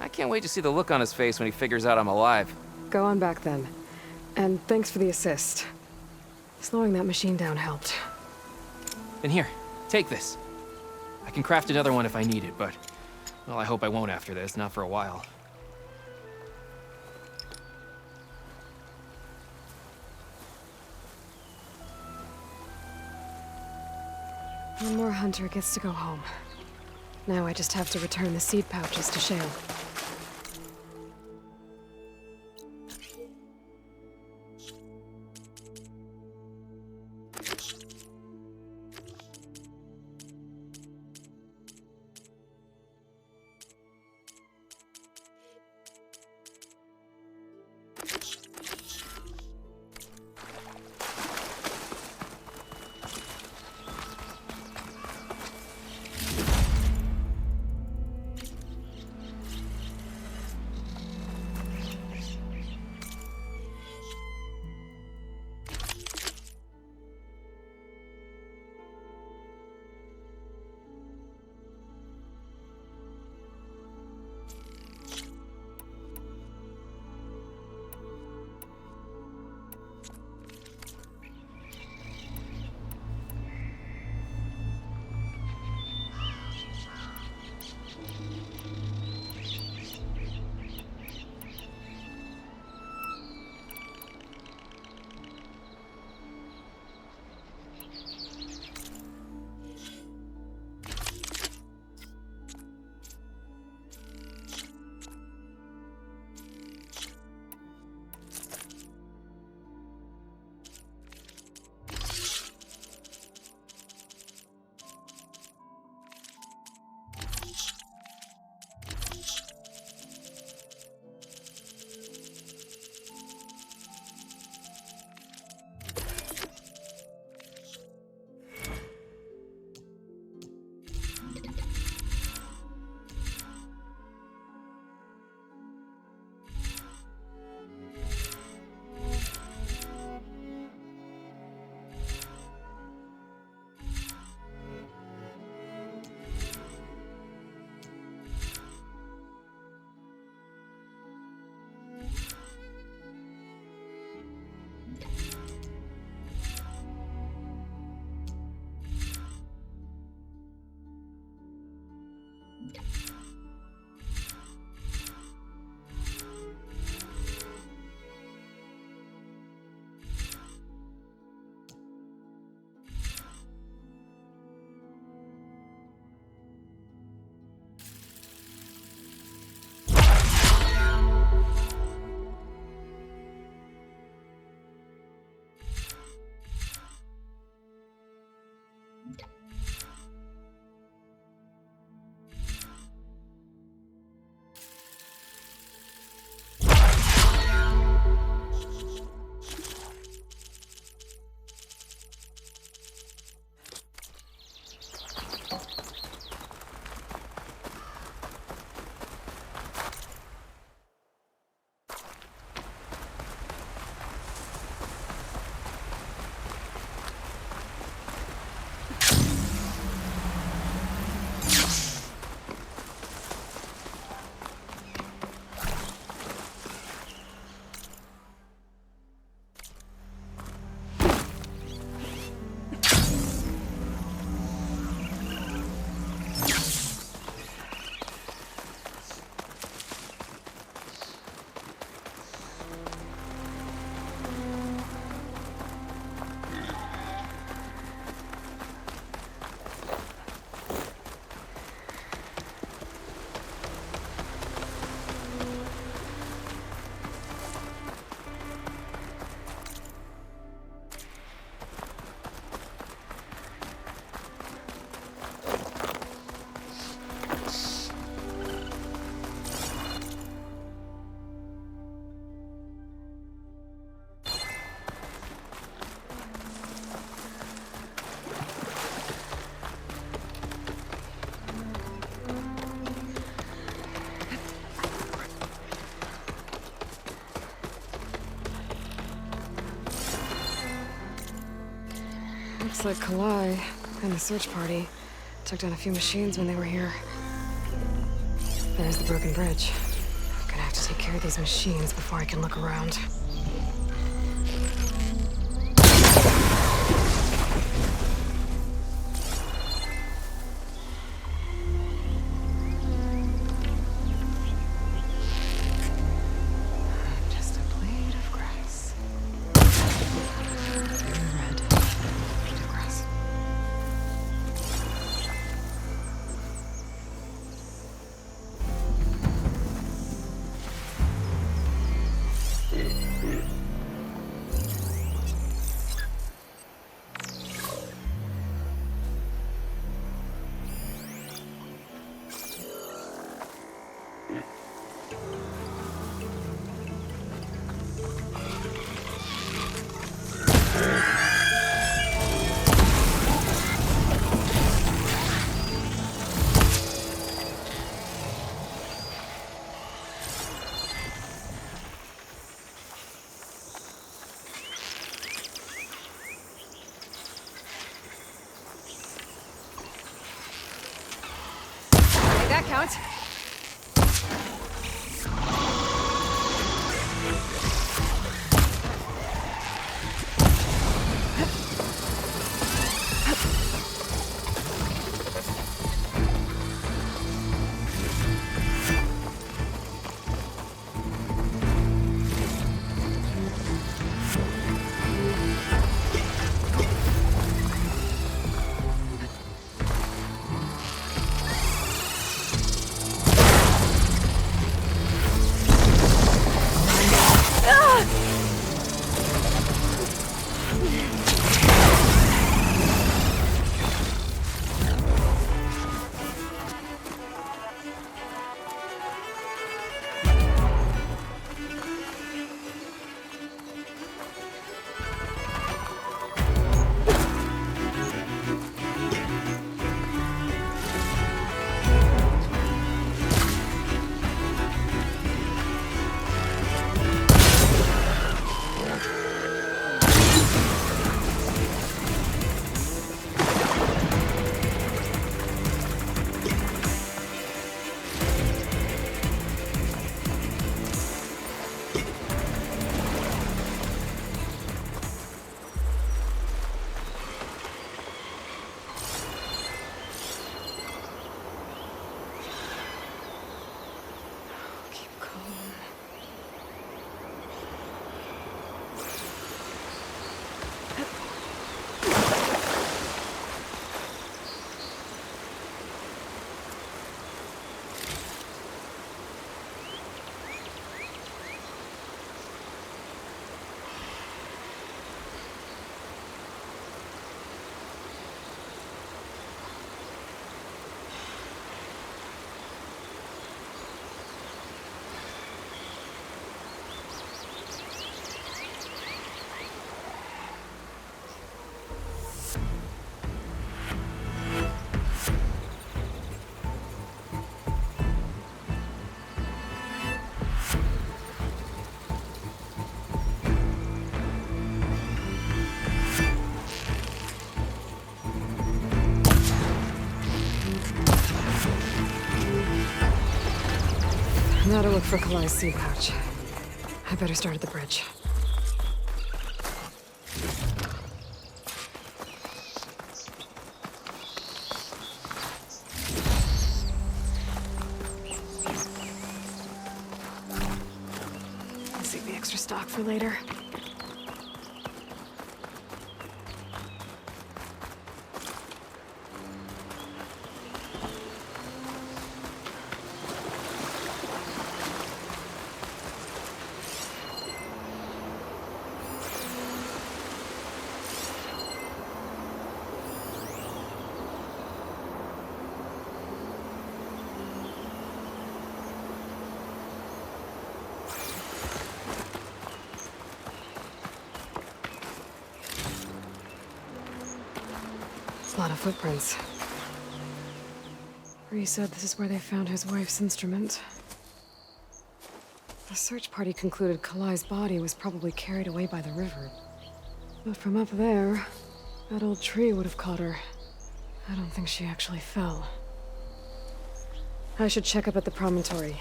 I can't wait to see the look on his face when he figures out I'm alive. Go on back then. And thanks for the assist. Slowing that machine down helped. And here, take this. I can craft another one if I need it, but... well, I hope I won't after this, not for a while. One more hunter gets to go home. Now I just have to return the seed pouches to Shale. Looks like Kalai and the search party took down a few machines when they were here. There's the broken bridge. I'm gonna have to take care of these machines before I can look around. Just a blade of grass. Red blade of grass. That counts. Now to look for Kalai's seed pouch. I better start at the bridge. I'll save the extra stock for later. A lot of footprints. Bree said this is where they found his wife's instrument. The search party concluded Kalai's body was probably carried away by the river. But from up there, That old tree would have caught her. I don't think she actually fell. I should check up at the promontory.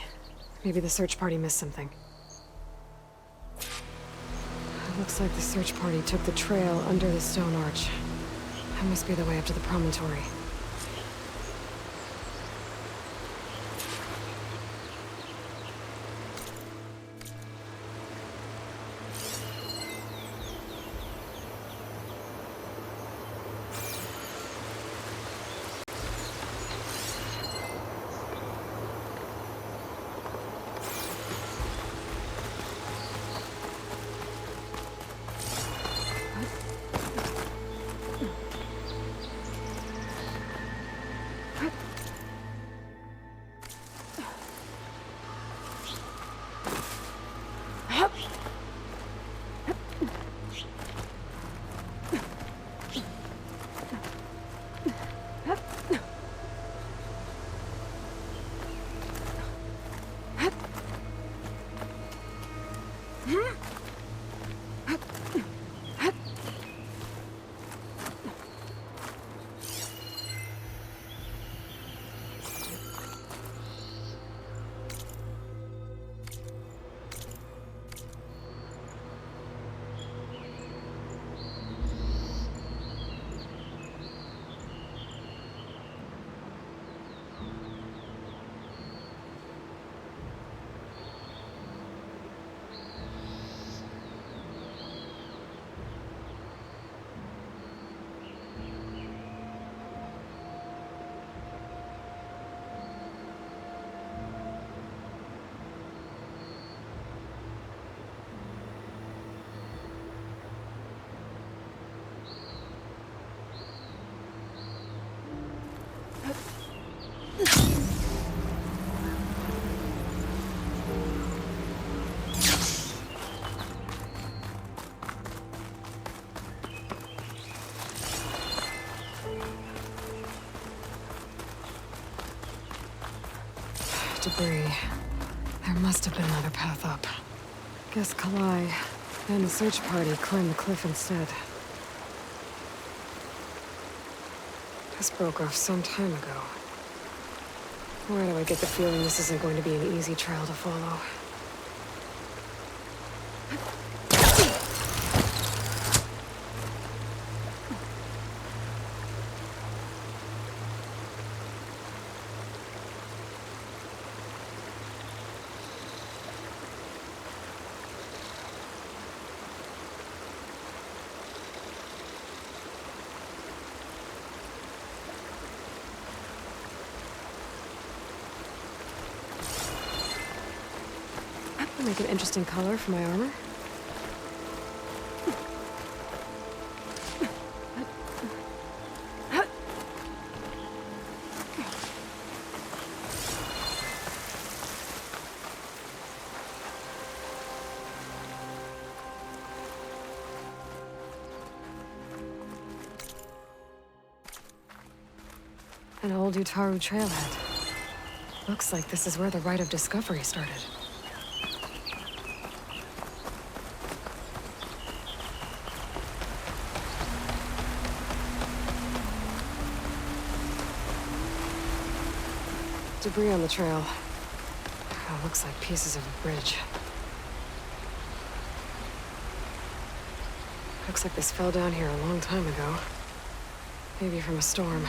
Maybe the search party missed something. It looks like the search party took the trail under the stone arch. That must be the way up to the promontory. Debris. There must have been another path up. Guess Kalai and the search party climbed the cliff instead. This broke off some time ago. Why do I get the feeling this isn't going to be an easy trail to follow? Make an interesting color for my armor. An old Utaru trailhead. Looks like this is where the Rite of Discovery started. Debris on the trail. Oh, looks like pieces of a bridge. Looks like this fell down here a long time ago. Maybe from a storm.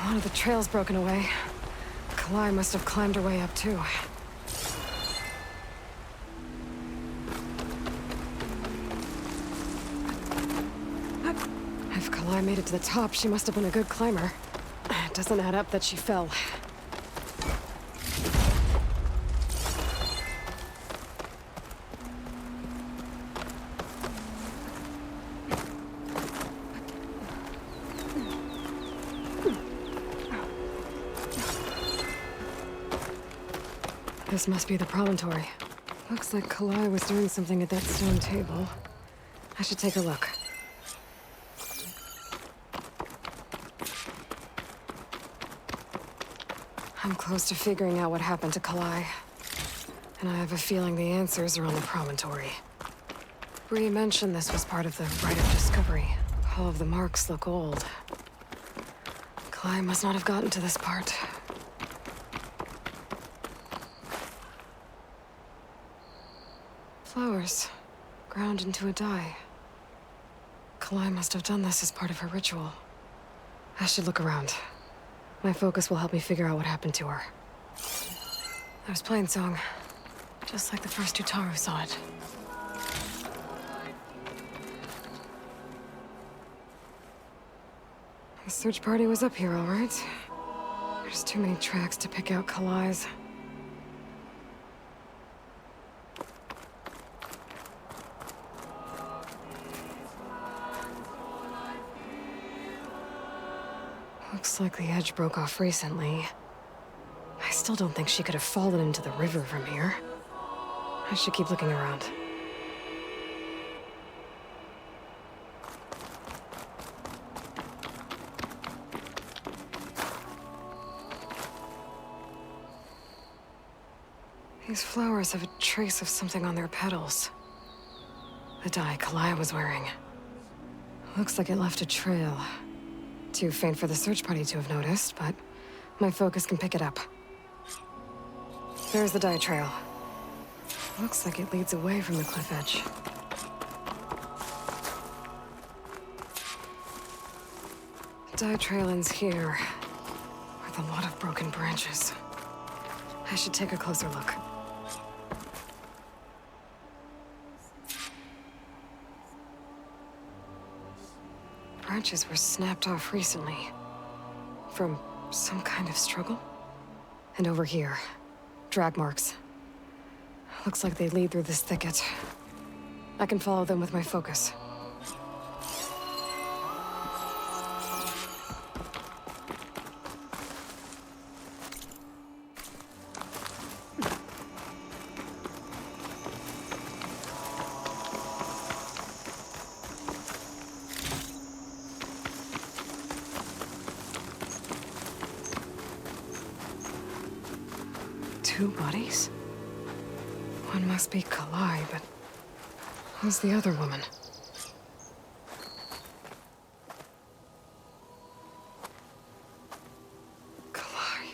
One of the trail's broken away. Kalai must have climbed her way up, too. If Kalai made it to the top, she must have been a good climber. It doesn't add up that she fell. This must be the promontory. Looks like Kalai was doing something at that stone table. I should take a look. I'm close to figuring out what happened to Kalai. And I have a feeling the answers are on the promontory. Bree mentioned this was part of the rite of discovery. All of the marks look old. Kalai must not have gotten to this part. Flowers, ground into a dye. Kalai must have done this as part of her ritual. I should look around. My focus will help me figure out what happened to her. There's Plainsong, just like the first Utaru saw it. The search party was up here, all right. There's too many tracks to pick out Kalai's. Looks like the edge broke off recently. I still don't think she could have fallen into the river from here. I should keep looking around. These flowers have a trace of something on their petals. The dye Kalai was wearing. Looks like it left a trail. Too faint for the search party to have noticed, but my focus can pick it up. There's the dye trail. Looks like it leads away from the cliff edge. The dye trail ends here, with a lot of broken branches. I should take a closer look. Branches were snapped off recently. From some kind of struggle? And over here, drag marks. Looks like they lead through this thicket. I can follow them with my focus. Two bodies? One must be Kalai, but who's the other woman? Kalai.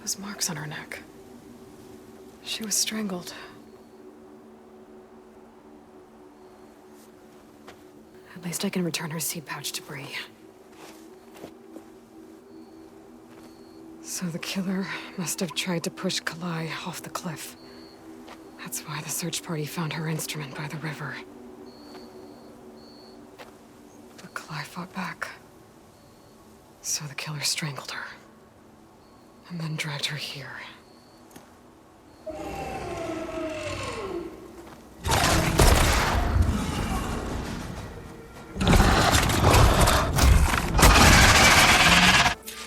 Those marks on her neck. She was strangled. At least I can return her seed pouch to Bree. So the killer must have tried to push Kalai off the cliff. That's why the search party found her instrument by the river. But Kalai fought back. So the killer strangled her. And then dragged her here.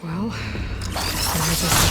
Well, I just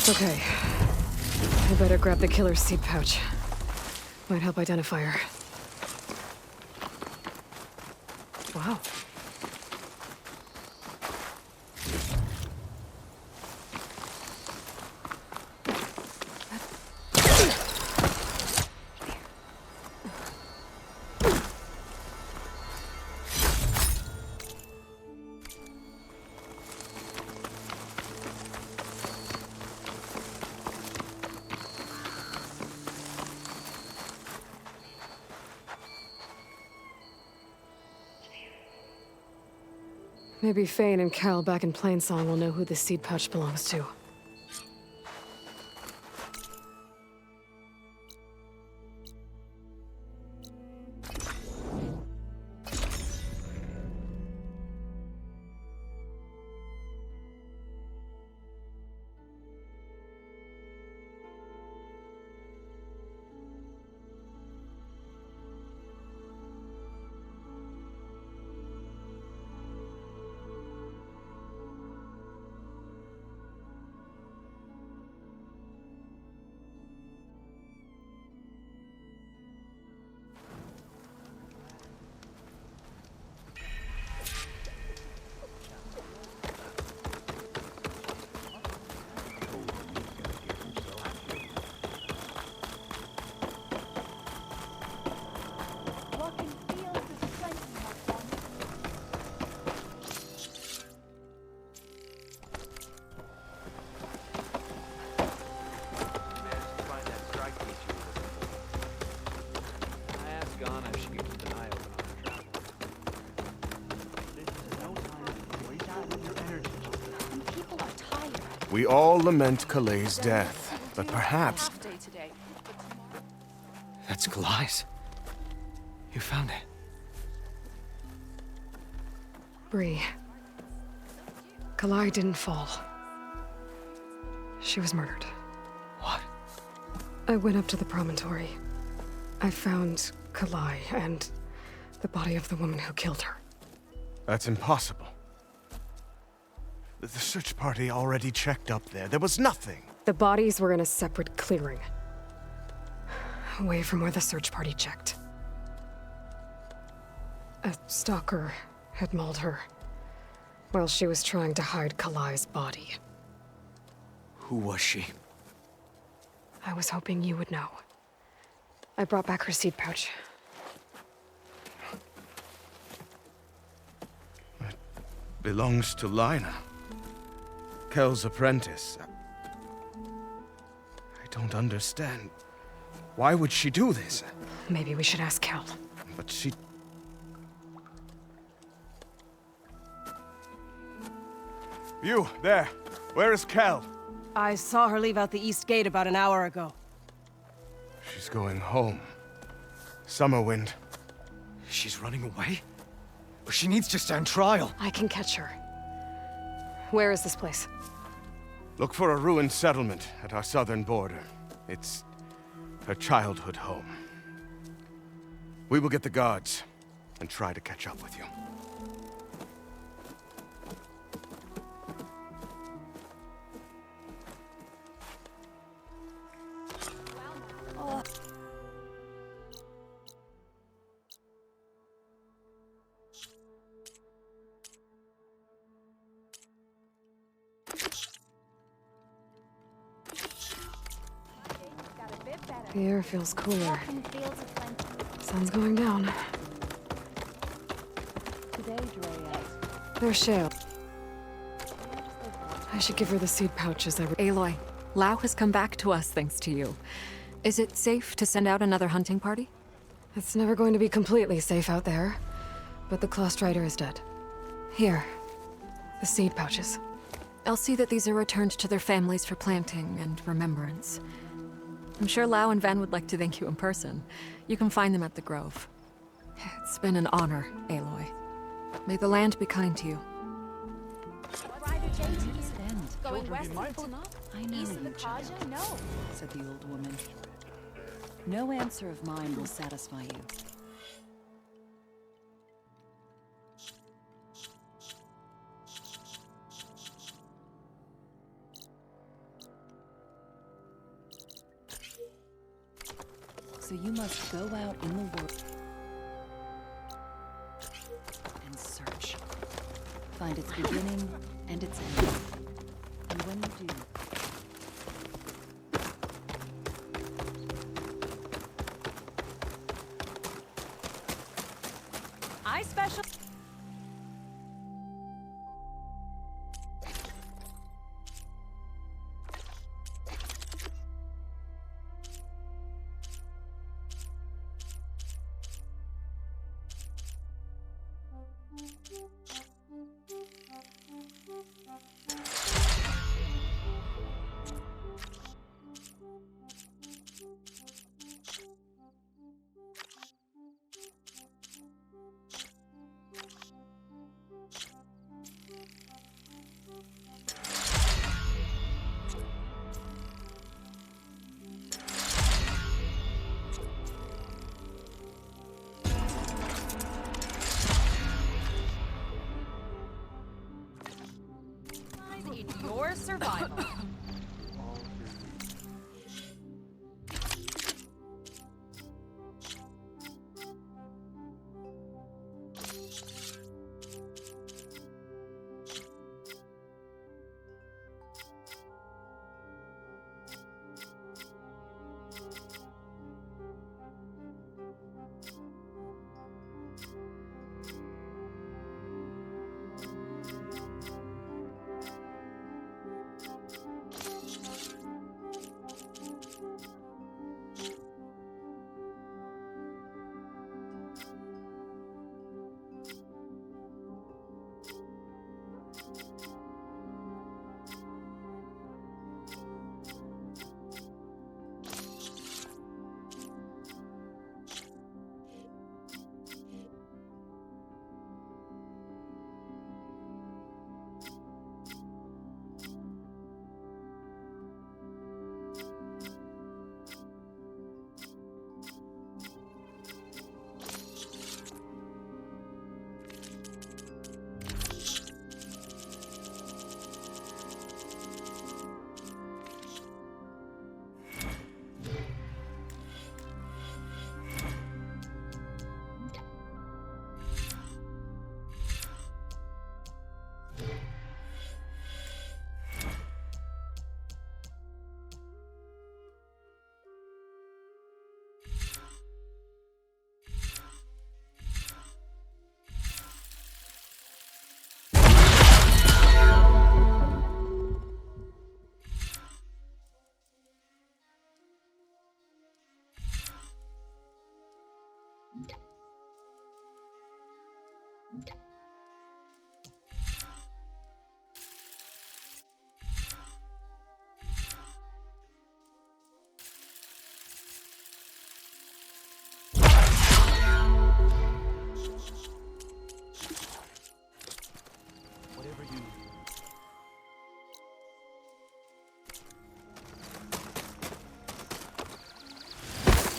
Okay. I better grab the killer's seed pouch. Might help identify her. Wow. Maybe Fane and Cal back in Plainsong will know who this seed pouch belongs to. We all lament Kalei's death, but perhaps... That's Kalai's. You found it. Bree. Kalai didn't fall. She was murdered. What? I went up to the promontory. I found Kalai and the body of the woman who killed her. That's impossible. The search party already checked up there. There was nothing. The bodies were in a separate clearing. Away from where the search party checked. A stalker had mauled her while she was trying to hide Kalai's body. Who was she? I was hoping you would know. I brought back her seed pouch. It belongs to Lina. Kel's apprentice. I don't understand. Why would she do this? Maybe we should ask Kel. But she... You, there. Where is Kel? I saw her leave out the east gate about an hour ago. She's going home. Summerwind. She's running away? She needs to stand trial. I can catch her. Where is this place? Look for a ruined settlement at our southern border. It's her childhood home. We will get the guards and try to catch up with you. The air feels cooler. Sun's going down. There's Shale. I should give her the seed pouches I... Aloy, Lau has come back to us thanks to you. Is it safe to send out another hunting party? It's never going to be completely safe out there, but the Clawstrider is dead. Here, the seed pouches. I'll see that these are returned to their families for planting and remembrance. I'm sure Lau and Van would like to thank you in person. You can find them at the Grove. It's been an honor, Aloy. May the land be kind to you. Going west of Punop? East of the Kaja? No. Said the old woman. No answer of mine will satisfy you. So you must go out in the world and find its beginning and its end. And when you do... I special... in your survival.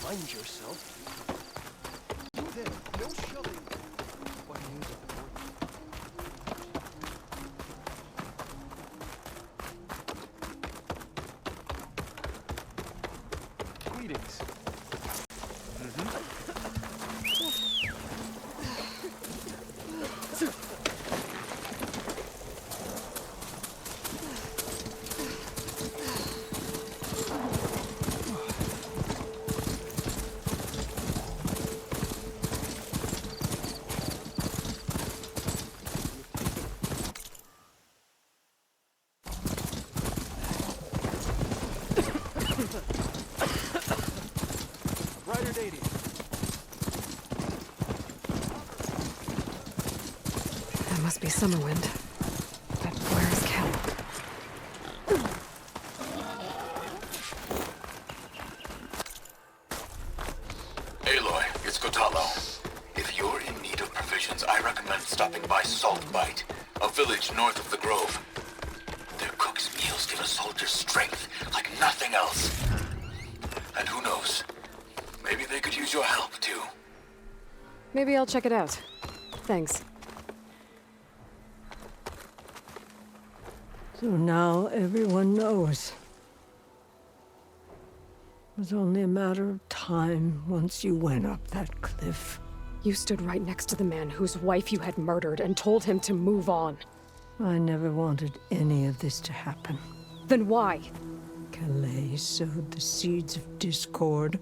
Find yourself. You there, no shoving. What news of the greetings. That must be Summerwind. But where is Kel? Aloy, it's Kotalo. If you're in need of provisions, I recommend stopping by Saltbite, a village north of the Grove. Their cook's meals give a soldier strength like nothing else. And who knows, maybe they could use your help, too. Maybe I'll check it out. Thanks. So now everyone knows. It was only a matter of time once you went up that cliff. You stood right next to the man whose wife you had murdered and told him to move on. I never wanted any of this to happen. Then why? Calais sowed the seeds of discord.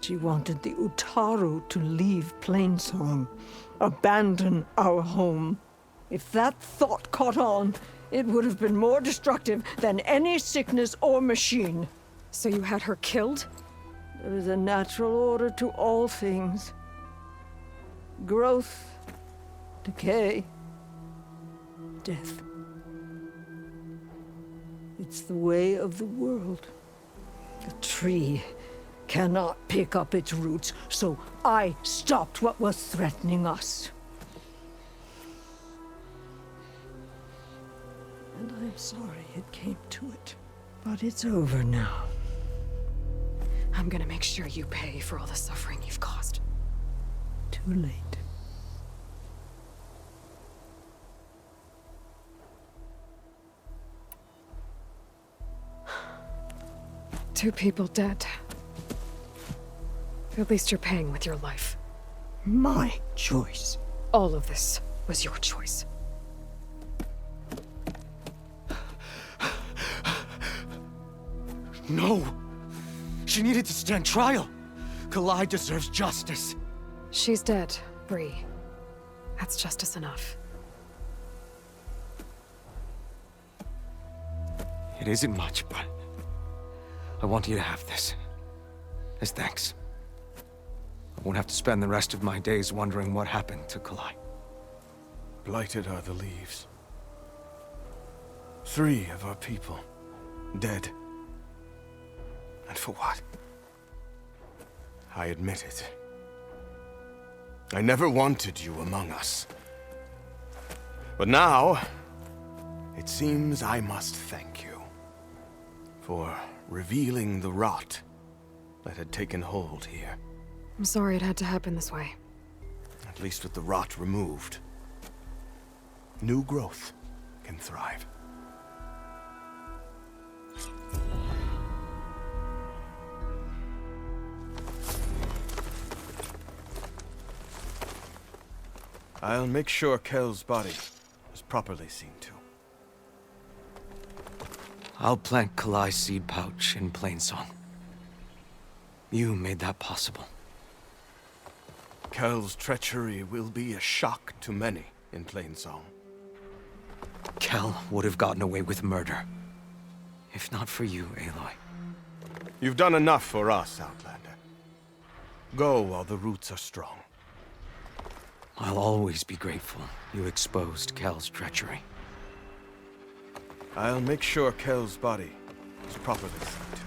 She wanted the Utaru to leave Plainsong, abandon our home. If that thought caught on, it would have been more destructive than any sickness or machine. So you had her killed? There is a natural order to all things. Growth, decay, death. It's the way of the world. The tree cannot pick up its roots, so I stopped what was threatening us. And I'm sorry it came to it. But it's over now. I'm gonna make sure you pay for all the suffering you've caused. Too late. Two people dead. At least you're paying with your life. My choice. All of this was your choice. No! She needed to stand trial! Kalai deserves justice. She's dead, Bree. That's justice enough. It isn't much, but I want you to have this. As thanks. I won't have to spend the rest of my days wondering what happened to Kalai. Blighted are the leaves. 3 of our people, dead. And for what? I admit it. I never wanted you among us. But now, it seems I must thank you for revealing the rot that had taken hold here. I'm sorry it had to happen this way. At least with the rot removed, new growth can thrive. I'll make sure Kel's body is properly seen to. I'll plant Kalai's seed pouch in Plainsong. You made that possible. Kel's treachery will be a shock to many in Plainsong. Kel would have gotten away with murder. If not for you, Aloy. You've done enough for us, Outlander. Go while the roots are strong. I'll always be grateful you exposed Kel's treachery. I'll make sure Kel's body is properly seen to.